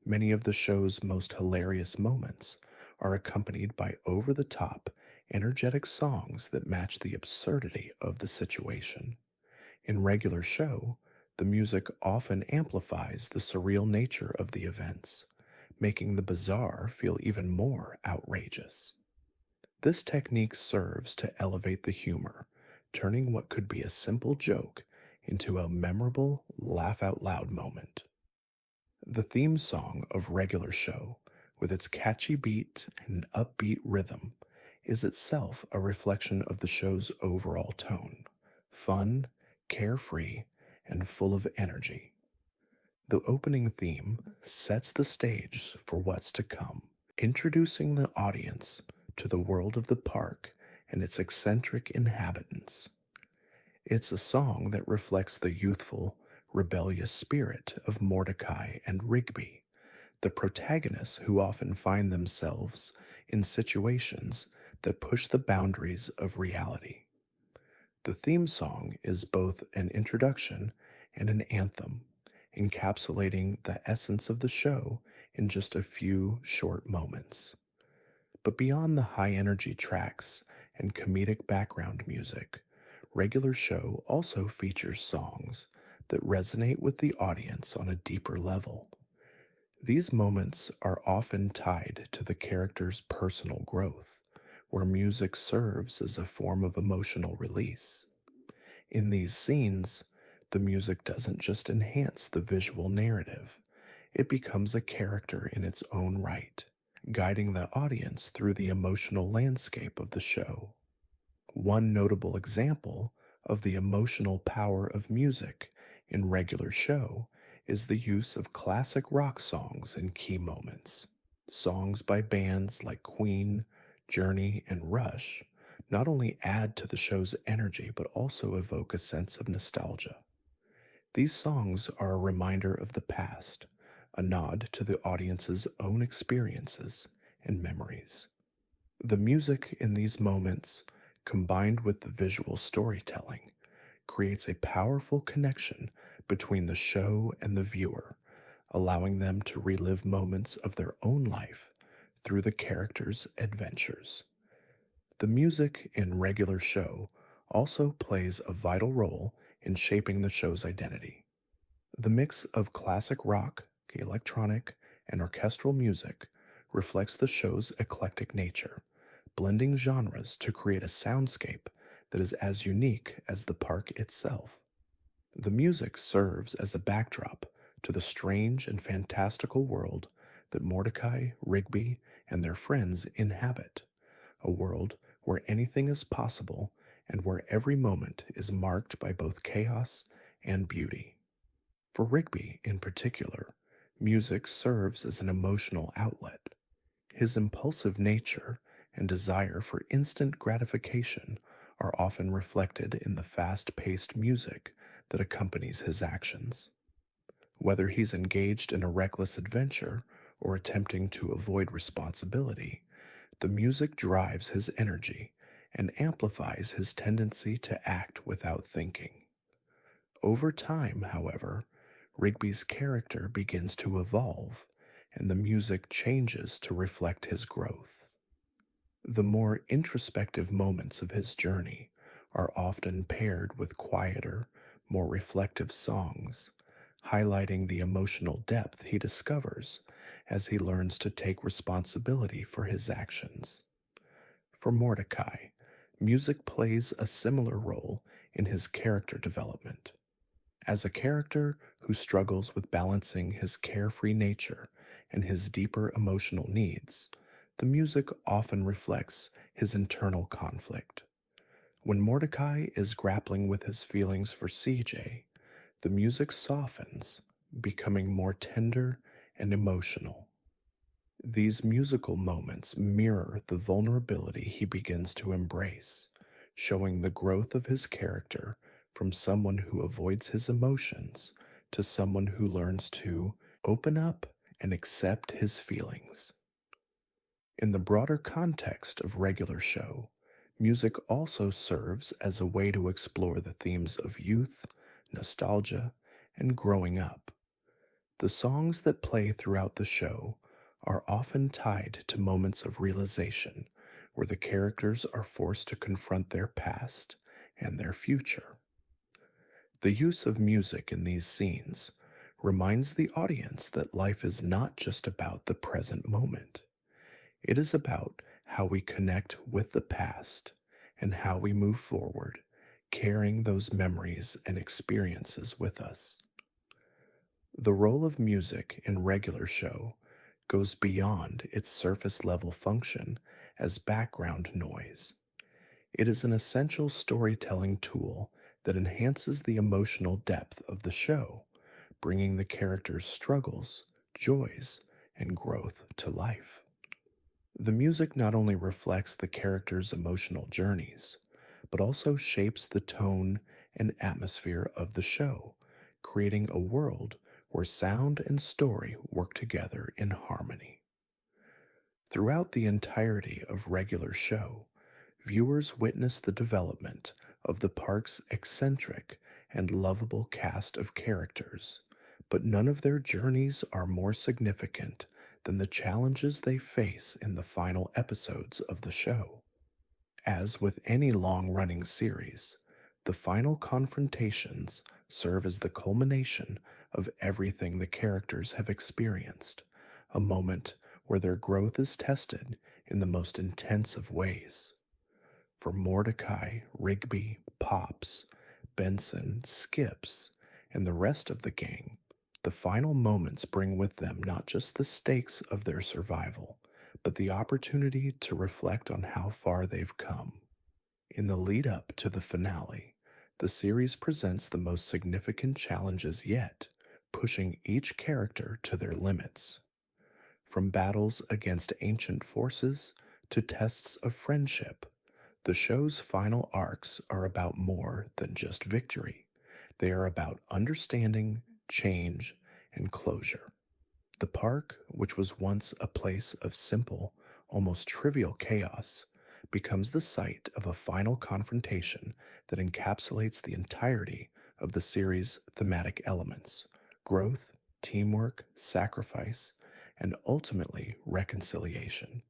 Many of the show's most hilarious moments are accompanied by over the top, energetic songs that match the absurdity of the situation. In regular show, the music often amplifies the surreal nature of the events, making the bizarre feel even more outrageous. This technique serves to elevate the humor, turning what could be a simple joke into a memorable laugh out loud moment. The theme song of regular show, with its catchy beat and upbeat rhythm, is itself a reflection of the show's overall tone: fun, carefree, and full of energy. The opening theme sets the stage for what's to come, introducing the audience to the world of the park and its eccentric inhabitants. It's a song that reflects the youthful, rebellious spirit of Mordecai and Rigby, the protagonists who often find themselves in situations that push the boundaries of reality. The theme song is both an introduction and an anthem, encapsulating the essence of the show in just a few short moments. But beyond the high energy tracks and comedic background music, regular show also features songs that resonate with the audience on a deeper level. These moments are often tied to the character's personal growth, where music serves as a form of emotional release. In these scenes, the music doesn't just enhance the visual narrative, it becomes a character in its own right, guiding the audience through the emotional landscape of the show. One notable example of the emotional power of music in regular show is the use of classic rock songs in key moments. Songs by bands like Queen, Journey, and Rush not only add to the show's energy but also evoke a sense of nostalgia. These songs are a reminder of the past, a nod to the audience's own experiences and memories. The music in these moments, combined with the visual storytelling, creates a powerful connection between the show and the viewer, allowing them to relive moments of their own life through the characters' adventures. The music in regular show also plays a vital role in shaping the show's identity. The mix of classic rock, electronic, and orchestral music reflects the show's eclectic nature, blending genres to create a soundscape that is as unique as the park itself. The music serves as a backdrop to the strange and fantastical world that Mordecai, Rigby, and their friends inhabit, a world where anything is possible and where every moment is marked by both chaos and beauty. For Rigby, in particular, music serves as an emotional outlet. His impulsive nature and desire for instant gratification are often reflected in the fast paced music that accompanies his actions. Whether he's engaged in a reckless adventure or attempting to avoid responsibility, the music drives his energy and amplifies his tendency to act without thinking. Over time, however, Rigby's character begins to evolve, and the music changes to reflect his growth. The more introspective moments of his journey are often paired with quieter, more reflective songs, highlighting the emotional depth he discovers as he learns to take responsibility for his actions. For Mordecai, music plays a similar role in his character development. As a character who struggles with balancing his carefree nature and his deeper emotional needs, the music often reflects his internal conflict. When Mordecai is grappling with his feelings for CJ, the music softens, becoming more tender and emotional. These musical moments mirror the vulnerability he begins to embrace, showing the growth of his character from someone who avoids his emotions to someone who learns to open up and accept his feelings. In the broader context of regular show, music also serves as a way to explore the themes of youth, nostalgia, and growing up. The songs that play throughout the show are often tied to moments of realization where the characters are forced to confront their past and their future. The use of music in these scenes reminds the audience that life is not just about the present moment. It is about how we connect with the past and how we move forward, carrying those memories and experiences with us. The role of music in regular show goes beyond its surface level function as background noise. It is an essential storytelling tool that enhances the emotional depth of the show, bringing the characters' struggles, joys, and growth to life. The music not only reflects the characters' emotional journeys, but also shapes the tone and atmosphere of the show, creating a world where sound and story work together in harmony. Throughout the entirety of regular show, viewers witness the development of the park's eccentric and lovable cast of characters, but none of their journeys are more significant than the challenges they face in the final episodes of the show. As with any long running series, the final confrontations serve as the culmination of everything the characters have experienced, a moment where their growth is tested in the most intense of ways. For Mordecai, Rigby, Pops, Benson, Skips, and the rest of the gang, the final moments bring with them not just the stakes of their survival, but the opportunity to reflect on how far they've come. In the lead up to the finale, the series presents the most significant challenges yet, pushing each character to their limits. From battles against ancient forces to tests of friendship, the show's final arcs are about more than just victory. They are about understanding, change, and closure. The park, which was once a place of simple, almost trivial chaos, becomes the site of a final confrontation that encapsulates the entirety of the series' thematic elements: growth, teamwork, sacrifice, and ultimately reconciliation.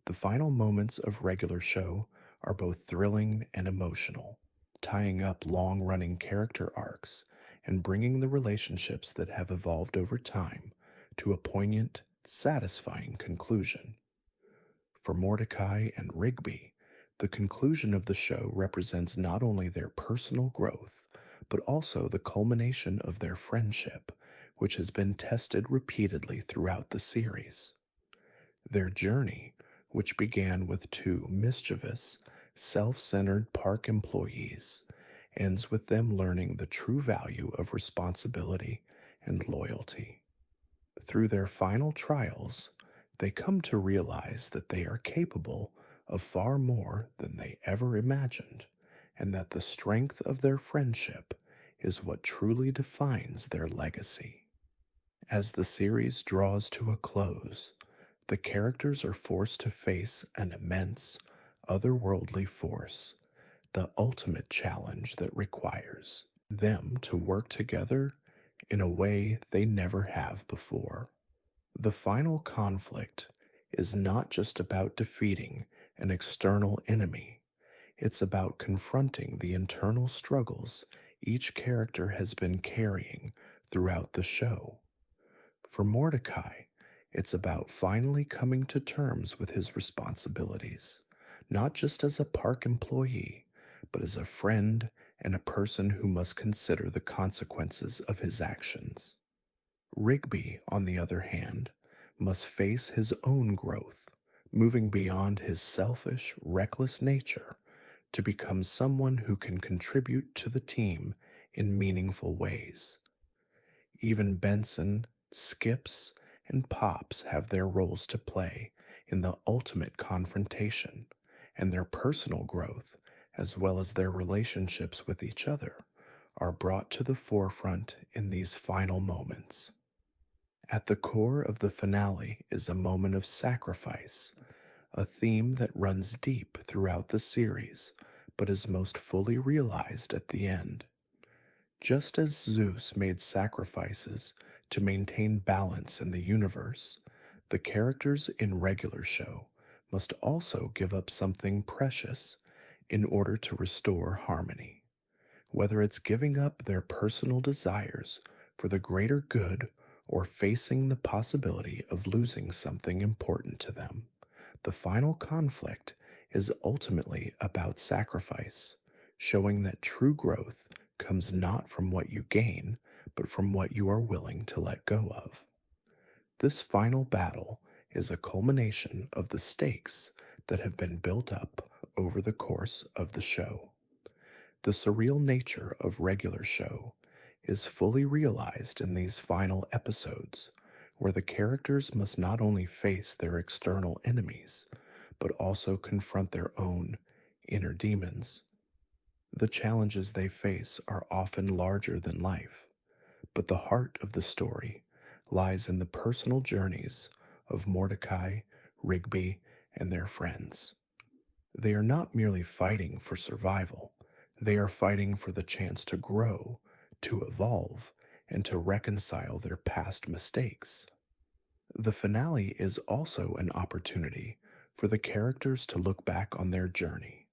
The final moments of regular show are both thrilling and emotional, tying up long running character arcs and bringing the relationships that have evolved over time to a poignant, satisfying conclusion. For Mordecai and Rigby, the conclusion of the show represents not only their personal growth, but also the culmination of their friendship, which has been tested repeatedly throughout the series. Their journey, which began with two mischievous, self centered park employees, ends with them learning the true value of responsibility and loyalty. Through their final trials, they come to realize that they are capable of far more than they ever imagined, and that the strength of their friendship is what truly defines their legacy. As the series draws to a close, the characters are forced to face an immense, otherworldly force, the ultimate challenge that requires them to work together in a way they never have before. The final conflict is not just about defeating an external enemy, it's about confronting the internal struggles each character has been carrying throughout the show. For Mordecai, it's about finally coming to terms with his responsibilities, not just as a park employee, but as a friend and a person who must consider the consequences of his actions. Rigby, on the other hand, must face his own growth, moving beyond his selfish, reckless nature to become someone who can contribute to the team in meaningful ways. Even Benson, Skips, and Pops have their roles to play in the ultimate confrontation, and their personal growth, as well as their relationships with each other, are brought to the forefront in these final moments. At the core of the finale is a moment of sacrifice, a theme that runs deep throughout the series, but is most fully realized at the end. Just as Zeus made sacrifices to maintain balance in the universe, the characters in regular show must also give up something precious in order to restore harmony. Whether it's giving up their personal desires for the greater good or facing the possibility of losing something important to them, the final conflict is ultimately about sacrifice, showing that true growth comes not from what you gain, but from what you are willing to let go of. This final battle is a culmination of the stakes that have been built up over the course of the show. The surreal nature of regular show is fully realized in these final episodes, where the characters must not only face their external enemies, but also confront their own inner demons. The challenges they face are often larger than life, but the heart of the story lies in the personal journeys of Mordecai, Rigby, and their friends. They are not merely fighting for survival, they are fighting for the chance to grow, to evolve, and to reconcile their past mistakes. The finale is also an opportunity for the characters to look back on their journey.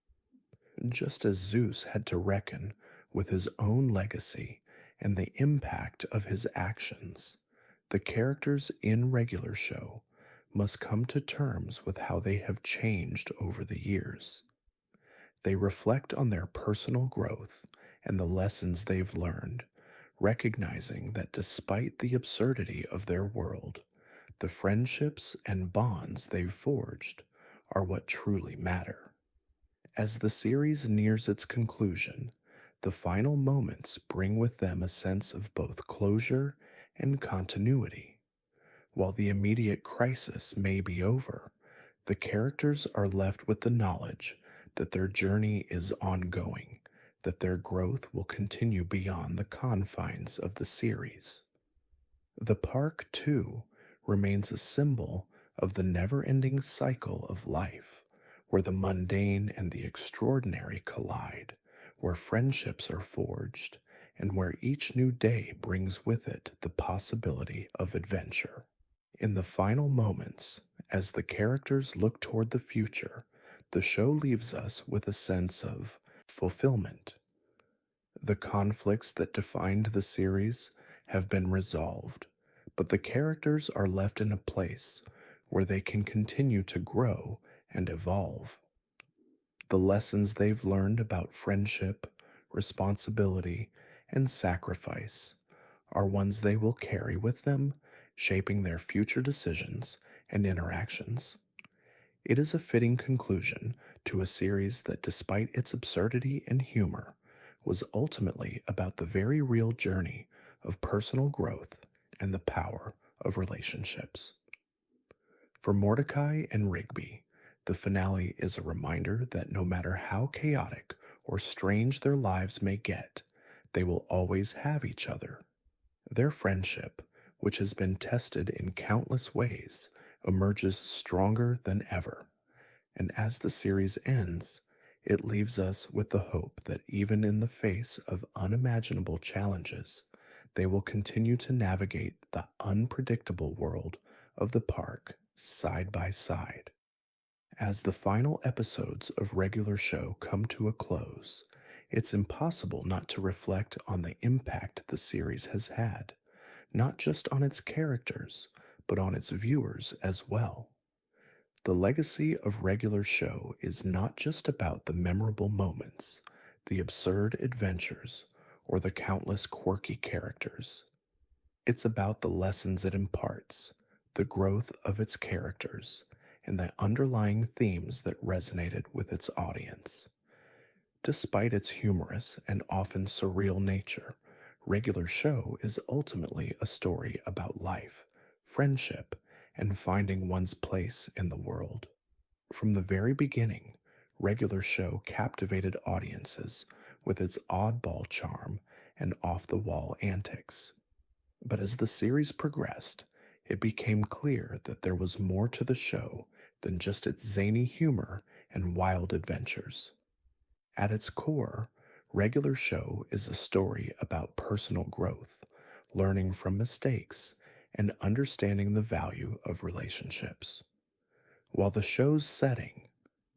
Just as Zeus had to reckon with his own legacy and the impact of his actions, the characters in regular show must come to terms with how they have changed over the years. They reflect on their personal growth and the lessons they've learned, recognizing that despite the absurdity of their world, the friendships and bonds they've forged are what truly matter. As the series nears its conclusion, the final moments bring with them a sense of both closure and continuity. While the immediate crisis may be over, the characters are left with the knowledge that their journey is ongoing, that their growth will continue beyond the confines of the series. The park, too, remains a symbol of the never ending cycle of life, where the mundane and the extraordinary collide, where friendships are forged, and where each new day brings with it the possibility of adventure. In the final moments, as the characters look toward the future, the show leaves us with a sense of fulfillment. The conflicts that defined the series have been resolved, but the characters are left in a place where they can continue to grow and evolve. The lessons they've learned about friendship, responsibility, and sacrifice are ones they will carry with them, shaping their future decisions and interactions. It is a fitting conclusion to a series that, despite its absurdity and humor, was ultimately about the very real journey of personal growth and the power of relationships. For Mordecai and Rigby, the finale is a reminder that no matter how chaotic or strange their lives may get, they will always have each other. Their friendship, which has been tested in countless ways, emerges stronger than ever. And as the series ends, it leaves us with the hope that even in the face of unimaginable challenges, they will continue to navigate the unpredictable world of the park side by side. As the final episodes of Regular Show come to a close, it's impossible not to reflect on the impact the series has had, not just on its characters, but on its viewers as well. The legacy of Regular Show is not just about the memorable moments, the absurd adventures, or the countless quirky characters. It's about the lessons it imparts, the growth of its characters, and the underlying themes that resonated with its audience. Despite its humorous and often surreal nature, Regular Show is ultimately a story about life, friendship, and finding one's place in the world. From the very beginning, Regular Show captivated audiences with its oddball charm and off the wall antics. But as the series progressed, it became clear that there was more to the show than just its zany humor and wild adventures. At its core, Regular Show is a story about personal growth, learning from mistakes, and understanding the value of relationships. While the show's setting,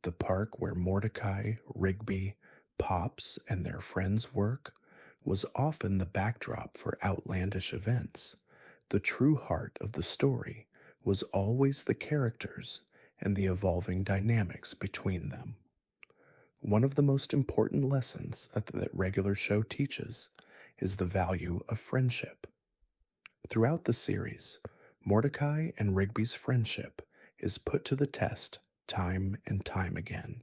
the park where Mordecai, Rigby, Pops, and their friends work, was often the backdrop for outlandish events, the true heart of the story was always the characters and the evolving dynamics between them. One of the most important lessons that Regular Show teaches is the value of friendship. Throughout the series, Mordecai and Rigby's friendship is put to the test time and time again.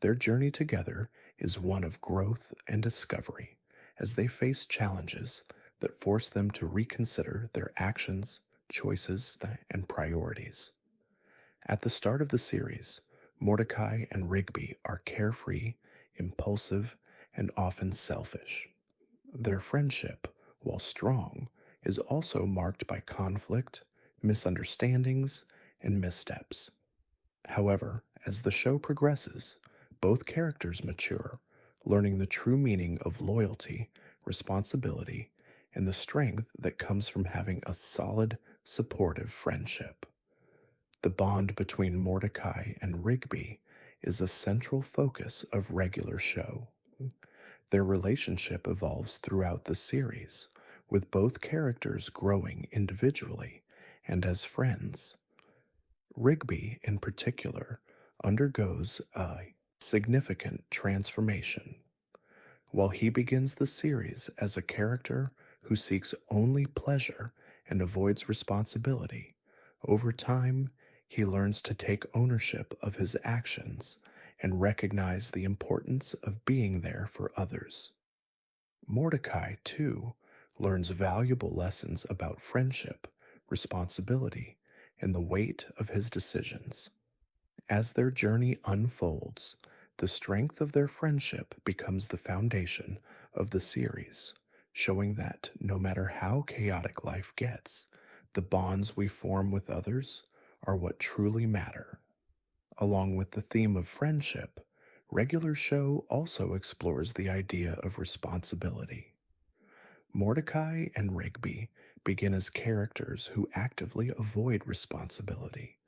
Their journey together is one of growth and discovery as they face challenges that force them to reconsider their actions, choices, and priorities. At the start of the series, Mordecai and Rigby are carefree, impulsive, and often selfish. Their friendship, while strong, is also marked by conflict, misunderstandings, and missteps. However, as the show progresses, both characters mature, learning the true meaning of loyalty, responsibility, and the strength that comes from having a solid, supportive friendship. The bond between Mordecai and Rigby is a central focus of Regular Show. Their relationship evolves throughout the series, with both characters growing individually and as friends. Rigby, in particular, undergoes a significant transformation. While he begins the series as a character who seeks only pleasure and avoids responsibility, over time he learns to take ownership of his actions and recognize the importance of being there for others. Mordecai, too, learns valuable lessons about friendship, responsibility, and the weight of his decisions. As their journey unfolds, the strength of their friendship becomes the foundation of the series, showing that no matter how chaotic life gets, the bonds we form with others are what truly matter. Along with the theme of friendship, Regular Show also explores the idea of responsibility. Mordecai and Rigby begin as characters who actively avoid responsibility,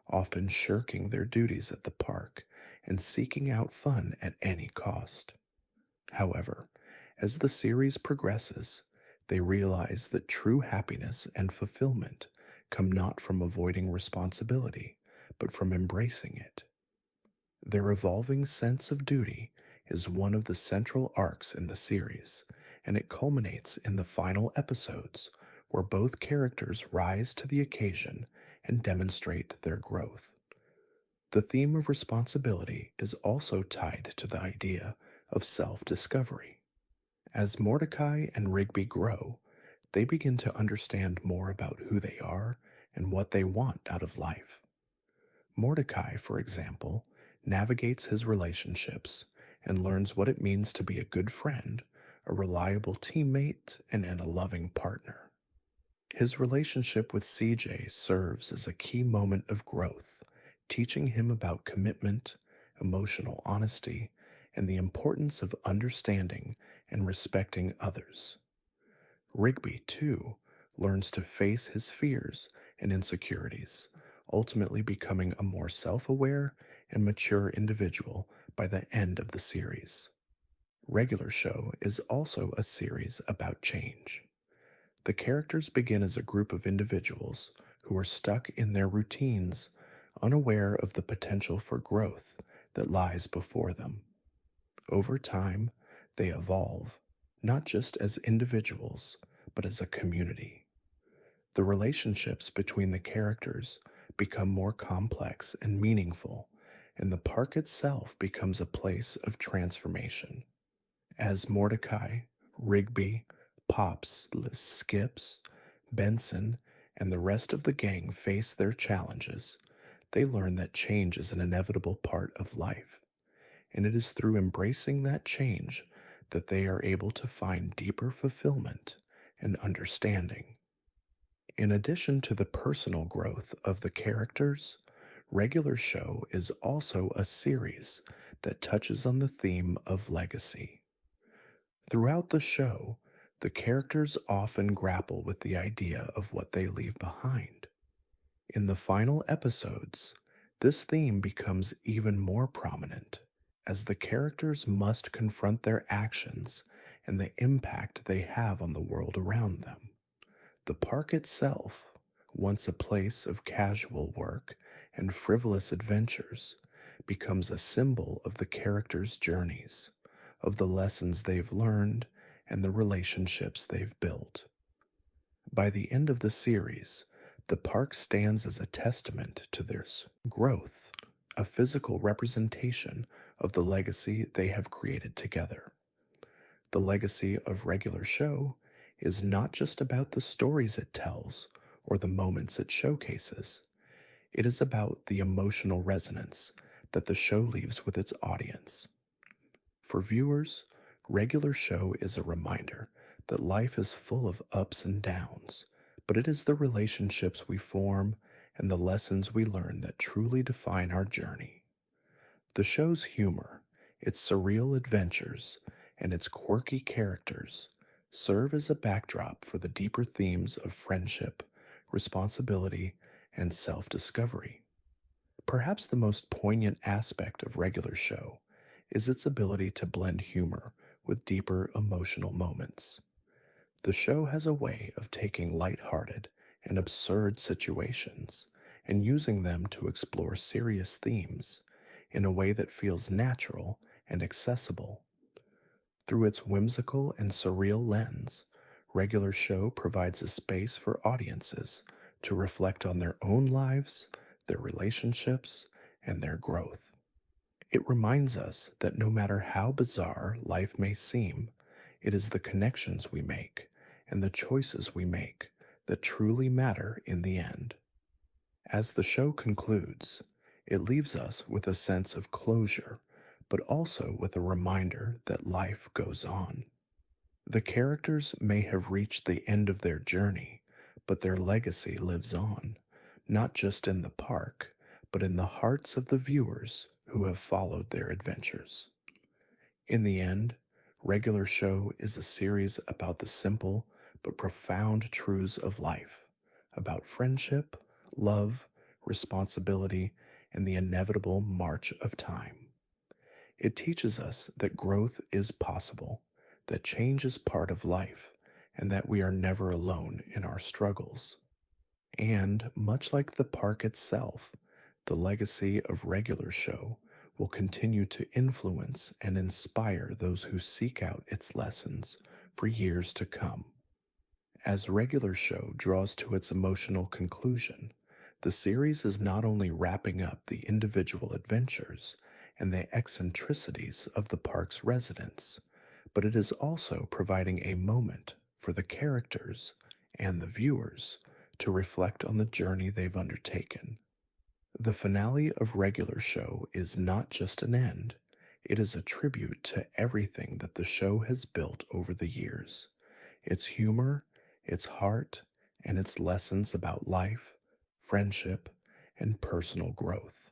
often shirking their duties at the park and seeking out fun at any cost. However, as the series progresses, they realize that true happiness and fulfillment come not from avoiding responsibility, but from embracing it. Their evolving sense of duty is one of the central arcs in the series, and it culminates in the final episodes where both characters rise to the occasion and demonstrate their growth. The theme of responsibility is also tied to the idea of self discovery. As Mordecai and Rigby grow, they begin to understand more about who they are and what they want out of life. Mordecai, for example, navigates his relationships and learns what it means to be a good friend, a reliable teammate, and a loving partner. His relationship with CJ serves as a key moment of growth, teaching him about commitment, emotional honesty, and the importance of understanding and respecting others. Rigby, too, learns to face his fears and insecurities, ultimately becoming a more self aware and mature individual by the end of the series. Regular Show is also a series about change. The characters begin as a group of individuals who are stuck in their routines, unaware of the potential for growth that lies before them. Over time, they evolve, not just as individuals, but as a community. The relationships between the characters become more complex and meaningful, and the park itself becomes a place of transformation. As Mordecai, Rigby, Pops, Skips, Benson, and the rest of the gang face their challenges, they learn that change is an inevitable part of life, and it is through embracing that change that they are able to find deeper fulfillment and understanding. In addition to the personal growth of the characters, Regular Show is also a series that touches on the theme of legacy. Throughout the show, the characters often grapple with the idea of what they leave behind. In the final episodes, this theme becomes even more prominent as the characters must confront their actions and the impact they have on the world around them. The park itself, once a place of casual work and frivolous adventures, becomes a symbol of the characters' journeys, of the lessons they've learned, and the relationships they've built. By the end of the series, the park stands as a testament to their growth, a physical representation of the legacy they have created together. The legacy of Regular Show is not just about the stories it tells or the moments it showcases. It is about the emotional resonance that the show leaves with its audience. For viewers, Regular Show is a reminder that life is full of ups and downs, but it is the relationships we form and the lessons we learn that truly define our journey. The show's humor, its surreal adventures, and its quirky characters serve as a backdrop for the deeper themes of friendship, responsibility, and self discovery. Perhaps the most poignant aspect of Regular Show is its ability to blend humor with deeper emotional moments. The show has a way of taking lighthearted and absurd situations and using them to explore serious themes in a way that feels natural and accessible. Through its whimsical and surreal lens, Regular Show provides a space for audiences to reflect on their own lives, their relationships, and their growth. It reminds us that no matter how bizarre life may seem, it is the connections we make and the choices we make that truly matter in the end. As the show concludes, it leaves us with a sense of closure, but also with a reminder that life goes on. The characters may have reached the end of their journey, but their legacy lives on, not just in the park, but in the hearts of the viewers who have followed their adventures. In the end, Regular Show is a series about the simple but profound truths of life, about friendship, love, responsibility, and the inevitable march of time. It teaches us that growth is possible, that change is part of life, and that we are never alone in our struggles. And, much like the park itself, the legacy of Regular Show will continue to influence and inspire those who seek out its lessons for years to come. As Regular Show draws to its emotional conclusion, The series is not only wrapping up the individual adventures and the eccentricities of the park's residents, but it is also providing a moment for the characters and the viewers to reflect on the journey they've undertaken. The finale of regular show is not just an end, it is a tribute to everything that the show has built over the years. Its humor, its heart, and its lessons about life, friendship, and personal growth.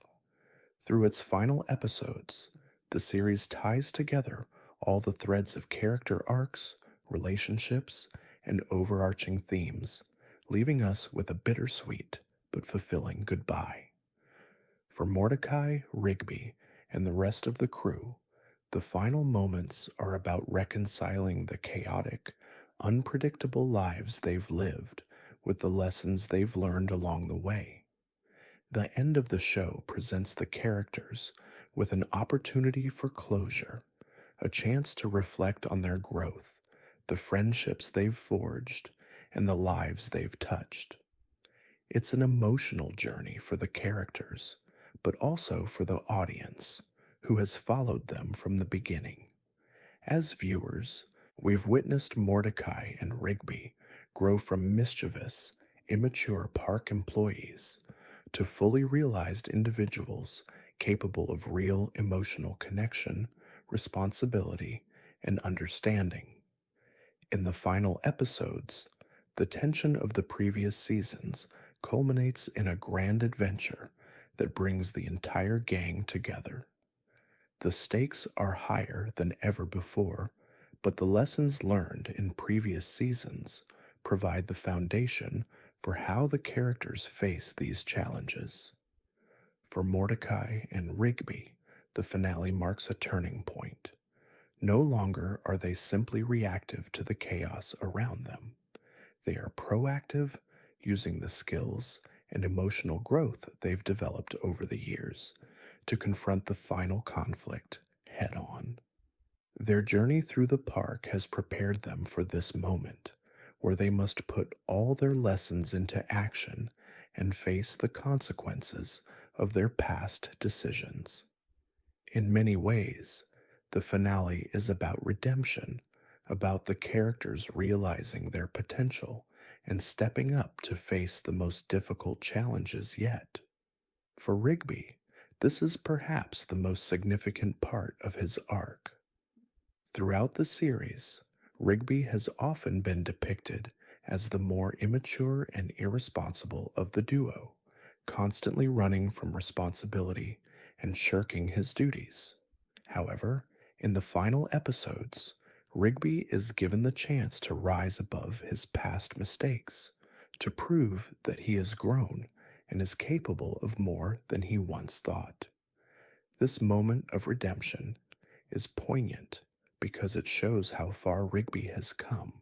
Through its final episodes, the series ties together all the threads of character arcs, relationships, and overarching themes, leaving us with a bittersweet but fulfilling goodbye. For Mordecai, Rigby, and the rest of the crew, the final moments are about reconciling the chaotic, unpredictable lives they've lived with the lessons they've learned along the way. The end of the show presents the characters with an opportunity for closure, a chance to reflect on their growth, the friendships they've forged, and the lives they've touched. It's an emotional journey for the characters, but also for the audience, who has followed them from the beginning. As viewers, we've witnessed Mordecai and Rigby grow from mischievous, immature park employees to fully realized individuals capable of real emotional connection, responsibility, and understanding. In the final episodes, the tension of the previous seasons culminates in a grand adventure that brings the entire gang together. The stakes are higher than ever before, but the lessons learned in previous seasons provide the foundation for how the characters face these challenges. For Mordecai and Rigby, the finale marks a turning point. No longer are they simply reactive to the chaos around them. They are proactive, using the skills and emotional growth they've developed over the years to confront the final conflict head on. Their journey through the park has prepared them for this moment, where they must put all their lessons into action and face the consequences of their past decisions. In many ways, the finale is about redemption, about the characters realizing their potential and stepping up to face the most difficult challenges yet. For Rigby, this is perhaps the most significant part of his arc. Throughout the series, Rigby has often been depicted as the more immature and irresponsible of the duo, constantly running from responsibility and shirking his duties. However, in the final episodes, Rigby is given the chance to rise above his past mistakes, to prove that he has grown and is capable of more than he once thought. This moment of redemption is poignant because it shows how far Rigby has come,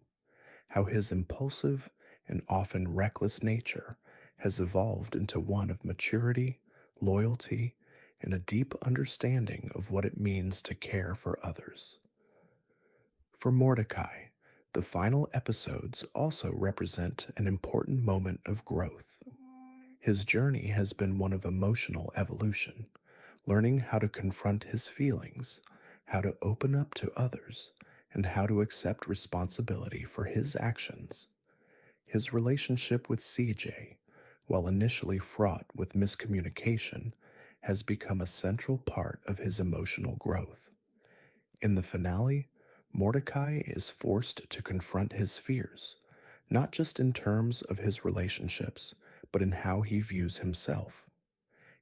how his impulsive and often reckless nature has evolved into one of maturity, loyalty, and a deep understanding of what it means to care for others. For Mordecai, the final episodes also represent an important moment of growth. His journey has been one of emotional evolution, learning how to confront his feelings, how to open up to others, and how to accept responsibility for his actions. His relationship with CJ, while initially fraught with miscommunication, has become a central part of his emotional growth. In the finale, Mordecai is forced to confront his fears, not just in terms of his relationships, but in how he views himself.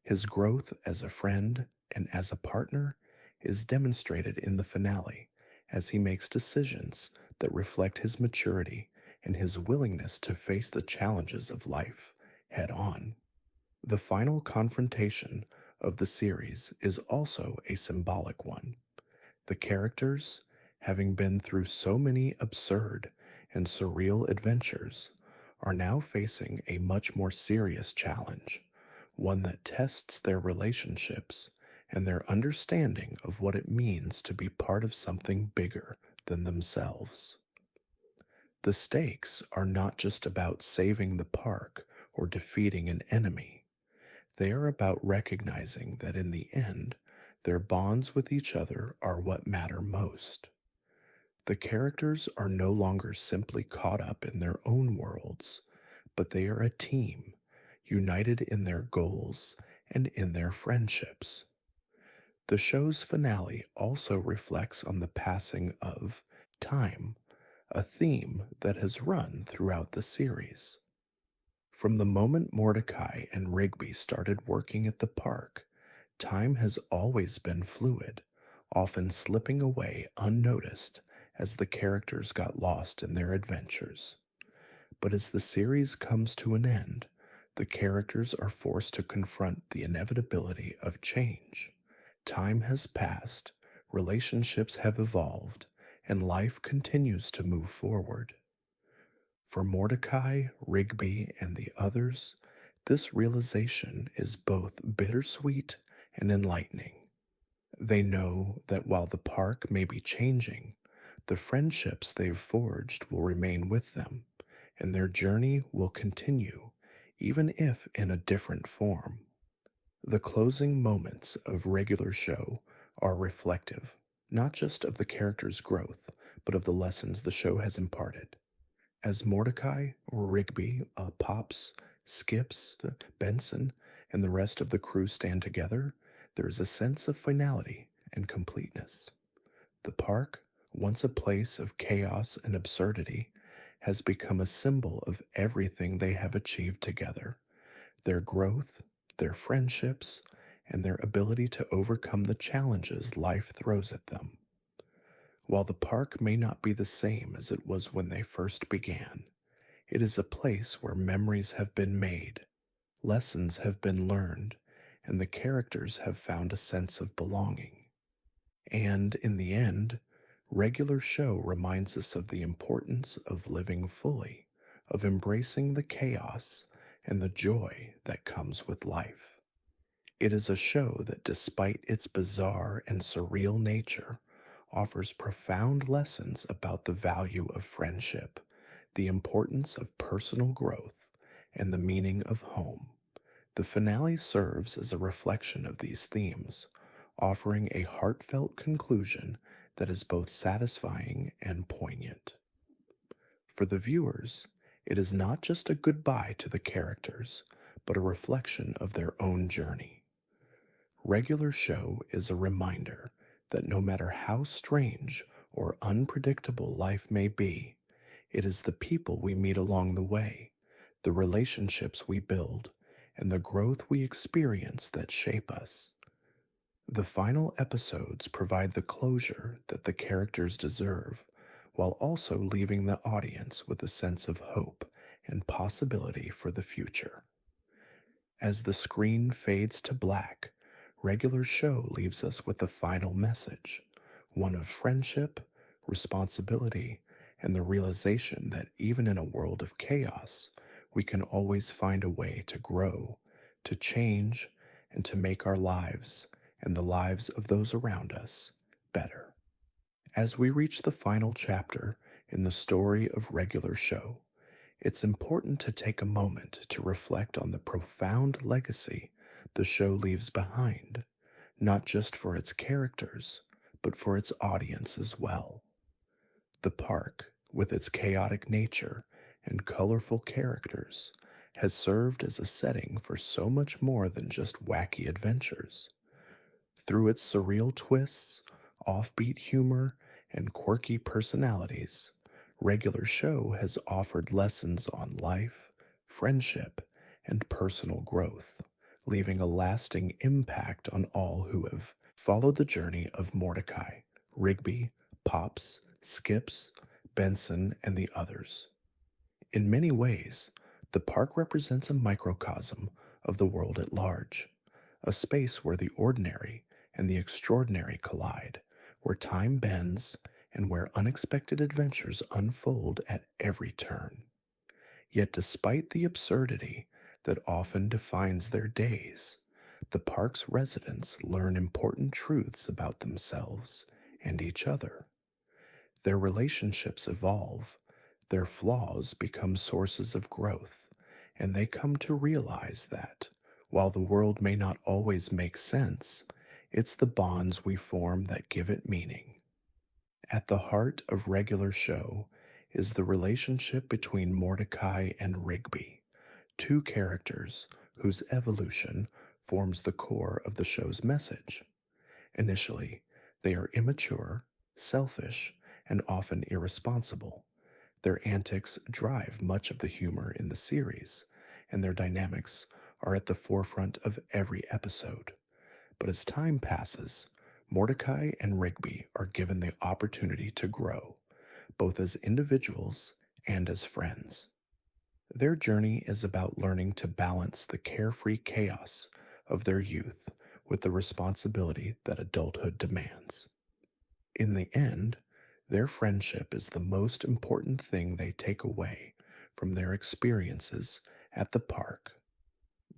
His growth as a friend and as a partner is demonstrated in the finale as he makes decisions that reflect his maturity and his willingness to face the challenges of life head on. The final confrontation of the series is also a symbolic one. The characters, having been through so many absurd and surreal adventures, are now facing a much more serious challenge, one that tests their relationships and their understanding of what it means to be part of something bigger than themselves. The stakes are not just about saving the park or defeating an enemy. They are about recognizing that in the end, their bonds with each other are what matter most. The characters are no longer simply caught up in their own worlds, but they are a team, united in their goals and in their friendships. The show's finale also reflects on the passing of time, a theme that has run throughout the series. From the moment Mordecai and Rigby started working at the park, time has always been fluid, often slipping away unnoticed as the characters got lost in their adventures. But as the series comes to an end, the characters are forced to confront the inevitability of change. Time has passed, relationships have evolved, and life continues to move forward. For Mordecai, Rigby, and the others, this realization is both bittersweet and enlightening. They know that while the park may be changing, the friendships they've forged will remain with them, and their journey will continue, even if in a different form. The closing moments of regular show are reflective, not just of the character's growth, but of the lessons the show has imparted. As Mordecai, Rigby, Pops, Skips, Benson, and the rest of the crew stand together, there is a sense of finality and completeness. The park, once a place of chaos and absurdity, has become a symbol of everything they have achieved together: their growth, their friendships, and their ability to overcome the challenges life throws at them. While the park may not be the same as it was when they first began, it is a place where memories have been made, lessons have been learned, and the characters have found a sense of belonging. And in the end, regular show reminds us of the importance of living fully, of embracing the chaos and the joy that comes with life. It is a show that, despite its bizarre and surreal nature, offers profound lessons about the value of friendship, the importance of personal growth, and the meaning of home. The finale serves as a reflection of these themes, offering a heartfelt conclusion that is both satisfying and poignant. For the viewers, it is not just a goodbye to the characters, but a reflection of their own journey. Regular show is a reminder that no matter how strange or unpredictable life may be, it is the people we meet along the way, the relationships we build, and the growth we experience that shape us. The final episodes provide the closure that the characters deserve, while also leaving the audience with a sense of hope and possibility for the future. As the screen fades to black, regular show leaves us with the final message, one of friendship, responsibility, and the realization that even in a world of chaos, we can always find a way to grow, to change, and to make our lives and the lives of those around us better. As we reach the final chapter in the story of regular show, it's important to take a moment to reflect on the profound legacy the show leaves behind, not just for its characters, but for its audience as well. The park, with its chaotic nature and colorful characters, has served as a setting for so much more than just wacky adventures. Through its surreal twists, offbeat humor, and quirky personalities, regular show has offered lessons on life, friendship, and personal growth, leaving a lasting impact on all who have followed the journey of Mordecai, Rigby, Pops, Skips, Benson, and the others. In many ways, the park represents a microcosm of the world at large, a space where the ordinary and the extraordinary collide, where time bends, and where unexpected adventures unfold at every turn. Yet despite the absurdity that often defines their days, the park's residents learn important truths about themselves and each other. Their relationships evolve, their flaws become sources of growth, and they come to realize that, While the world may not always make sense, it's the bonds we form that give it meaning. At the heart of Regular Show is the relationship between Mordecai and Rigby, two characters whose evolution forms the core of the show's message. Initially, they are immature, selfish, and often irresponsible. Their antics drive much of the humor in the series, and their dynamics are at the forefront of every episode. But as time passes, Mordecai and Rigby are given the opportunity to grow, both as individuals and as friends. Their journey is about learning to balance the carefree chaos of their youth with the responsibility that adulthood demands. In the end, their friendship is the most important thing they take away from their experiences at the park.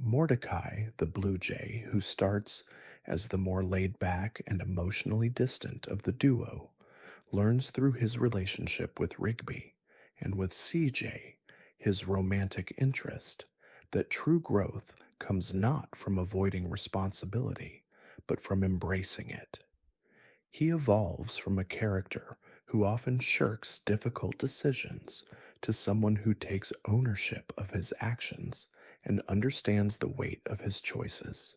Mordecai, the Blue Jay, who starts as the more laid back and emotionally distant of the duo, learns through his relationship with Rigby and with CJ, his romantic interest, that true growth comes not from avoiding responsibility, but from embracing it. He evolves from a character who often shirks difficult decisions to someone who takes ownership of his actions and understands the weight of his choices.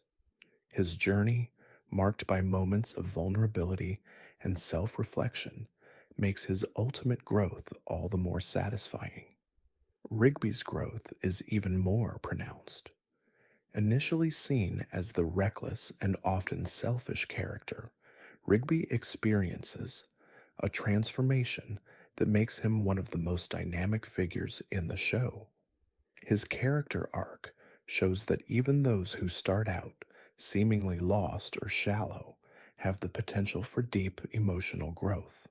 His journey, marked by moments of vulnerability and self reflection, makes his ultimate growth all the more satisfying. Rigby's growth is even more pronounced. Initially seen as the reckless and often selfish character, Rigby experiences a transformation that makes him one of the most dynamic figures in the show. His character arc shows that even those who start out seemingly lost or shallow have the potential for deep emotional growth.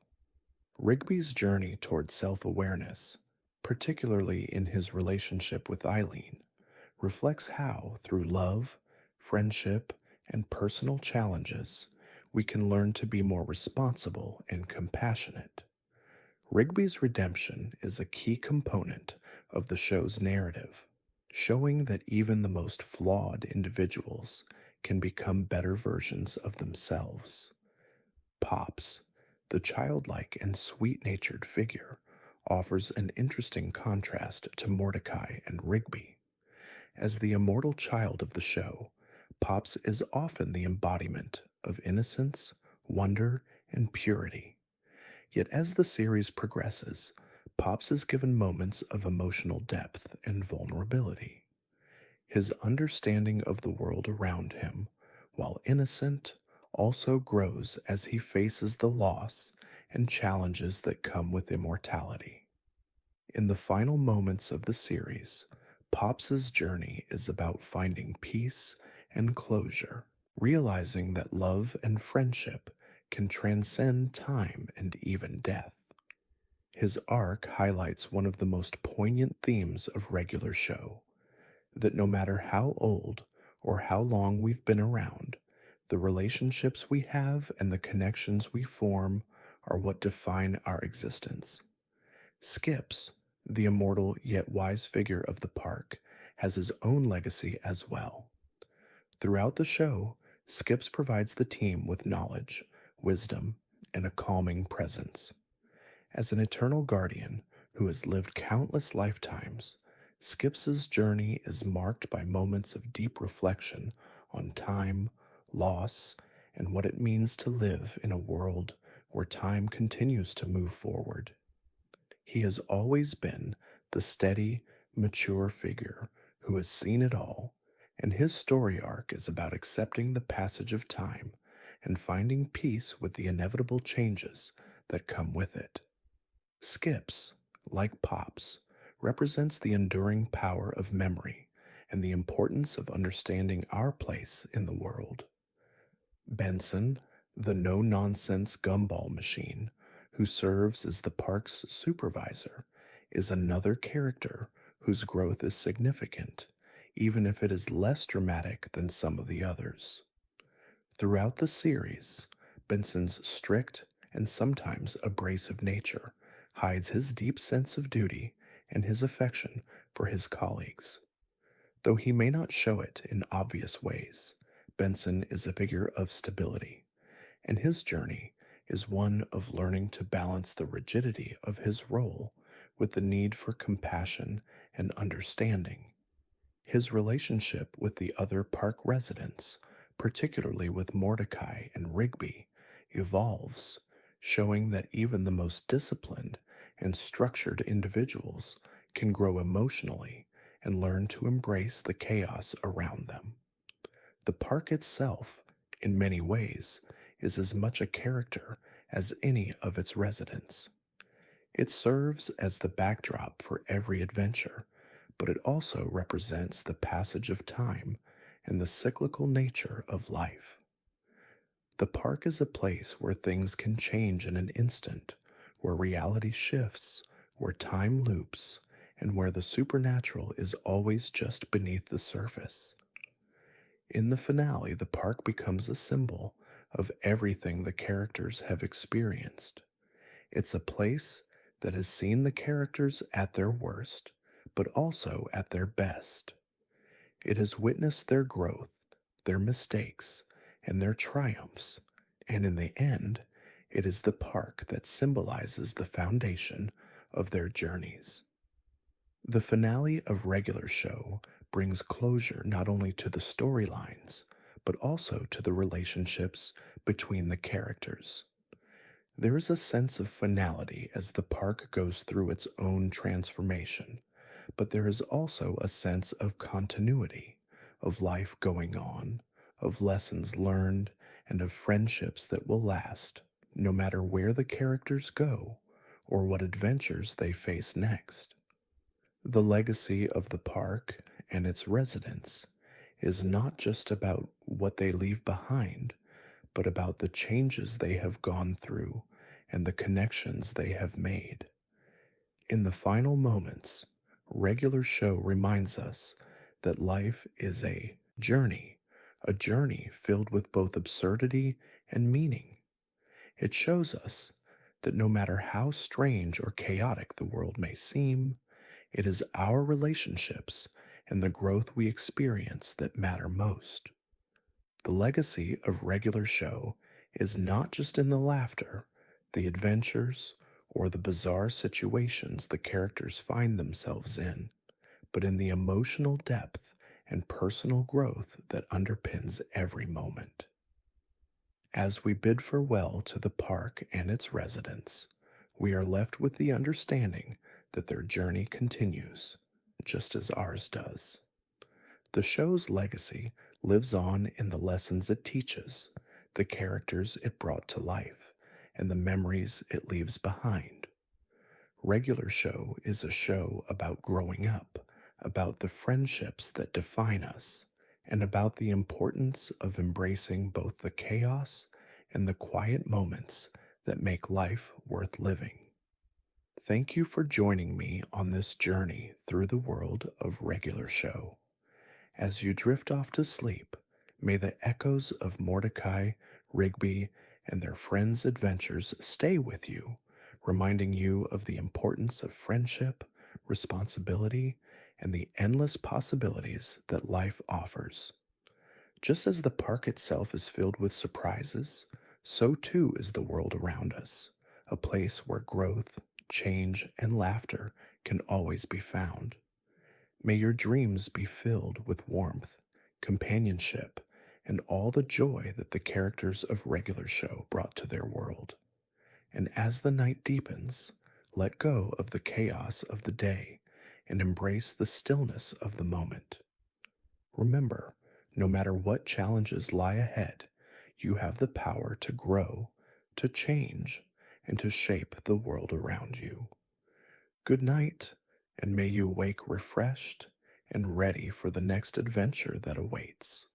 Rigby's journey toward self awareness, particularly in his relationship with Eileen, reflects how, through love, friendship, and personal challenges, we can learn to be more responsible and compassionate. Rigby's redemption is a key component of the show's narrative, showing that even the most flawed individuals can become better versions of themselves. Pops, the childlike and sweet natured figure, offers an interesting contrast to Mordecai and Rigby. As the immortal child of the show, Pops is often the embodiment of innocence, wonder, and purity. Yet as the series progresses, Pops is given moments of emotional depth and vulnerability. His understanding of the world around him, while innocent, also grows as he faces the loss and challenges that come with immortality. In the final moments of the series, Pops's journey is about finding peace and closure, realizing that love and friendship can transcend time and even death. His arc highlights one of the most poignant themes of Regular Show, that no matter how old or how long we've been around, the relationships we have and the connections we form are what define our existence. Skips, the immortal yet wise figure of the park, has his own legacy as well. Throughout the show, Skips provides the team with knowledge, wisdom, and a calming presence. As an eternal guardian who has lived countless lifetimes, Skips's journey is marked by moments of deep reflection on time, loss, and what it means to live in a world where time continues to move forward. He has always been the steady, mature figure who has seen it all, and his story arc is about accepting the passage of time and finding peace with the inevitable changes that come with it. Skips, like Pops, represents the enduring power of memory and the importance of understanding our place in the world. Benson, the no nonsense gumball machine, who serves as the park's supervisor, is another character whose growth is significant, even if it is less dramatic than some of the others. Throughout the series, Benson's strict and sometimes abrasive nature hides his deep sense of duty and his affection for his colleagues. Though he may not show it in obvious ways, Benson is a figure of stability, and his journey is one of learning to balance the rigidity of his role with the need for compassion and understanding. His relationship with the other park residents, particularly with Mordecai and Rigby, evolves, showing that even the most disciplined and structured individuals can grow emotionally and learn to embrace the chaos around them. The park itself, in many ways, is as much a character as any of its residents. It serves as the backdrop for every adventure, but it also represents the passage of time and the cyclical nature of life. The park is a place where things can change in an instant, where reality shifts, where time loops, and where the supernatural is always just beneath the surface. In the finale, the park becomes a symbol of everything the characters have experienced. It's a place that has seen the characters at their worst, but also at their best. It has witnessed their growth, their mistakes, and their triumphs, and in the end, it is the park that symbolizes the foundation of their journeys. The finale of Regular Show brings closure not only to the storylines, but also to the relationships between the characters. There is a sense of finality as the park goes through its own transformation, but there is also a sense of continuity, of life going on, of lessons learned, and of friendships that will last, no matter where the characters go or what adventures they face next. The legacy of the park and its residents is not just about what they leave behind, but about the changes they have gone through and the connections they have made. In the final moments, Regular Show reminds us that life is a journey filled with both absurdity and meaning. It shows us that no matter how strange or chaotic the world may seem, it is our relationships and the growth we experience that matter most. The legacy of Regular Show is not just in the laughter, the adventures, or the bizarre situations the characters find themselves in, but in the emotional depth and personal growth that underpins every moment. As we bid farewell to the park and its residents, we are left with the understanding that their journey continues, just as ours does. The show's legacy lives on in the lessons it teaches, the characters it brought to life, and the memories it leaves behind. Regular Show is a show about growing up, about the friendships that define us, and about the importance of embracing both the chaos and the quiet moments that make life worth living. Thank you for joining me on this journey through the world of Regular Show. As you drift off to sleep, may the echoes of Mordecai, Rigby, and their friends' adventures stay with you, reminding you of the importance of friendship, responsibility, and the endless possibilities that life offers. Just as the park itself is filled with surprises, so too is the world around us, a place where growth, change, and laughter can always be found. May your dreams be filled with warmth, companionship, and all the joy that the characters of Regular Show brought to their world. And as the night deepens, let go of the chaos of the day and embrace the stillness of the moment. Remember, no matter what challenges lie ahead, you have the power to grow, to change, and to shape the world around you. Good night, and may you wake refreshed and ready for the next adventure that awaits.